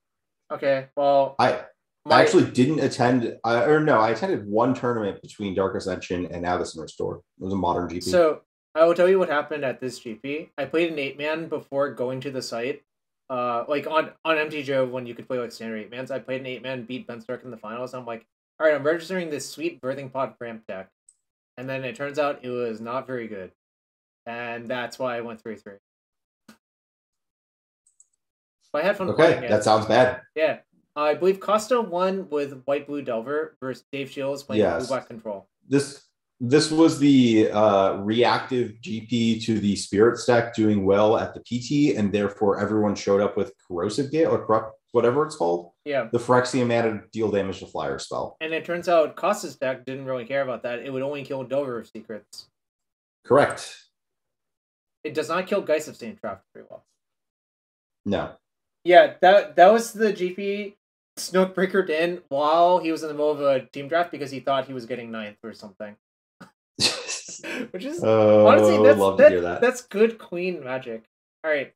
Okay, well, I actually didn't attend. I attended one tournament between Dark Ascension and Addison Restore. It was a modern GP. So I will tell you what happened at this GP. I played an 8-man before going to the site. Like on MTGO when you could play like standard 8-mans. I played an 8-man, beat Ben Stark in the finals. I'm like, all right, I'm registering this sweet Birthing Pod ramp deck, and then it turns out it was not very good, and that's why I went 3-3. But I had fun playing it. That sounds bad. Yeah, I believe Costa won with White Blue Delver versus Dave Shields playing Blue Black Control. This was the reactive GP to the Spirit stack doing well at the PT, and therefore everyone showed up with Corrosive Gale or Corrupt, whatever it's called. Yeah. The Phyrexian mana to deal damage to flyer spell. And it turns out Costa's deck didn't really care about that. It would only kill Delver of Secrets. Correct. It does not kill Geist of Stain Trap very well. No. Yeah, that was the GP Snoke breakered in while he was in the middle of a team draft because he thought he was getting 9th or something. Which is honestly that's good clean magic. All right.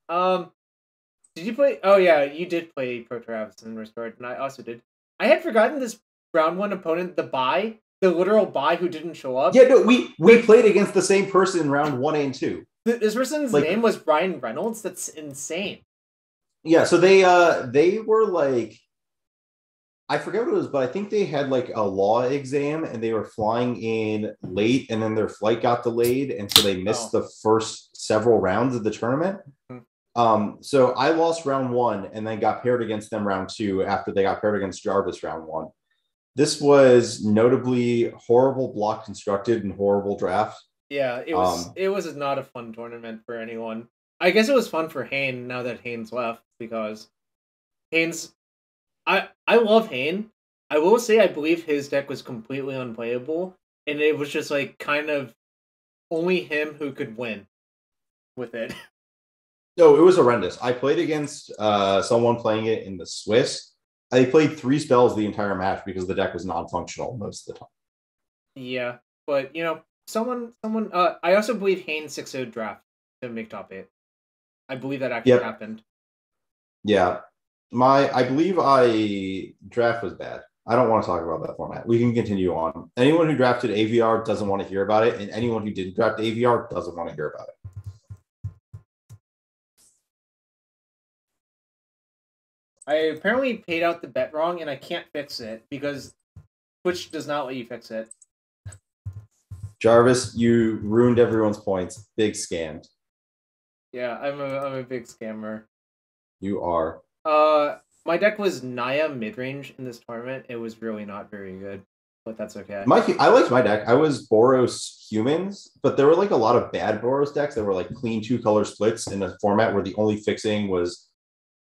Did you play? Oh yeah, you did play Pro Travis and Restored, and I also did. I had forgotten this round 1 opponent, the literal buy who didn't show up. Yeah, no, we played against the same person in round 1 and 2. This person's name was Ryan Reynolds. That's insane. Yeah, so they were like, I forget what it was, but I think they had like a law exam and they were flying in late and then their flight got delayed. And so they missed the first several rounds of the tournament. Mm-hmm. So I lost round 1 and then got paired against them round 2 after they got paired against Jarvis round 1. This was notably horrible block constructed and horrible draft. Yeah, it was not a fun tournament for anyone. I guess it was fun for Hayne now that Haynes left because Haynes... I love Hayne. I will say I believe his deck was completely unplayable, and it was just like kind of only him who could win with it. No, it was horrendous. I played against someone playing it in the Swiss. I played 3 spells the entire match because the deck was non-functional most of the time. Yeah, but someone. I also believe Hayne 6-0 draft to make top 8. I believe that actually happened. Yeah. I believe draft was bad. I don't want to talk about that format. We can continue on. Anyone who drafted AVR doesn't want to hear about it, and anyone who didn't draft AVR doesn't want to hear about it. I apparently paid out the bet wrong, and I can't fix it because Twitch does not let you fix it. Jarvis, you ruined everyone's points. Big scammed. Yeah, I'm a big scammer. You are. My deck was Naya midrange in this tournament. It was really not very good, but that's okay. I liked my deck. I was Boros humans, but there were like a lot of bad Boros decks that were like clean 2-color splits in a format where the only fixing was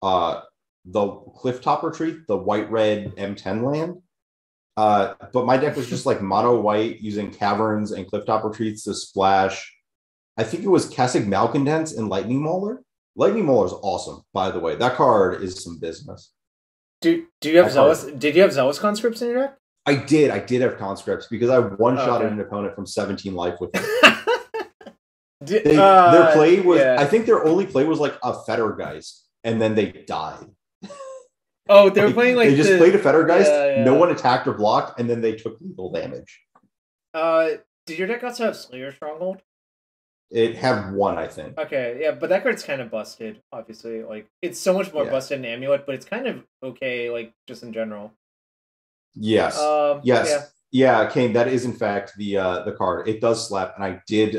the Clifftop Retreat, the white-red M10 land. But my deck was just like mono white using Caverns and Clifftop Retreats to splash. I think it was Kessig Malcontents and Lightning Mauler. Lightning Mauler is awesome, by the way. That card is some business. Do you have Zealous? Did you have Zealous conscripts in your deck? I did have conscripts because I one-shotted an opponent from 17 life with it. Their play was, I think their only play was like a Fettergeist, and then they died. Oh, they were playing like they just played a Fettergeist. No one attacked or blocked, and then they took lethal damage. Did your deck also have Slayer Stronghold? It had 1, I think. Okay, yeah, but that card's kind of busted, obviously. Like, it's so much more busted than Amulet, but it's kind of okay, like, just in general. Yes. Yes. Yeah, Kane, that is in fact the card. It does slap, and I did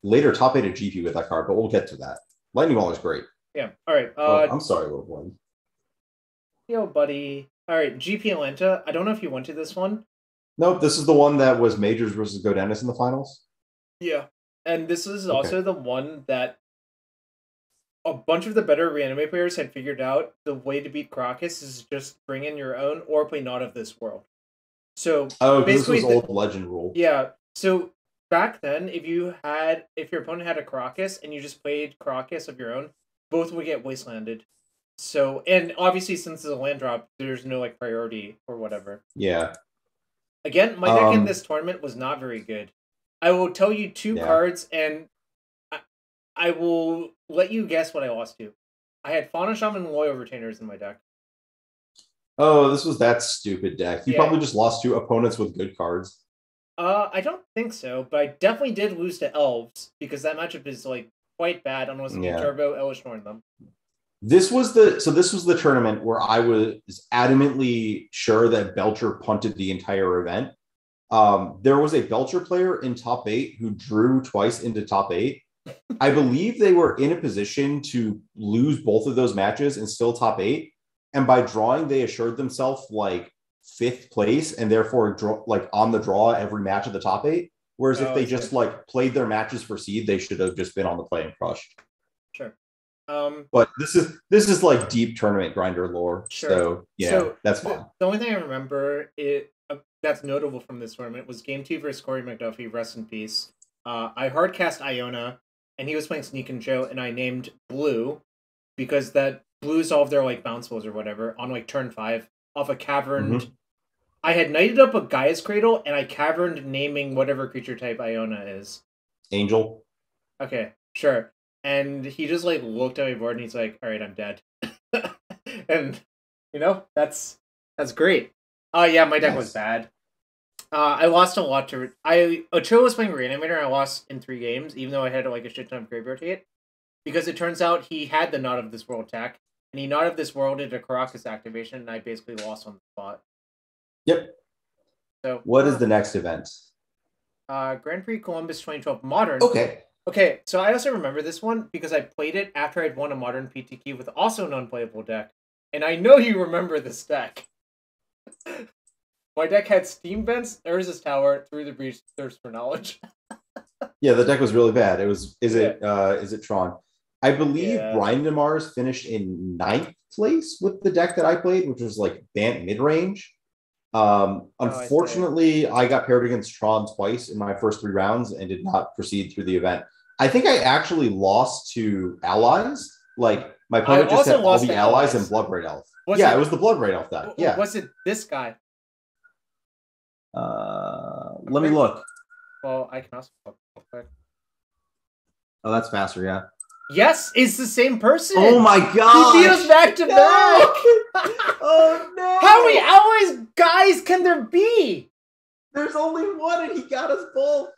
later top 8 a GP with that card, but we'll get to that. Lightning Ball is great. Yeah. All right. I'm sorry, little one. Yo, buddy. All right, GP Atlanta. I don't know if you went to this one. Nope, this is the one that was Majors versus Godennis in the finals. Yeah, and this is also the one that a bunch of the better reanimate players had figured out the way to beat Crocus is just bring in your own or play Not of This World. So basically, this was old legend rule. Yeah, so back then, if your opponent had a Crocus and you just played Crocus of your own, both would get wastelanded. So, and obviously since it's a land drop, there's no like priority or whatever. Yeah. Again, my deck in this tournament was not very good. I will tell you 2 cards, and I will let you guess what I lost to. I had Fauna Shaman and Loyal Retainers in my deck. Oh, this was that stupid deck. You probably just lost to opponents with good cards. I don't think so, but I definitely did lose to Elves, because that matchup is like quite bad unless you Turbo Elish Norn them. This was the tournament where I was adamantly sure that Belcher punted the entire event. There was a Belcher player in top 8 who drew twice into top 8, I believe they were in a position to lose both of those matches and still top 8. And by drawing, they assured themselves like 5th place and therefore like on the draw every match of the top 8. Whereas if they just like played their matches for seed, they should have just been on the play and crushed. Sure. But this is like deep tournament grinder lore. Sure. So yeah, that's fine. The only thing I remember that's notable from this tournament was Game 2 versus Corey McDuffie, rest in peace. I hardcast Iona, and he was playing Sneak and Joe, and I named Blue because that Blue solved their like bounce balls or whatever on like turn 5 off a caverned. Mm-hmm. I had knighted up a Gaia's Cradle, and I caverned naming whatever creature type Iona is. Angel. Okay, sure. And he just like looked at my board and he's like, "All right, I'm dead." And you know, that's great. Yeah, my deck was bad. I lost a lot to Ochoa was playing Reanimator and I lost in 3 games, even though I had like a shit ton of grave rotate. Because it turns out he had the Not of This World tech, and he Not of This World did a Caracas activation, and I basically lost on the spot. Yep. So what is the next event? Grand Prix Columbus 2012 Modern. Okay, so I also remember this one because I played it after I'd won a Modern PTQ with also an unplayable deck. And I know you remember this deck. My deck had Steam Vents, Urza's Tower, Through the Breach, Thirst for Knowledge. Yeah, the deck was really bad. Is it Tron? I believe Brian DeMars finished in 9th place with the deck that I played, which was like Bant mid-range. Unfortunately, I got paired against Tron twice in my first 3 rounds and did not proceed through the event. I think I actually lost to allies. Like my opponent just had all the allies and Bloodbraid Elf. It was the Bloodbraid Elf deck. Yeah. Was it this guy? Let me look. Well, I can also look real quick. Oh, that's faster, yeah. Yes, it's the same person. Oh my god! He beat us back to back. Oh no! How many allies guys can there be? There's only one, and he got us both.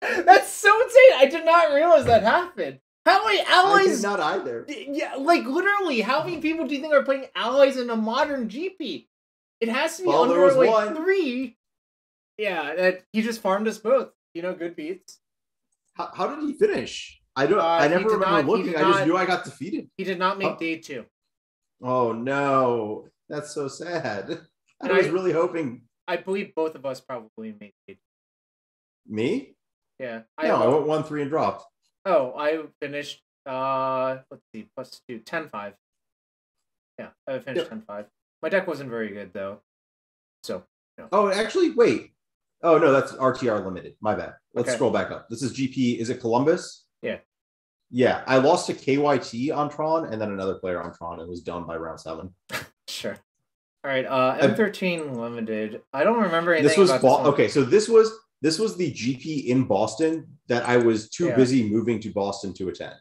That's so insane! I did not realize that happened. How many allies? I did not either. Yeah, like literally, how many people do you think are playing allies in a modern GP? It has to be under like 3. Yeah, he just farmed us both. You know, good beats. How did he finish? I never remember looking. I just knew I got defeated. He did not make day 2. Oh no, that's so sad. I was really hoping. I believe both of us probably made day 2. Me? Yeah. I went 1-3 and dropped. Oh, I finished. Let's see, +2, 10-5. Yeah, I finished 10-5. My deck wasn't very good though. So. No. Oh, actually, wait. Oh no, that's RTR limited. My bad. Let's scroll back up. This is GP. Is it Columbus? Yeah. Yeah, I lost to KYT on Tron and then another player on Tron. It was done by round 7. Sure. All right. M13 limited. I don't remember anything. This was okay. So this was the GP in Boston that I was too busy moving to Boston to attend.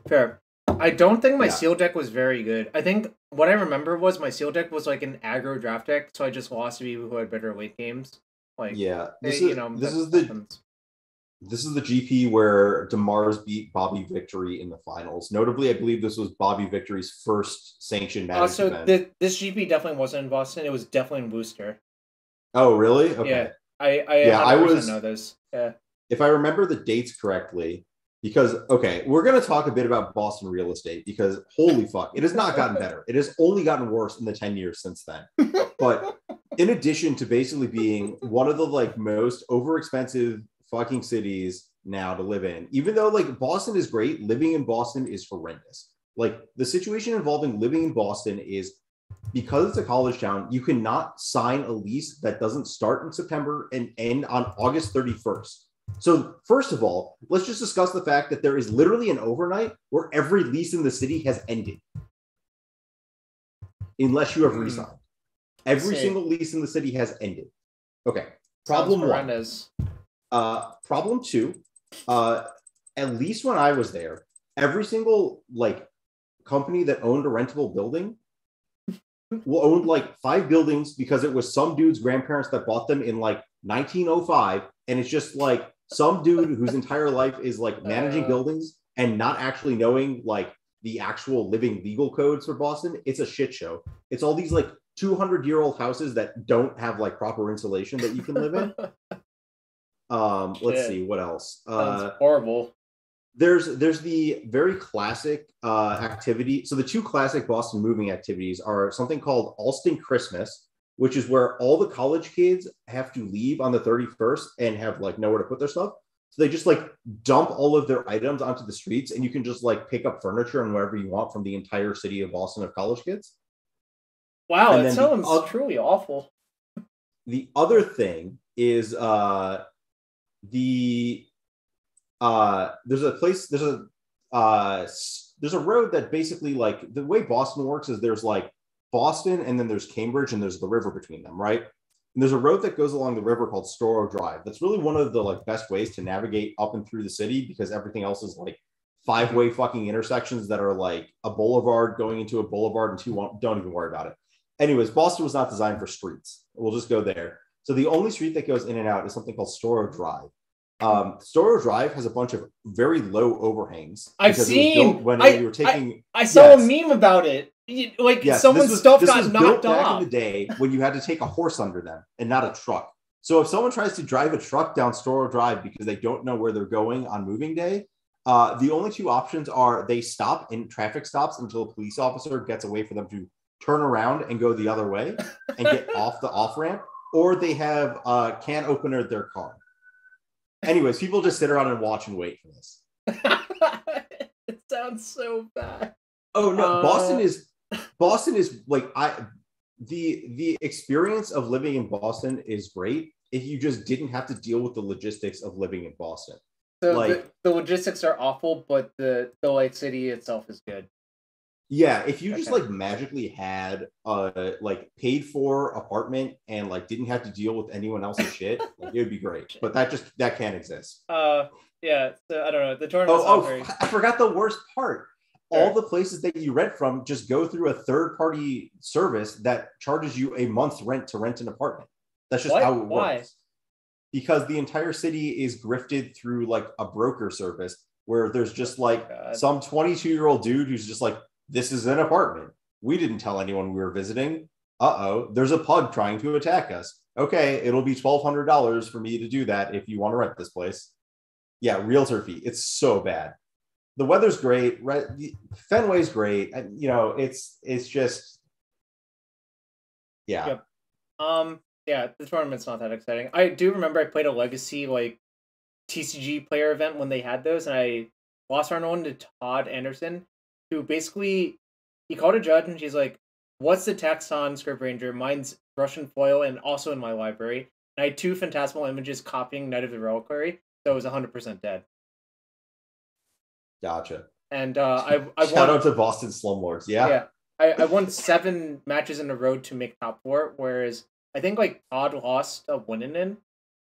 Fair. I don't think my seal deck was very good. I think what I remember was my seal deck was like an aggro draft deck, so I just lost to people who had better late games. Like this is the GP where DeMars beat Bobby Victory in the finals. Notably, I believe this was Bobby Victory's first sanctioned match event. This GP definitely wasn't in Boston. It was definitely in Worcester. Oh, really? Okay. Yeah, I know this. Yeah. If I remember the dates correctly, because we're going to talk a bit about Boston real estate because holy fuck, it has not gotten better. It has only gotten worse in the 10 years since then. But in addition to basically being one of the like most overexpensive fucking cities now to live in, even though like Boston is great, living in Boston is horrendous. Like the situation involving living in Boston is because it's a college town, you cannot sign a lease that doesn't start in September and end on August 31st. So first of all, let's just discuss the fact that there is literally an overnight where every lease in the city has ended. Unless you have re-signed. Every single lease in the city has ended. Okay. Problem 1. Problem 2, at least when I was there, every single like company that owned a rentable building owned like 5 buildings because it was some dude's grandparents that bought them in like 1905, and it's just like some dude whose entire life is like managing buildings and not actually knowing like the actual living legal codes for Boston. It's a shit show. It's all these like 200-year-old houses that don't have like proper insulation that you can live in. Let's see what else. Sounds horrible. There's the very classic activity. So the two classic Boston moving activities are something called Alston Christmas, which is where all the college kids have to leave on the 31st and have like nowhere to put their stuff. So they just like dump all of their items onto the streets, and you can just like pick up furniture and whatever you want from the entire city of Boston of college kids. Wow, it sounds truly awful. The other thing is there's a road that basically, like, the way Boston works is there's like Boston and then there's Cambridge and there's the river between them, right? And there's a road that goes along the river called Storrow Drive. That's really one of the like best ways to navigate up and through the city, because everything else is like 5-way fucking intersections that are like a boulevard going into a boulevard, and don't even worry about it. Anyways, Boston was not designed for streets. We'll just go there. So the only street that goes in and out is something called Storrow Drive. Storrow Drive has a bunch of very low overhangs. I've seen. I saw a meme about it. Like, someone's stuff got knocked off. Back in the day when you had to take a horse under them and not a truck. So if someone tries to drive a truck down Storrow Drive because they don't know where they're going on moving day, the only two options are they stop in traffic stops until a police officer gets away for them to turn around and go the other way and get off the off-ramp, or they have a can opener at their car. Anyways, people just sit around and watch and wait for this. It sounds so bad. Oh no, Boston is like, the experience of living in Boston is great if you just didn't have to deal with the logistics of living in Boston. So like, the logistics are awful, but the like city itself is good. Yeah, if you just like magically had a like paid for apartment and like didn't have to deal with anyone else's shit, like, it would be great. But that can't exist. Yeah. So I don't know. The tournament. I forgot the worst part. Sure. All the places that you rent from just go through a third-party service that charges you a month's rent to rent an apartment. That's just how it works. Why? Because the entire city is grifted through like a broker service where there's just like some 22-year-old dude who's just like, this is an apartment. We didn't tell anyone we were visiting. There's a pug trying to attack us. Okay, it'll be $1,200 for me to do that if you want to rent this place. Yeah, realtor fee. It's so bad. The weather's great. Right? Fenway's great. It's just, yeah. Yep. Yeah, the tournament's not that exciting. I do remember I played a Legacy like TCG player event when they had those, and I lost round one to Todd Anderson, who basically, he called a judge and she's like, what's the text on Script Ranger? Mine's Russian foil and also in my library. And I had 2 phantasmal images copying Knight of the Reliquary, so it was 100% dead. Gotcha. And I shout out to Boston Slumlords. Yeah. I won 7 matches in a row to make top 4, whereas I think like Todd lost a win.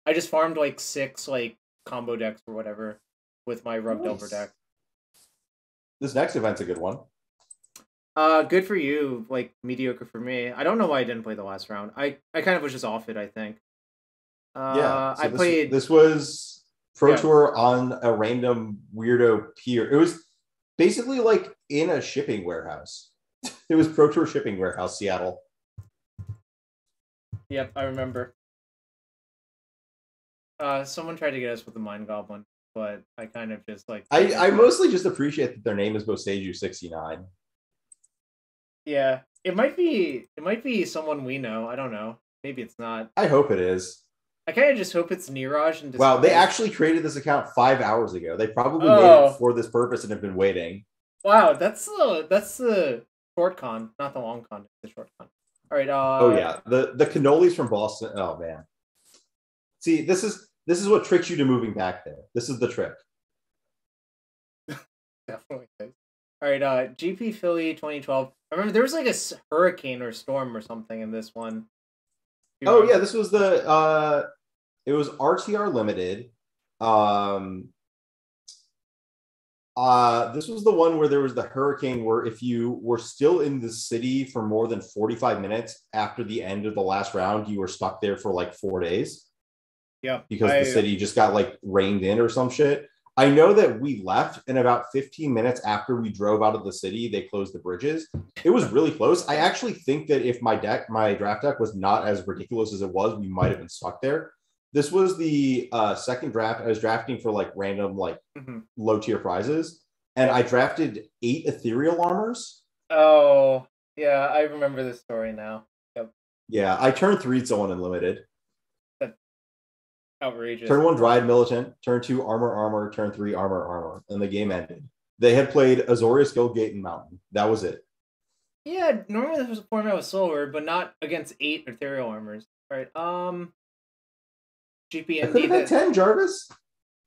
I just farmed like 6 like combo decks or whatever with my Rub Delver deck. This next event's a good one. Good for you. Like, mediocre for me. I don't know why I didn't play the last round. I kind of was just off it, I think. Played. This was Pro Tour on a random weirdo pier. It was basically like in a shipping warehouse. It was Pro Tour shipping warehouse, Seattle. Yep, I remember. Someone tried to get us with the Mind Goblin, but I kind of just like... I mostly just appreciate that their name is Boseiju69. Yeah, it might be someone we know. I don't know. Maybe it's not. I hope it is. I kind of just hope it's Niraj. And wow, they actually created this account 5 hours ago. They probably made it for this purpose and have been waiting. Wow, that's the short con, not the long con. The short con. All right. Oh yeah, the cannolis from Boston. Oh man. See, this is what tricks you to moving back there. This is the trick. Definitely is. All right, GP Philly 2012. I remember there was like a hurricane or storm or something in this one. Oh yeah, this was it was RTR Limited. This was the one where there was the hurricane where if you were still in the city for more than 45 minutes after the end of the last round, you were stuck there for like 4 days. Yeah. Because the city just got like rained in or some shit. I know that we left, and about 15 minutes after we drove out of the city, they closed the bridges. It was really close. I actually think that if my draft deck was not as ridiculous as it was, we might have been stuck there. This was the second draft. I was drafting for like random, like low tier prizes, and I drafted 8 ethereal armors. Oh, yeah, I remember this story now. Yep. Yeah, I turned 3 someone unlimited. That's outrageous. Turn 1 Dryad Militant, turn 2 Armor, turn 3 Armor, and the game ended. They had played Azorius, Guildgate, and Mountain. That was it. Yeah, normally this format was slower, but not against 8 ethereal armors. All right, GPMD. I could have had 10, Jarvis.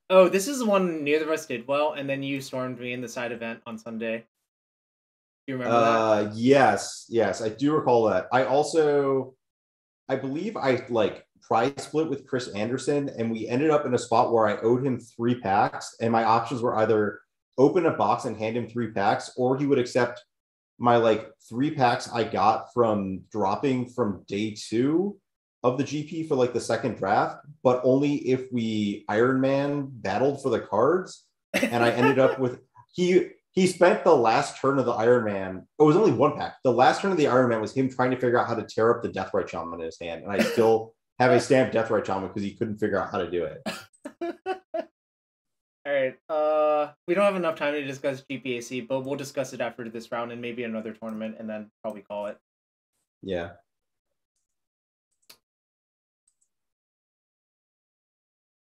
Oh, this is the one neither of us did well, and then you stormed me in the side event on Sunday. Do you remember that? Yes, I do recall that. I believe I like prize split with Chris Anderson, and we ended up in a spot where I owed him 3 packs, and my options were either open a box and hand him 3 packs, or he would accept my like 3 packs I got from dropping from day 2 of the GP for like the second draft, but only if we Iron Man battled for the cards. And I ended up with he spent the last turn of the Iron Man. It was only 1 pack. The last turn of the Iron Man was him trying to figure out how to tear up the Deathrite Shaman in his hand, and I still have a stamped Deathrite Shaman because he couldn't figure out how to do it. All right. We don't have enough time to discuss GPAC, but we'll discuss it after this round and maybe another tournament, and then probably call it. Yeah.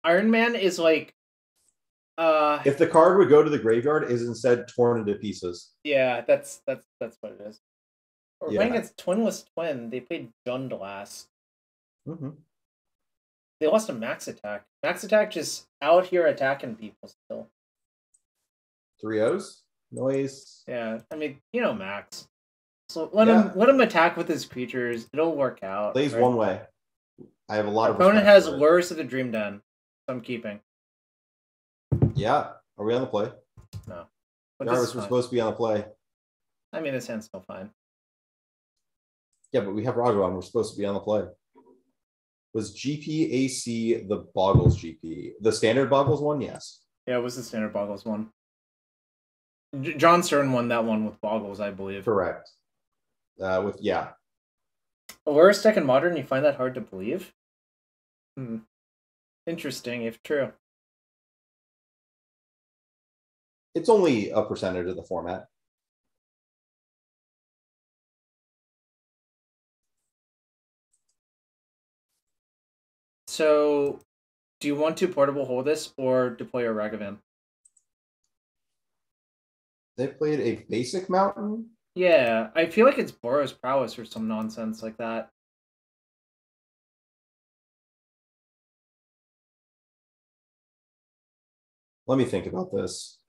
Iron Man is like, if the card would go to the graveyard, is instead torn into pieces. Yeah, that's what it is. We're playing against Twinless Twin. They played Jund last. They lost a Max Attack. Max Attack just out here attacking people still. 3-0s? Noise. Yeah, I mean, Max. So let him attack with his creatures. It'll work out. Plays right? One way. I have a lot of opponent has Lures of the Dream Den. So I'm keeping. Yeah. Are we on the play? No. But Jarvis, we're supposed to be on the play. I mean, this hand's still fine. Yeah, but we have Ragavan. We're supposed to be on the play. Was GPAC the Boggles GP? The standard Boggles one? Yes. Yeah, it was the standard Boggles one. John Stern won that one with Boggles, I believe. Correct. Lurus deck in Modern, you find that hard to believe? Interesting, if true. It's only a percentage of the format. So, do you want to portable hold this or deploy a Ragavan? They played a basic Mountain? Yeah, I feel like it's Boros Prowess or some nonsense like that. Let me think about this.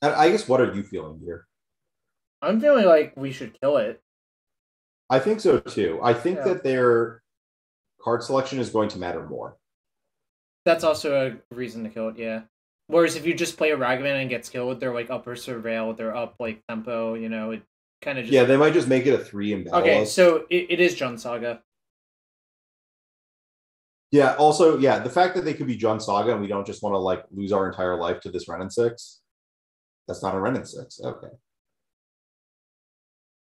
I guess, what are you feeling here? I'm feeling like we should kill it. I think so too. I think that their card selection is going to matter more. That's also a reason to kill it, yeah. Whereas if you just play a Ragavan and gets killed, they're like upper surveil, they're up like tempo, it kind of just... Yeah, they might just make it a 3 in battle. Okay, so it is Jund Saga. Yeah, also, the fact that they could be Jund Saga and we don't just want to like lose our entire life to this Renin 6. That's not a Renin 6. Okay.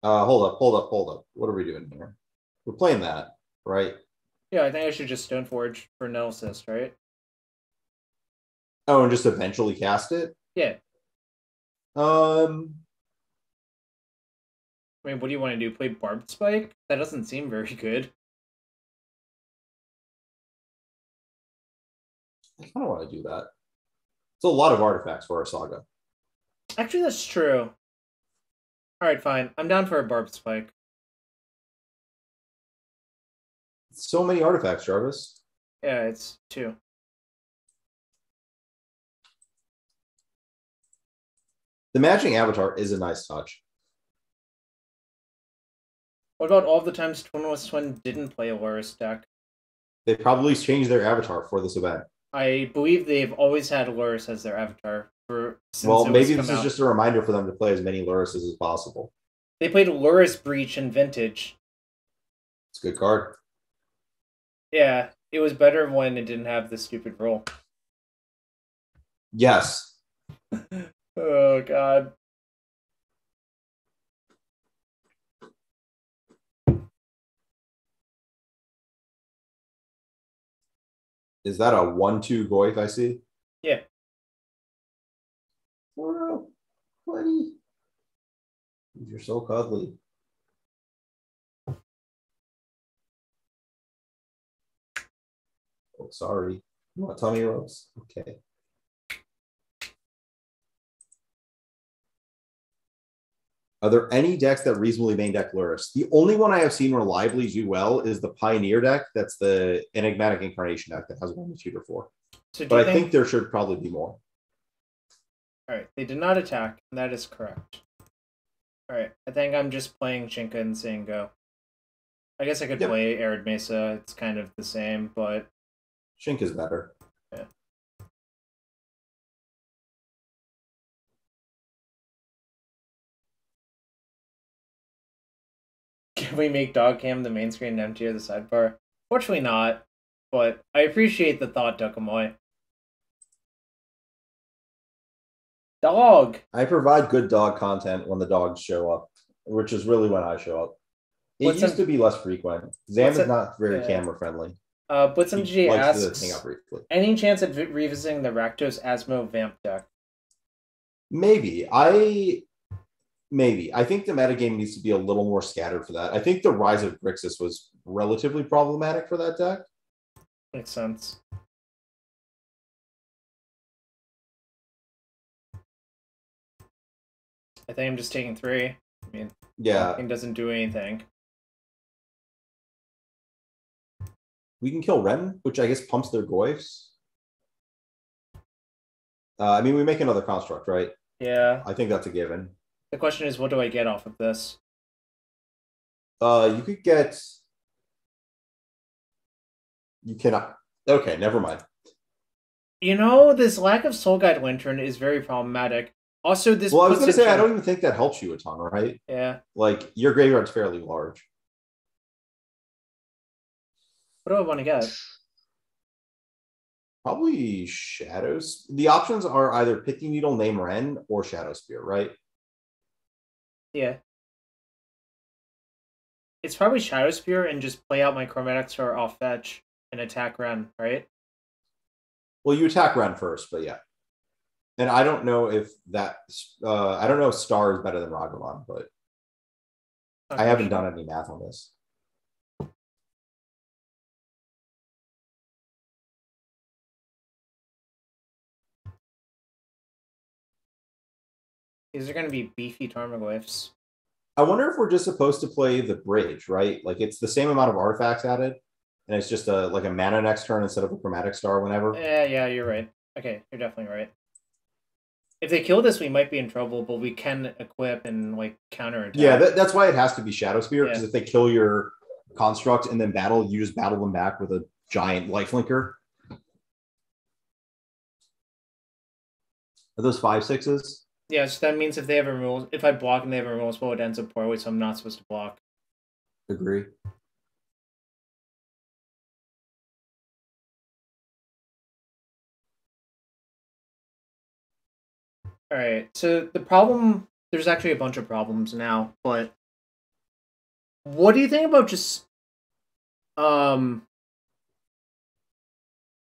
Hold up. What are we doing here? We're playing that, right? Yeah, I think I should just Stoneforge for Nettlecyst, right? Oh, and just eventually cast it? Yeah. I mean, what do you want to do? Play Barbed Spike? That doesn't seem very good. I kind of want to do that. It's a lot of artifacts for our Saga. Actually, that's true. Alright, fine. I'm down for a Barbed Spike. So many artifacts, Jarvis. Yeah, it's 2. The matching avatar is a nice touch. What about all the times Twinless Twin didn't play a Lurus deck? They probably changed their avatar for this event. I believe they've always had Lurus as their avatar. Well, maybe this is just a reminder for them to play as many Luruses as possible. They played Lurus Breach in Vintage. It's a good card. Yeah, it was better when it didn't have the stupid roll. Yes. Oh, God. Is that a 1/2 Goyf I see? Yeah. Oh, buddy. You're so cuddly. Oh, sorry. You want tummy rubs? Okay. Are there any decks that reasonably main deck Lurrus? The only one I have seen reliably do well is the Pioneer deck. That's the Enigmatic Incarnation deck that has 1 tutor 4. So but I think there should probably be more. All right, they did not attack, and that is correct. All right, I think I'm just playing Chinka and saying go. I guess I could play Arid Mesa. It's kind of the same, but Shink is better. Yeah. Can we make Dog Cam the main screen and empty the sidebar? Fortunately not, but I appreciate the thought, Dukamoy. Dog! I provide good dog content when the dogs show up, which is really when I show up. It used to be less frequent. Zam is not very camera friendly. But some G asks, any chance of revisiting the Rakdos Asmo Vamp deck? Maybe. I think the metagame needs to be a little more scattered for that. I think the Rise of Grixis was relatively problematic for that deck. Makes sense. I think I'm just taking 3. I mean, yeah, it doesn't do anything. We can kill Ren, which I guess pumps their Goyfs. I mean, we make another construct, right? Yeah. I think that's a given. The question is, what do I get off of this? You could get... You cannot... Okay, never mind. You know, this lack of Soul Guide Lantern is very problematic. Also, this... Well, I was going to say, I don't even think that helps you a ton, right? Yeah. Like, your graveyard's fairly large. What do I want to get? Probably Shadows. The options are either Pithing Needle, Name Ren, or Shadow Spear, right? Yeah. It's probably Shadow Spear and just play out my Chromatic Star off fetch and attack Ren, right? Well, you attack Ren first, but yeah. And I don't know if that... I don't know if Star is better than Ragavan, but I haven't done any math on this. These are going to be beefy Tarmogoyfs. I wonder if we're just supposed to play the bridge, right? Like, it's the same amount of artifacts added, and it's just like a mana next turn instead of a Chromatic Star whenever. Yeah, you're right. Okay, you're definitely right. If they kill this, we might be in trouble, but we can equip and, like, counterattack. Yeah, that's why it has to be Shadow Spear, because if they kill your construct and then battle, you just battle them back with a giant lifelinker. Are those 5/6s? Yeah, so that means if they have a removal, if I block and they have a removal spell, it ends up poorly, so I'm not supposed to block. Agree. All right, so the problem, there's actually a bunch of problems now, but what do you think about just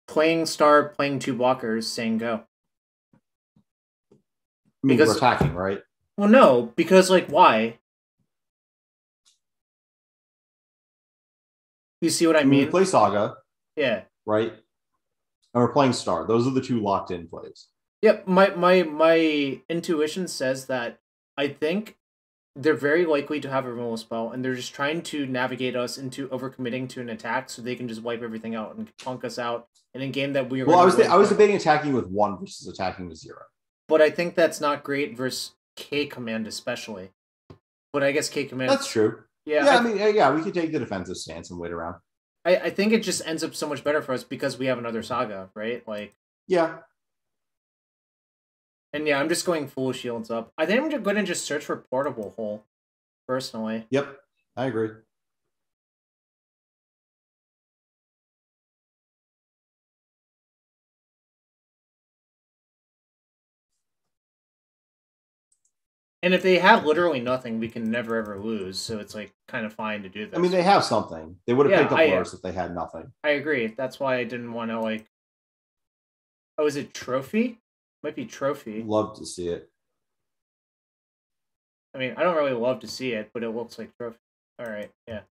playing Star, playing 2 blockers, saying go? Because we're attacking, right? Well, no, because, like, why? You see what I mean? We play Saga. Yeah. Right? And we're playing Star. Those are the 2 locked-in plays. Yep, my intuition says that I think they're very likely to have a removal spell, and they're just trying to navigate us into overcommitting to an attack so they can just wipe everything out and punk us out in a game that we are... Well, I was debating attacking with 1 versus attacking with 0. But I think that's not great versus K-Command especially. But I guess K-Command... That's true. Yeah, I mean, yeah, we could take the defensive stance and wait around. I think it just ends up so much better for us because we have another Saga, right? Like... Yeah. And yeah, I'm just going full shields up. I think I'm going to just search for Portable Hole, personally. Yep, I agree. And if they have literally nothing, we can never ever lose. So it's like kind of fine to do this. I mean, they have something. They would have Yeah, picked up worse if they had nothing. I agree. That's why I didn't want to like. Oh, is it trophy? Might be trophy. Love to see it. I mean, I don't really love to see it, but it looks like trophy. All right, yeah.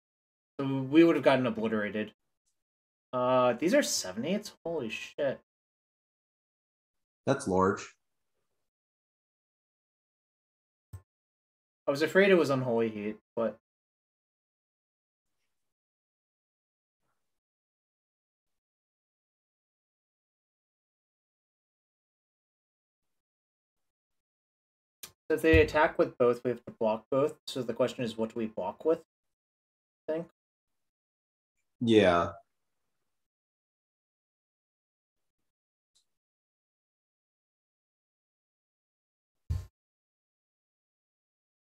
So we would have gotten obliterated. These are 7/8. Holy shit. That's large. I was afraid it was Unholy Heat, but if they attack with both, we have to block both. So the question is, what do we block with? I think. Yeah.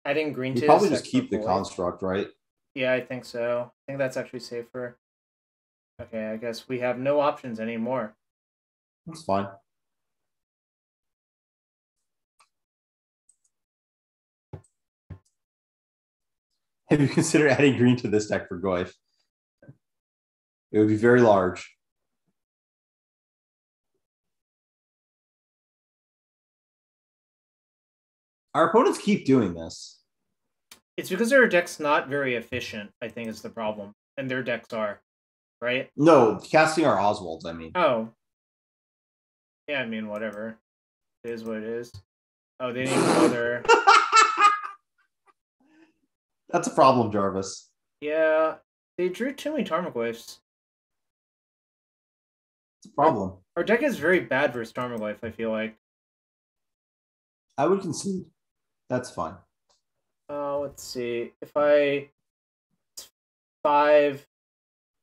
Adding green You to probably this just keep the void. construct, right? Yeah, I think so. I think that's actually safer. Okay, I guess we have no options anymore. That's fine. Have you considered adding green to this deck for Goyf? It would be very large. Our opponents keep doing this. It's because their deck's not very efficient, I think, is the problem. And their decks are, right? No, casting our Oswalds, I mean. Oh. Yeah, I mean, whatever. It is what it is. Oh, they didn't even bother. That's a problem, Jarvis. Yeah, they drew too many Tarmogoyfs. It's a problem. Our deck is very bad versus Tarmogoyf, I feel like. I would concede. That's fine. Let's see. If I 5.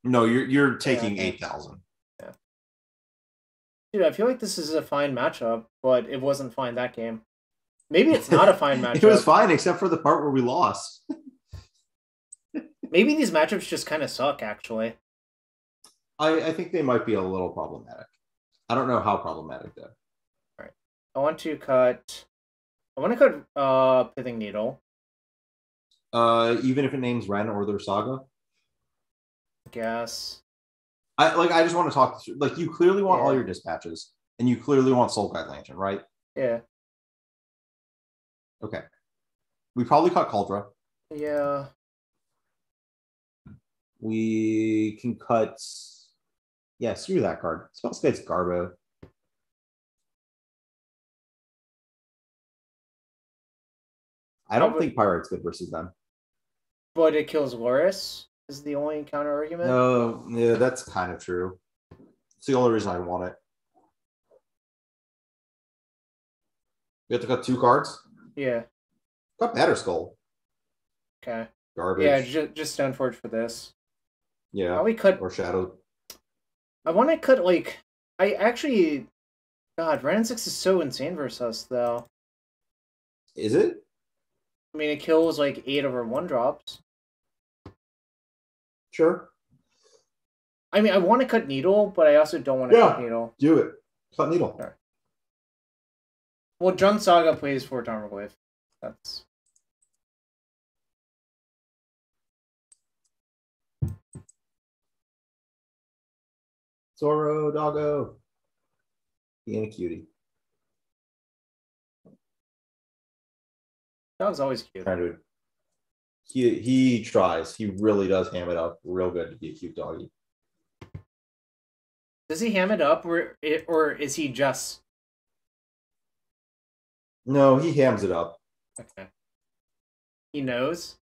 No, you're taking 8,000. Yeah. Dude, I feel like this is a fine matchup, but it wasn't fine that game. Maybe it's not a fine matchup. It was fine, except for the part where we lost. Maybe these matchups just kind of suck, actually. I think they might be a little problematic. I don't know how problematic, though. All right. I want to cut Pithing Needle. Even if it names Ren or their Saga? I guess. I just want to talk through, like, you clearly want all your dispatches, and you clearly want Soul Guide Lantern, right? Yeah. Okay. We probably cut Kaldra. Yeah. We can cut. Yeah, screw that card. Spellskite's Garbo. I don't think Pyrite's good versus them. But it kills Loris is the only counter argument. No, yeah, that's kind of true. It's the only reason I want it. We have to cut 2 cards? Yeah. Cut Batterskull. Okay. Garbage. Yeah, just Stoneforge for this. Yeah. Probably cut or Shadow. I want to cut like I actually God, Ren 6 is so insane versus us though. Is it? I mean, it kills like 8 over 1-drops. Sure. I mean, I want to cut Needle, but I also don't want to cut Needle. Do it. Cut Needle. Sure. Well, Jun Saga plays for Tarmogoyf. That's Zoro, doggo. Being a cutie. Dog's always cute. He tries. He really does ham it up real good to be a cute doggy. Does he ham it up, or is he just? No, he hams it up. Okay. He knows.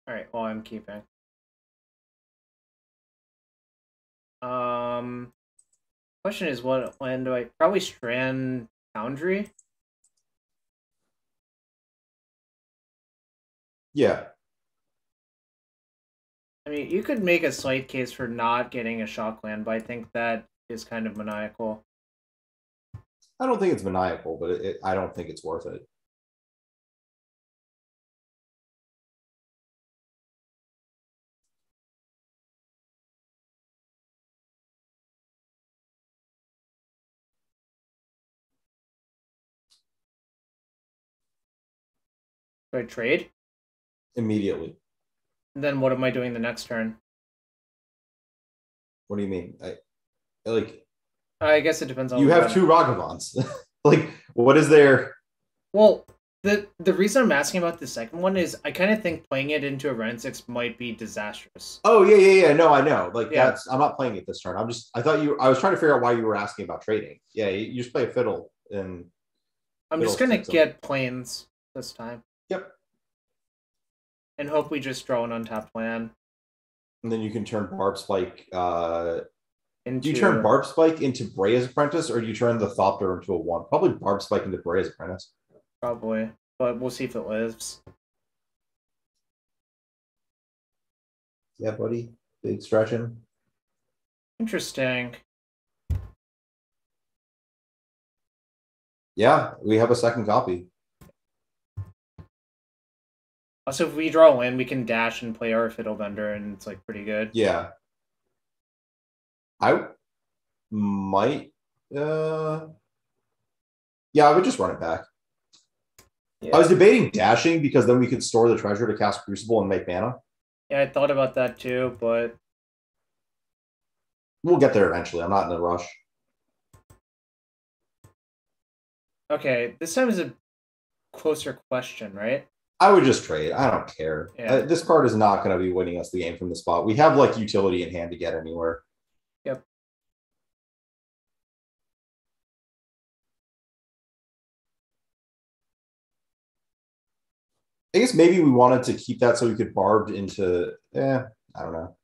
All right. Well, I'm keeping. Question is, what land do I probably Strand Foundry? Yeah. I mean, you could make a slight case for not getting a shock land, but I think that is kind of maniacal. I don't think it's maniacal, but I don't think it's worth it. Do I trade? Immediately. And then what am I doing the next turn? What do you mean? I guess it depends on you have 2 Ragavans. Like, what is there? Well, the reason I'm asking about the second one is I kind of think playing it into a Ren 6 might be disastrous. Oh, yeah. No, I know. Like, that's, I'm not playing it this turn. I was trying to figure out why you were asking about trading. Yeah, you just play a fiddle and I'm just gonna get planes this time. Yep. And hope we just draw an untapped land. And then you can turn Barbspike. Do you turn Barbspike into Brea's Apprentice, or do you turn the Thopter into a 1? Probably Barbspike into Brea's Apprentice. Probably, but we'll see if it lives. Yeah, buddy. Big stretching. Interesting. Yeah, we have a second copy. Also, if we draw a land, we can dash and play our Fiddlebender, and it's like pretty good. Yeah. I might. Yeah, I would just run it back. Yeah. I was debating dashing because then we could store the treasure to cast Crucible and make mana. Yeah, I thought about that too, but we'll get there eventually. I'm not in a rush. Okay, this time is a closer question, right? I would just trade. I don't care. Yeah. This card is not going to be winning us the game from the spot. We have like utility in hand to get anywhere. Yep. I guess maybe we wanted to keep that so we could barbed into, I don't know.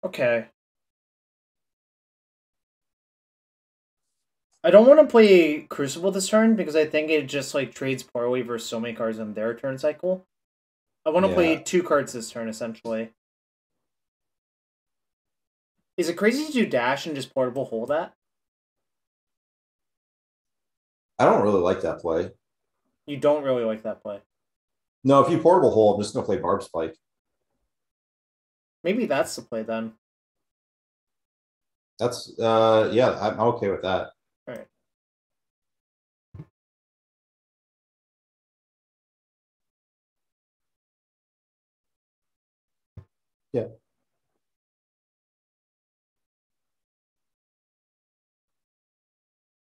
Okay. I don't want to play Crucible this turn because I think it just like trades poorly versus so many cards in their turn cycle. I want to play 2 cards this turn, essentially. Is it crazy to do dash and just portable hold that? I don't really like that play. You don't really like that play? No, if you portable hold, I'm just going to play Barbspike. Maybe that's the play then. That's, yeah, I'm okay with that. All right. Yeah.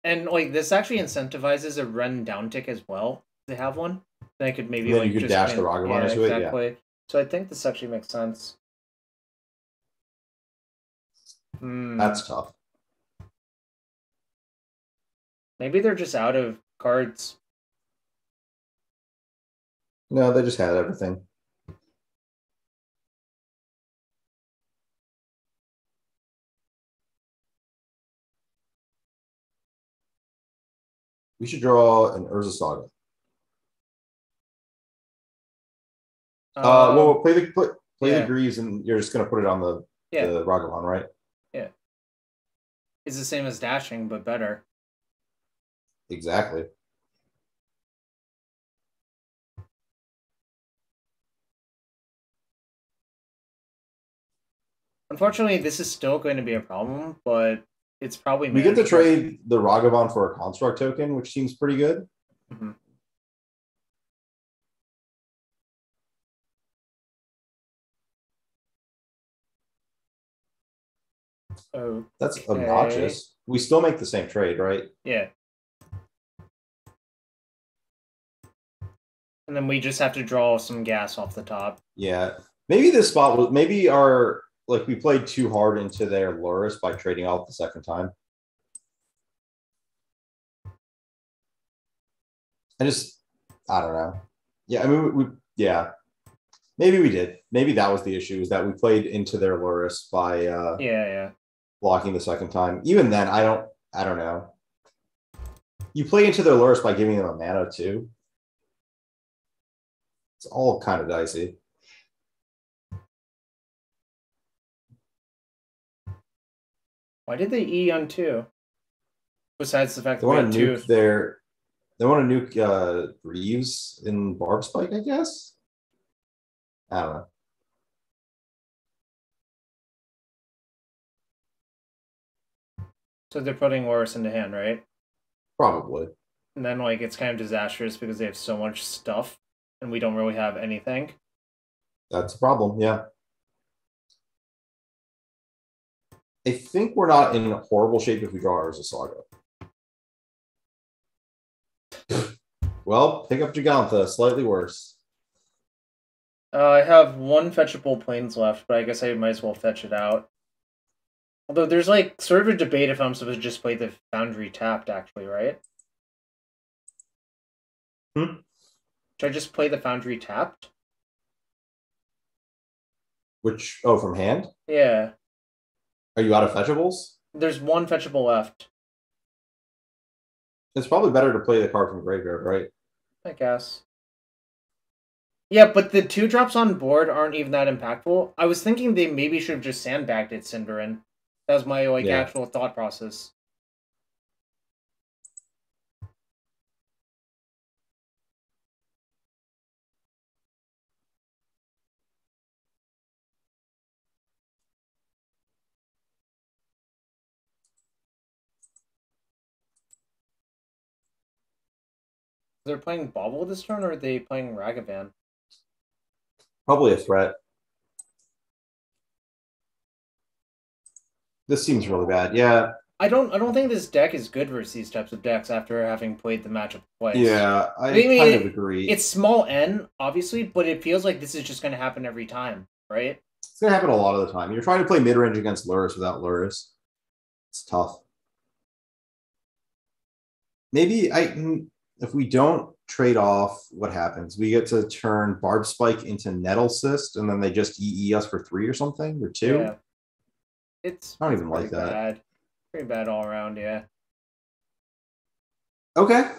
And like this actually incentivizes a run down tick as well. They have one. Then I could maybe like you could dash the Ragavan into exactly. it. Yeah. So I think this actually makes sense. That's tough. Maybe they're just out of cards. No, they just had everything. We should draw an Urza Saga. Well, play the Greaves, and you're just gonna put it on the Ragavan, right? Yeah. It's the same as dashing, but better. Exactly. Unfortunately, this is still going to be a problem, but it's probably we get to trade the Ragavan for a construct token, which seems pretty good. Mm-hmm. Okay. That's obnoxious. We still make the same trade, right? Yeah. And then we just have to draw some gas off the top. Yeah. Maybe this spot was maybe we played too hard into their Lurrus by trading out the second time. I don't know. Yeah, I mean, maybe we did. Maybe that was the issue, is that we played into their Lurrus by blocking the second time. Even then, I don't know. You play into their Lurrus by giving them a mana too. It's all kind of dicey. Why did they E on 2? Besides the fact that they want to nuke they want to nuke Reeves in Barbspike, I guess. I don't know. So they're putting Loris into hand, right? Probably. And then, like, it's kind of disastrous because they have so much stuff, and we don't really have anything. That's a problem, yeah. I think we're not in horrible shape if we draw Urza Saga. Well, pick up Gigantha, slightly worse. I have one fetchable planes left, but I guess I might as well fetch it out. Although there's, like, sort of a debate if I'm supposed to just play the Foundry tapped, actually, right? Hmm? Should I just play the Foundry tapped? Which, oh, from hand? Yeah. Are you out of fetchables? There's one fetchable left. It's probably better to play the card from graveyard, right? I guess. Yeah, but the 2-drops on board aren't even that impactful. I was thinking they maybe should have just sandbagged it, Cinderin. That was my, like, actual thought process. They're playing Bobble this turn, or are they playing Ragavan? Probably a threat. This seems really bad. Yeah. I don't think this deck is good versus these types of decks after having played the matchup twice. Yeah, I kind of agree. It's small N, obviously, but it feels like this is just going to happen every time, right? It's going to happen a lot of the time. You're trying to play mid-range against Lurrus without Lurrus. It's tough. Maybe if we don't trade off, what happens? We get to turn Barb Spike into Nettlecyst, and then they just EE us for 3 or something, or 2? Yeah. It's I don't even like that. Bad. Pretty bad all around, yeah. Okay,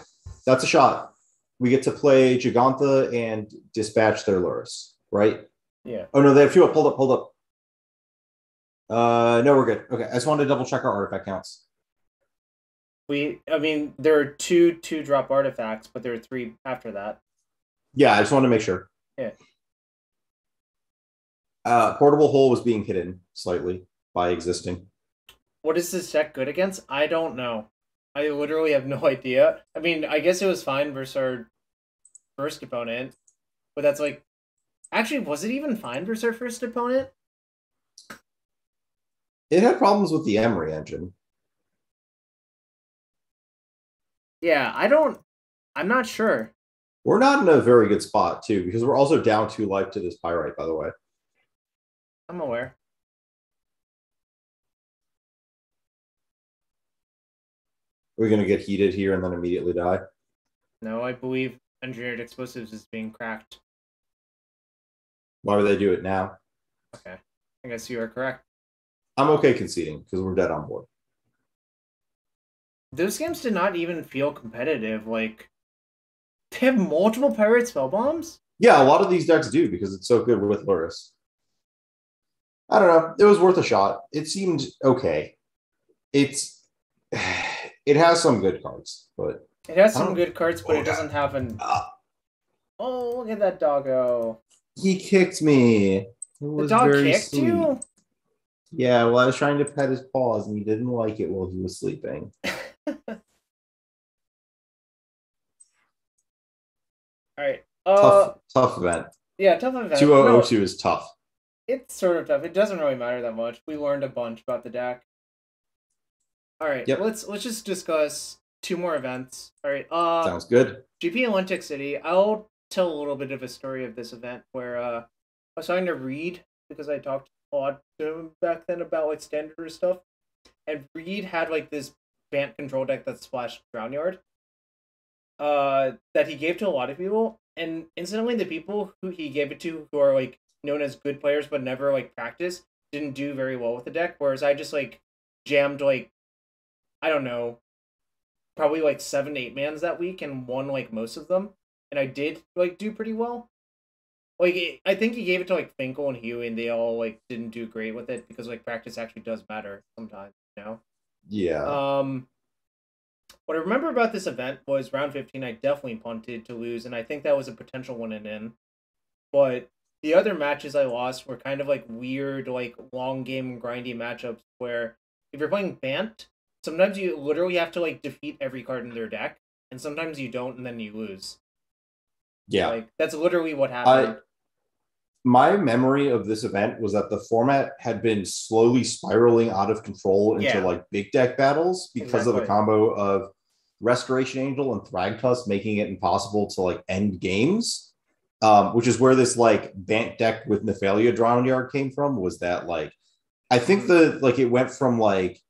that's a shot. We get to play Gigantha and dispatch their Lurrus, right? Yeah. Oh, no, they have 2 up. Hold up. No, we're good. Okay, I just wanted to double check our artifact counts. I mean, there are 2 2-drop artifacts, but there are 3 after that. Yeah, I just wanted to make sure. Yeah. Portable Hole was being hidden slightly by existing. What is this deck good against? I don't know. I literally have no idea. I mean, I guess it was fine versus our first opponent, but that's like... Actually, was it even fine versus our first opponent? It had problems with the Emery engine. Yeah, I'm not sure. We're not in a very good spot, too, because we're also down 2 life to this Pyrite, by the way. I'm aware. Are we going to get heated here and then immediately die? No, I believe engineered explosives is being cracked. Why would they do it now? Okay. I guess you are correct. I'm okay conceding, because we're dead on board. Those games did not even feel competitive. Like, they have multiple Pirate spell bombs? Yeah, a lot of these decks do, because it's so good with Lurrus. I don't know. It was worth a shot. It seemed okay. It has some good cards, but... It has some good cards, but it doesn't have an... Oh, look at that doggo. He kicked me. It was the dog very kicked sweet. You? Yeah, well, I was trying to pet his paws, and he didn't like it while he was sleeping. All right. Tough event. Yeah, tough event. 2002 is tough. It's sort of tough. It doesn't really matter that much. We learned a bunch about the deck. All right. Yep. Let's just discuss 2 more events. All right. Sounds good. GP Atlantic City. I'll tell a little bit of a story of this event where I was trying to read because I talked a lot to him back then about like standard stuff, and Reed had like this Bant control deck that splashed Drownyard that he gave to a lot of people, and instantly the people who he gave it to, who are like known as good players but never like practice, didn't do very well with the deck, whereas I just like jammed like, I don't know, probably like 7-8 mans that week and won like most of them, and I did like do pretty well. Like, I think he gave it to like Finkel and Huey, and they all like didn't do great with it because like practice actually does matter sometimes, you know? Yeah. What I remember about this event was round 15, I definitely punted to lose, and I think that was a potential win and in. But the other matches I lost were kind of like weird, like long game grindy matchups where if you're playing Bant, sometimes you literally have to like defeat every card in their deck, and sometimes you don't, and then you lose. Yeah, like that's literally what happened. My memory of this event was that the format had been slowly spiraling out of control into like big deck battles because of the combo of Restoration Angel and Thragtusk making it impossible to like end games, which is where this like Bant deck with Nephalia Drownyard came from. Was that like I think it went from like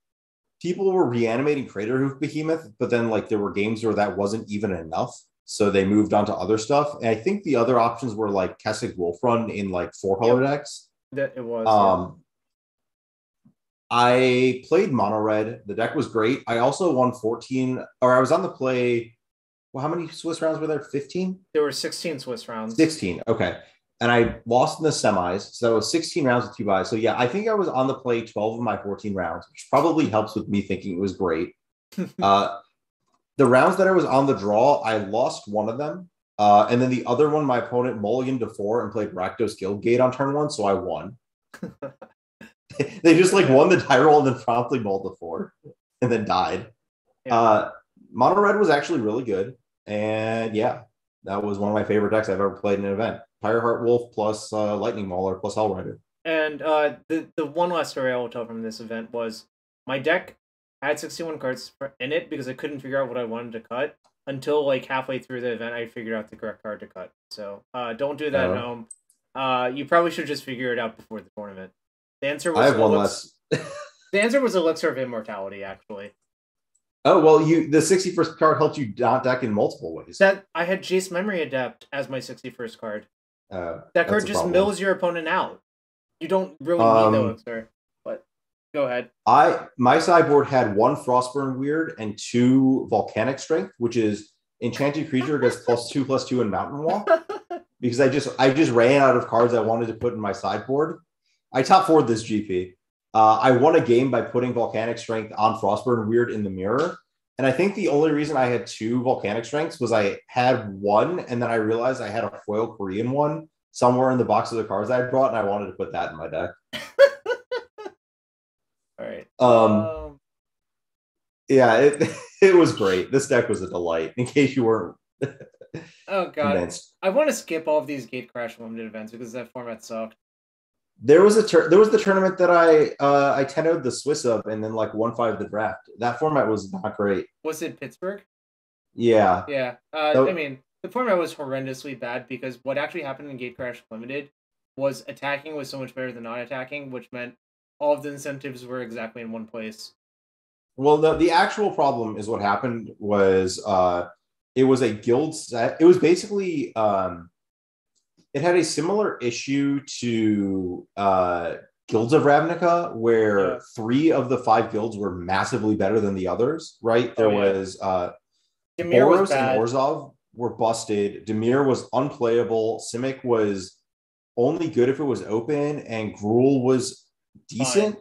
people were reanimating Craterhoof Behemoth, but then like there were games where that wasn't even enough. So they moved on to other stuff. And I think the other options were like Kessig Wolfrun in like 4-color decks. That it was. I played mono red. The deck was great. I also won 14, or I was on the play. Well, how many Swiss rounds were there? 15? There were 16 Swiss rounds. 16. Okay. And I lost in the semis. So that was 16 rounds with 2 buys. So yeah, I think I was on the play 12 of my 14 rounds, which probably helps with me thinking it was great. The rounds that I was on the draw, I lost one of them. And then the other one, my opponent mulliganed to 4 and played Rakdos Guildgate on turn 1, so I won. They just like won the die roll and then promptly mulled to 4 and then died. Mono Red was actually really good. And yeah, that was one of my favorite decks I've ever played in an event. Fireheart Wolf plus Lightning Mauler plus Hellrider. And the one last story I will tell from this event was my deck had 61 cards in it because I couldn't figure out what I wanted to cut until like halfway through the event. I figured out the correct card to cut. So don't do that at home. You probably should just figure it out before the tournament. The answer was I have one less. The answer was Elixir of Immortality, actually. Oh well, the 61st card helped you not deck in multiple ways. That I had Jace Memory Adept as my 61st card. That card just mills your opponent out. You don't really need the Elixir. But go ahead. My sideboard had 1 Frostburn Weird and 2 Volcanic Strength, which is enchanted creature gets +2/+2 in Mountain Walk. Because I just ran out of cards I wanted to put in my sideboard. I top 4'd this GP. I won a game by putting Volcanic Strength on Frostburn Weird in the mirror. And I think the only reason I had 2 Volcanic Strengths was I had 1, and then I realized I had a foil Korean one somewhere in the box of the cards I brought, and I wanted to put that in my deck. All right. Yeah, it was great. This deck was a delight, in case you weren't oh, God. Convinced. I want to skip all of these Gate Crash limited events because that format sucked. There was the tournament that I 10-0'd the Swiss of and then like 1-5 the draft. That format was not great. Was it Pittsburgh? Yeah. Yeah. I mean, the format was horrendously bad because what actually happened in Gate Crash Limited was attacking was so much better than not attacking, which meant all of the incentives were exactly in one place. Well, the actual problem is what happened was it was a guild set. It was basically it had a similar issue to Guilds of Ravnica, where 3 of the 5 guilds were massively better than the others, right? There was Boros and Orzhov were busted. Dimir was unplayable. Simic was only good if it was open, and Gruul was decent.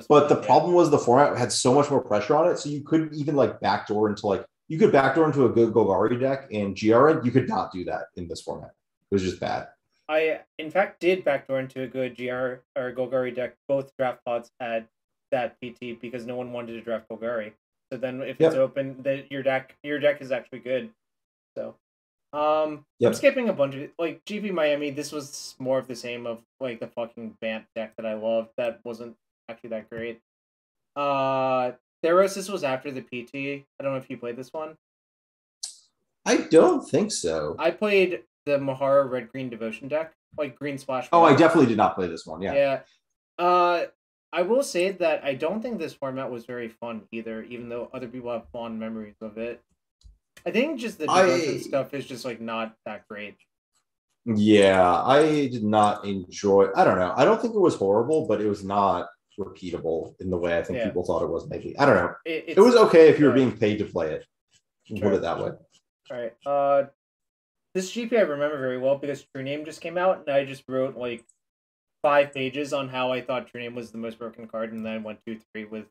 But the problem was the format had so much more pressure on it, so you couldn't even like backdoor into you could backdoor into a good Golgari deck in GRN. You could not do that in this format. It was just bad. I, in fact, did backdoor into a good GR or Golgari deck. Both draft pods had that PT because no one wanted to draft Golgari. So then if it's open, your deck is actually good. So I'm skipping a bunch of like GP Miami. This was more of the same of like the fucking Bant deck that I loved. That wasn't actually that great. Theros, this was after the PT. I don't know if you played this one. I don't think so. I played the Mahara Red-Green Devotion deck, like Green Splash. Oh, I definitely did not play this one, Yeah. I will say that I don't think this format was very fun either, even though other people have fond memories of it. I think just the devotion stuff is just like not that great. Yeah, I did not enjoy. I don't know. I don't think it was horrible, but it was not repeatable in the way I think people thought it was. Maybe I don't know. It was okay if you were being paid to play it. Put it that way. All right. This GP I remember very well because True Name just came out, and I just wrote like 5 pages on how I thought True Name was the most broken card, and then I went 2-3 with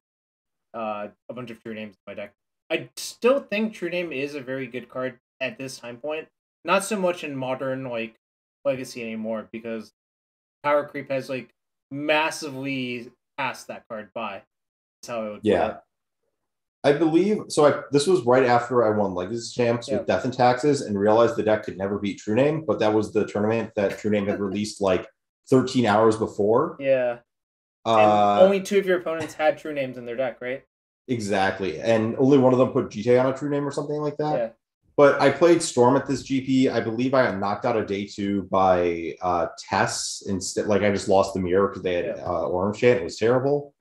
a bunch of True Names in my deck. I still think True Name is a very good card at this time point. Not so much in modern like Legacy anymore because Power Creep has like massively passed that card by. That's how I would put it. I believe so. This was right after I won Legacy Champs with Death and Taxes and realized the deck could never beat True Name, but that was the tournament that True Name had released like 13 hours before. Yeah. And only 2 of your opponents had True Names in their deck, right? Exactly. And only one of them put GTA on a True Name or something like that. Yeah. But I played Storm at this GP. I believe I got knocked out of day 2 by Tess instead. Like I just lost the mirror because they had Orange Chant. It was terrible.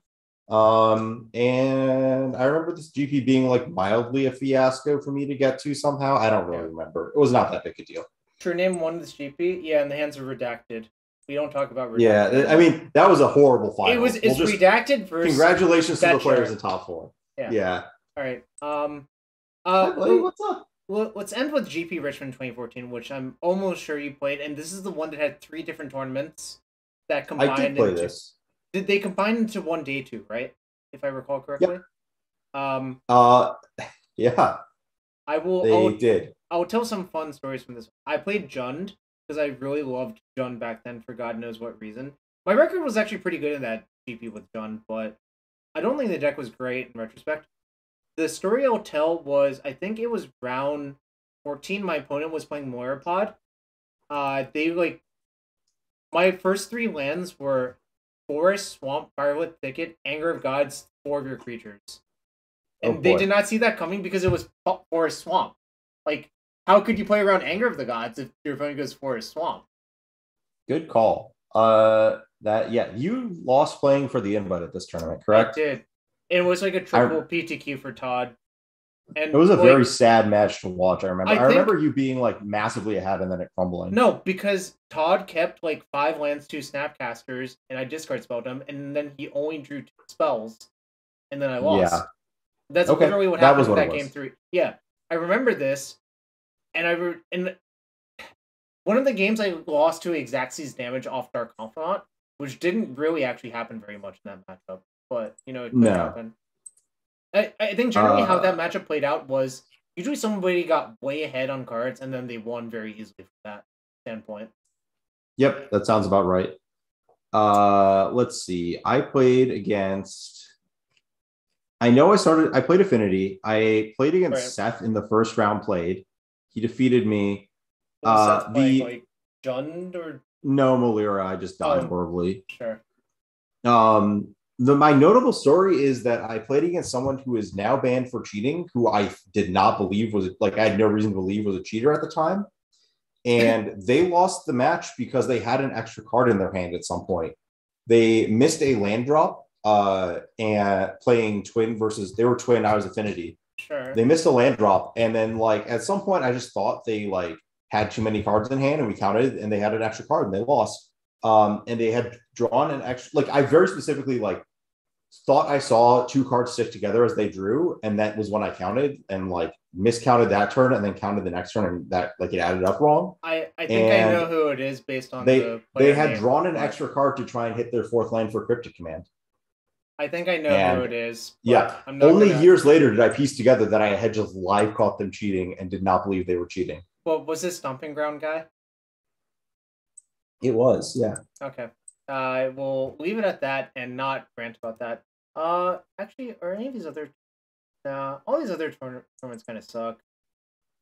And I remember this GP being like mildly a fiasco for me to get to somehow. I don't really remember. It was not that big a deal. True Name won this GP. Yeah, in the hands of Redacted. We don't talk about Redacted. Yeah, I mean that was a horrible final. It's Redacted versus. Congratulations to the players in top 4. Yeah. All right. Hi, buddy, what's up? Well, let's end with GP Richmond 2014, which I'm almost sure you played, and this is the one that had 3 different tournaments that combined. I did play this. Did they combine into one day 2, right? If I recall correctly. Yep. Yeah. They did. I'll tell some fun stories from this. I played Jund because I really loved Jund back then for God knows what reason. My record was actually pretty good in that GP with Jund, but I don't think the deck was great in retrospect. The story I'll tell was, I think it was round 14, my opponent was playing Moirapod. My first 3 lands were Forest, Swamp, Firelit, Thicket, Anger of Gods, 4 of your creatures. And they did not see that coming because it was Forest, Swamp. Like, how could you play around Anger of the Gods if your opponent goes Forest, Swamp? Good call. You lost playing for the invite at this tournament, correct? I did. It was like a triple PTQ for Todd. And it was a very sad match to watch, I remember. I remember you being like massively ahead and then it crumbling. No, because Todd kept like 5 lands, 2 Snapcasters, and I discard spelled him, and then he only drew 2 spells, and then I lost. Yeah. That's literally what happened in that game 3. Yeah. I remember this, and one of the games I lost to Xaxis damage off Dark Confidant, which didn't really actually happen very much in that matchup. But, it could happen. I think generally how that matchup played out was usually somebody got way ahead on cards and then they won very easily from that standpoint. Yep, that sounds about right. Let's see. I played against... I played Affinity. I played against Seth in the first round played. He defeated me. Was Seth playing, like, Jund or... No, Malira. I just died horribly. Sure. My notable story is that I played against someone who is now banned for cheating, who I did not believe was, like, I had no reason to believe was a cheater at the time. And they lost the match because they had an extra card in their hand at some point. They missed a land drop and playing Twin versus, they were Twin, I was Affinity. Sure. They missed a land drop. And then, like, at some point, I just thought they, like, had too many cards in hand and we counted and they had an extra card and they lost. And they had drawn an extra, like, I very specifically, like, thought I saw 2 cards stick together as they drew, and that was when I counted and, like, miscounted that turn and then counted the next turn, and that, like, it added up wrong. I think I know who it is based on they had drawn an extra card to try and hit their 4th land for Cryptic Command. I think I know who it is. Yeah. Only years later did I piece together that I had just live caught them cheating and did not believe they were cheating. Well, was this Stomping Ground guy? It was, yeah. Okay. I will leave it at that and not rant about that. Actually, are any of these other... all these other tournaments kind of suck.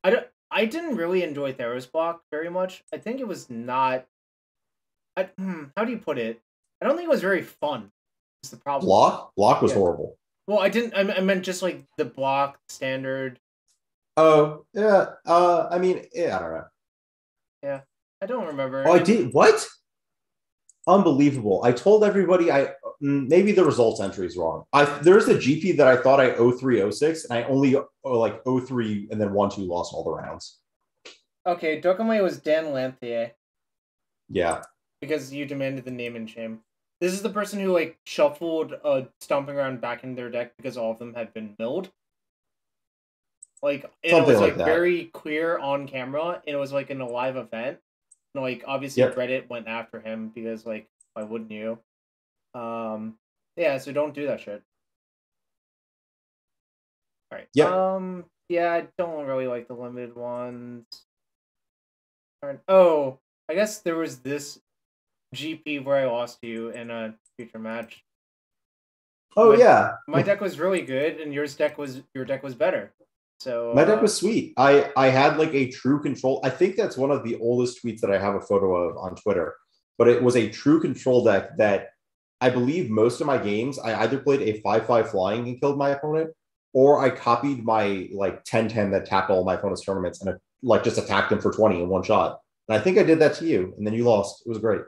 I didn't really enjoy Theros Block very much. I think it was not... how do you put it? I don't think it was very fun. Is the problem. Block was horrible. Well, I meant just, like, the block, standard... Oh, yeah. I mean, yeah, I don't know. Yeah. I don't remember. Oh, I did? What? Unbelievable. I told everybody maybe the results entry is wrong. There's a GP that I thought I 03-06, and I only like 03 and then 1-2 lost all the rounds. Okay, Dokame was Dan Lanthier. Yeah. Because you demanded the name and shame. This is the person who, like, shuffled a Stomping Ground back in their deck because all of them had been milled. Like, and it was, like, very clear on camera, and it was, like, in a live event. And, like, obviously Reddit went after him because, like, why wouldn't you? Yeah, so don't do that shit. Alright. Yeah. Yeah, I don't really like the limited ones. Oh, I guess there was this GP where I lost to you in a future match. Oh yeah, my deck was really good, and your deck was better. So my deck was sweet. I had like a true control. I think that's one of the oldest tweets that I have a photo of on Twitter. But it was a true control deck that I believe most of my games I either played a 5/5 flying and killed my opponent, or I copied my like 10/10 that tapped all my opponent's tournaments and like just attacked them for 20 in one shot. And I think I did that to you, and then you lost. It was great.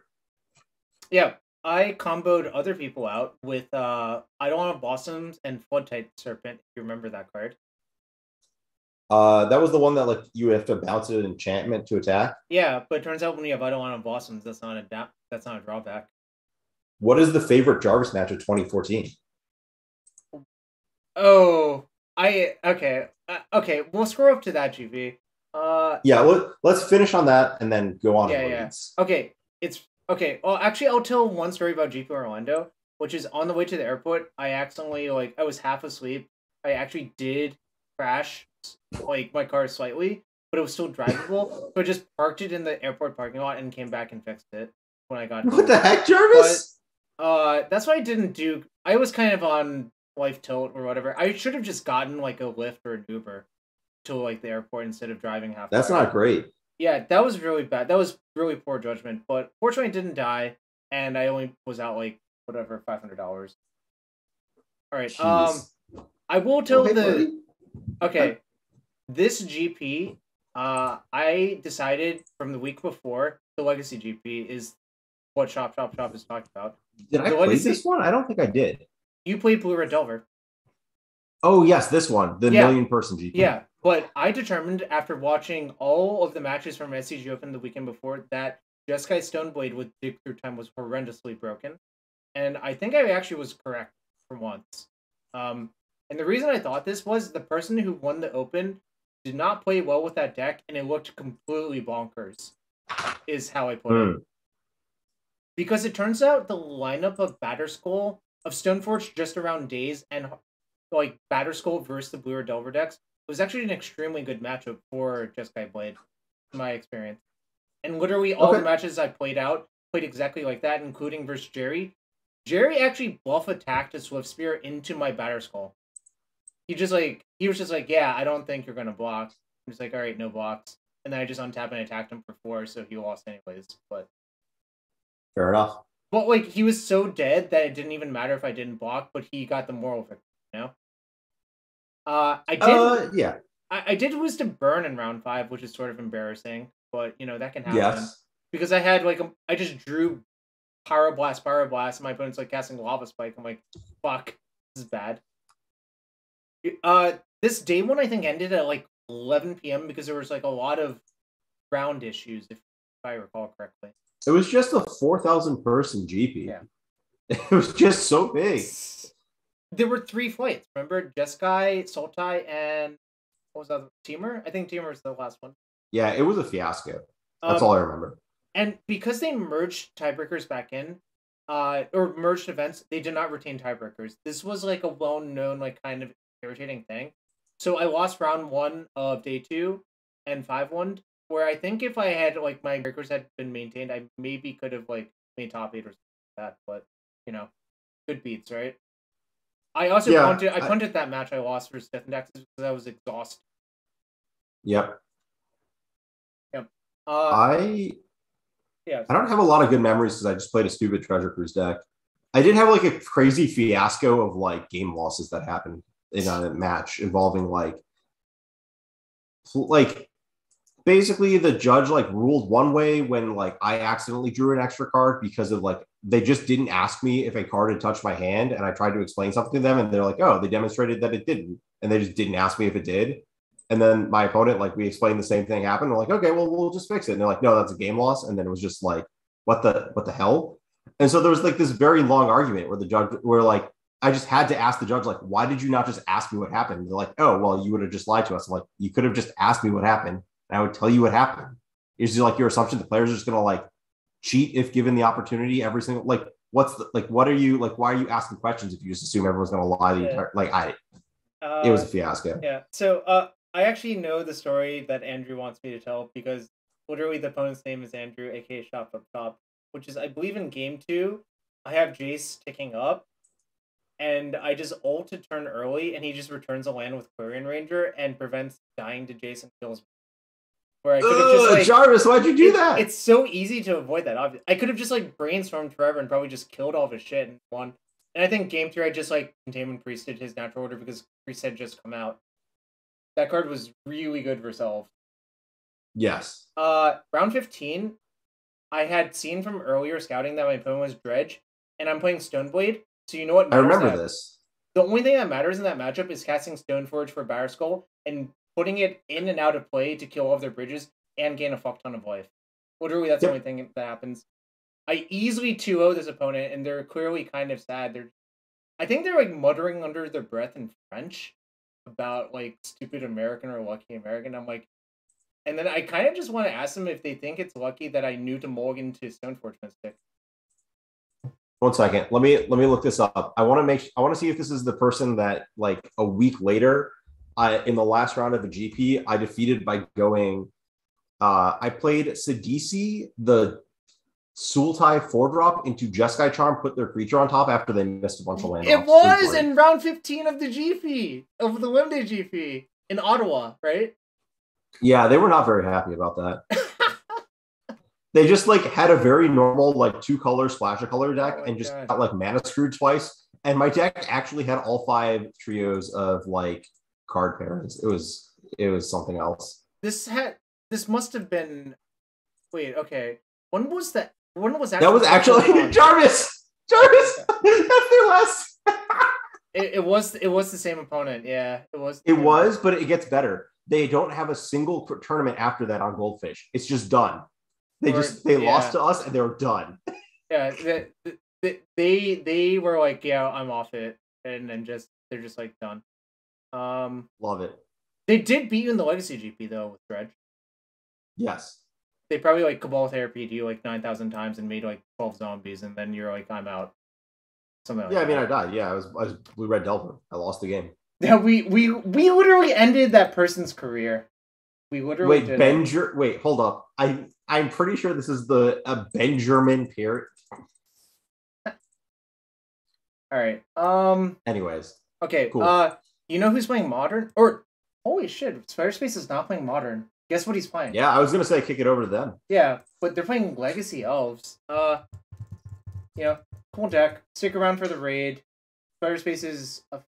Yeah, I comboed other people out with Eidolon Blossoms and Floodtide Serpent, if you remember that card. That was the one that like you have to bounce an enchantment to attack. Yeah, but it turns out when you have Eidolon Blossoms, that's not a drawback. What is the favorite Jarvis match of 2014? Oh, okay. We'll scroll up to that, GV. Yeah, let's finish on that and then go on. Yeah. Okay, it's okay. Well, actually, I'll tell one story about GP Orlando, which is on the way to the airport. I accidentally I was half asleep. I actually did crash like my car slightly, but it was still drivable. So I just parked it in the airport parking lot and came back and fixed it when I got home. What the heck, Jarvis? But, that's what I didn't do. I was kind of on life tilt or whatever. I should have just gotten like a Lyft or an Uber to like the airport instead of driving half. That's not great. Yeah, that was really bad. That was really poor judgment. But fortunately, I didn't die, and I only was out like whatever $500. All right. Jeez. I will tell buddy. Okay, this GP. I decided from the week before the Legacy GP is what Shop is talking about. Did I play this one? I don't think I did. You played Blue Red Delver. Oh yes, this one, the million-person GP. Yeah, but I determined after watching all of the matches from SCG Open the weekend before that Jeskai Stoneblade with Dig Through Time was horrendously broken, and I think I actually was correct for once. And the reason I thought this was the person who won the Open did not play well with that deck, and it looked completely bonkers, is how I put it. Because it turns out the lineup of Batterskull, of Stoneforge just around Days, and like Batterskull versus the Blue or Delver decks was actually an extremely good matchup for Jeskai Blade, in my experience. And literally all the matches I played exactly like that, including versus Jerry. Jerry actually bluff attacked a Swift Spear into my Batterskull. He was just like, yeah, I don't think you're gonna block. I'm just like, all right, no blocks. And then I just untapped and attacked him for 4, so he lost anyways. But fair enough. But like he was so dead that it didn't even matter if I didn't block, but he got the moral victory, you know? I did lose to Burn in round 5, which is sort of embarrassing, but you know, that can happen. Yes. Because I had I just drew Pyroblast, and my opponent's like casting Lava Spike. I'm like, fuck, this is bad. This day one I think ended at like 11 p.m. because there was like a lot of ground issues, if I recall correctly. It was just a 4,000 person GP. Yeah. It was just so big. There were 3 flights. Remember, Jeskai, Sultai, and what was that? Teamer? I think Teamer was the last one. Yeah, it was a fiasco. That's all I remember. And because they merged tiebreakers back in, or merged events, they did not retain tiebreakers. This was like a well-known, like kind of irritating thing. So I lost round 1 of day 2 and 5-1, where I think if I had like my breakers had been maintained, I maybe could have like made top 8 or something like that. But you know, good beats, right? I also punted that match I lost for Death and Taxes because I was exhausted. Yep. I don't have a lot of good memories because I just played a stupid Treasure Cruise deck. I did have like a crazy fiasco of like game losses that happened in a match involving like basically the judge like ruled one way when like I accidentally drew an extra card because of like they just didn't ask me if a card had touched my hand, and I tried to explain something to them and they're like, oh, they demonstrated that it didn't, and they just didn't ask me if it did. And then my opponent, like, we explained the same thing happened. We're like, okay, well, we'll just fix it. And they're like, no, that's a game loss. And then it was just like, what the hell? And so there was like this very long argument where the judge, where like, I just had to ask the judge, like, why did you not just ask me what happened? And they're like, oh, well, you would have just lied to us. I'm like, you could have just asked me what happened, and I would tell you what happened. Is it like your assumption the players are just going to like cheat if given the opportunity every single, like, what are you, like, why are you asking questions if you just assume everyone's going to lie the entire, like, it was a fiasco. Yeah. So, I actually know the story that Andrew wants me to tell because literally the opponent's name is Andrew, aka Shop Up Top, which is, I believe, in game 2. I have Jace ticking up, and I just ult to turn early, and he just returns a land with Clarion Ranger and prevents dying to Jason kills. Where I could have just like Jarvis, why'd you do that? It's so easy to avoid that. I could have just like brainstormed forever and probably just killed all of his shit and won. And I think game 3 I just like Containment Priested his natural order because Priest had just come out. That card was really good for Self. Yes. Round 15, I had seen from earlier scouting that my opponent was Dredge, and I'm playing Stoneblade. So you know what? I remember this. The only thing that matters in that matchup is casting Stoneforge for Batterskull and putting it in and out of play to kill all of their bridges and gain a fuck ton of life. Literally, that's the only thing that happens. I easily 2-0 this opponent, and they're clearly kind of sad. I think they're like muttering under their breath in French about like stupid American or lucky American. I'm like, and then I kind of just want to ask them if they think it's lucky that I knew to mulligan to Stoneforge Mystic. 1 second. Let me look this up. I want to see if this is the person that like a week later, in the last round of the GP, I defeated by going. I played Sidisi, the Sultai 4-drop into Jeskai Charm, put their creature on top after they missed a bunch of land. It was in round 15 of the GP, of the Limday GP in Ottawa, right? Yeah, they were not very happy about that. They just like had a very normal like 2-color splash a color deck and just got like mana screwed twice. And my deck actually had all 5 trios of like card pairings. It was something else. This must have been. Wait, okay. When was that? When was that? That was actually Jarvis. Jarvis. That's their last. It was the same opponent. Yeah, it was. It was, but it gets better. They don't have a single tournament after that on Goldfish. It's just done. They lost to us and they were done. Yeah, they were like, yeah, I'm off it, and then they're just like done. Love it. They did beat you in the Legacy GP though with Dredge. Yes. They probably like Cabal Therapied you like 9,000 times and made like 12 zombies, and then you're like, I'm out. Something like I mean, I died. Yeah, I was Blue Red Delver. I lost the game. Yeah, we literally ended that person's career. We literally Wait, hold up. I'm pretty sure this is a Benjamin Pierre. All right. Anyways. Okay. Cool. You know who's playing Modern? Or holy shit, Space is not playing Modern. Guess what he's playing? Yeah, I was gonna say kick it over to them. Yeah, but they're playing Legacy Elves. Cool deck. Stick around for the raid. Space is a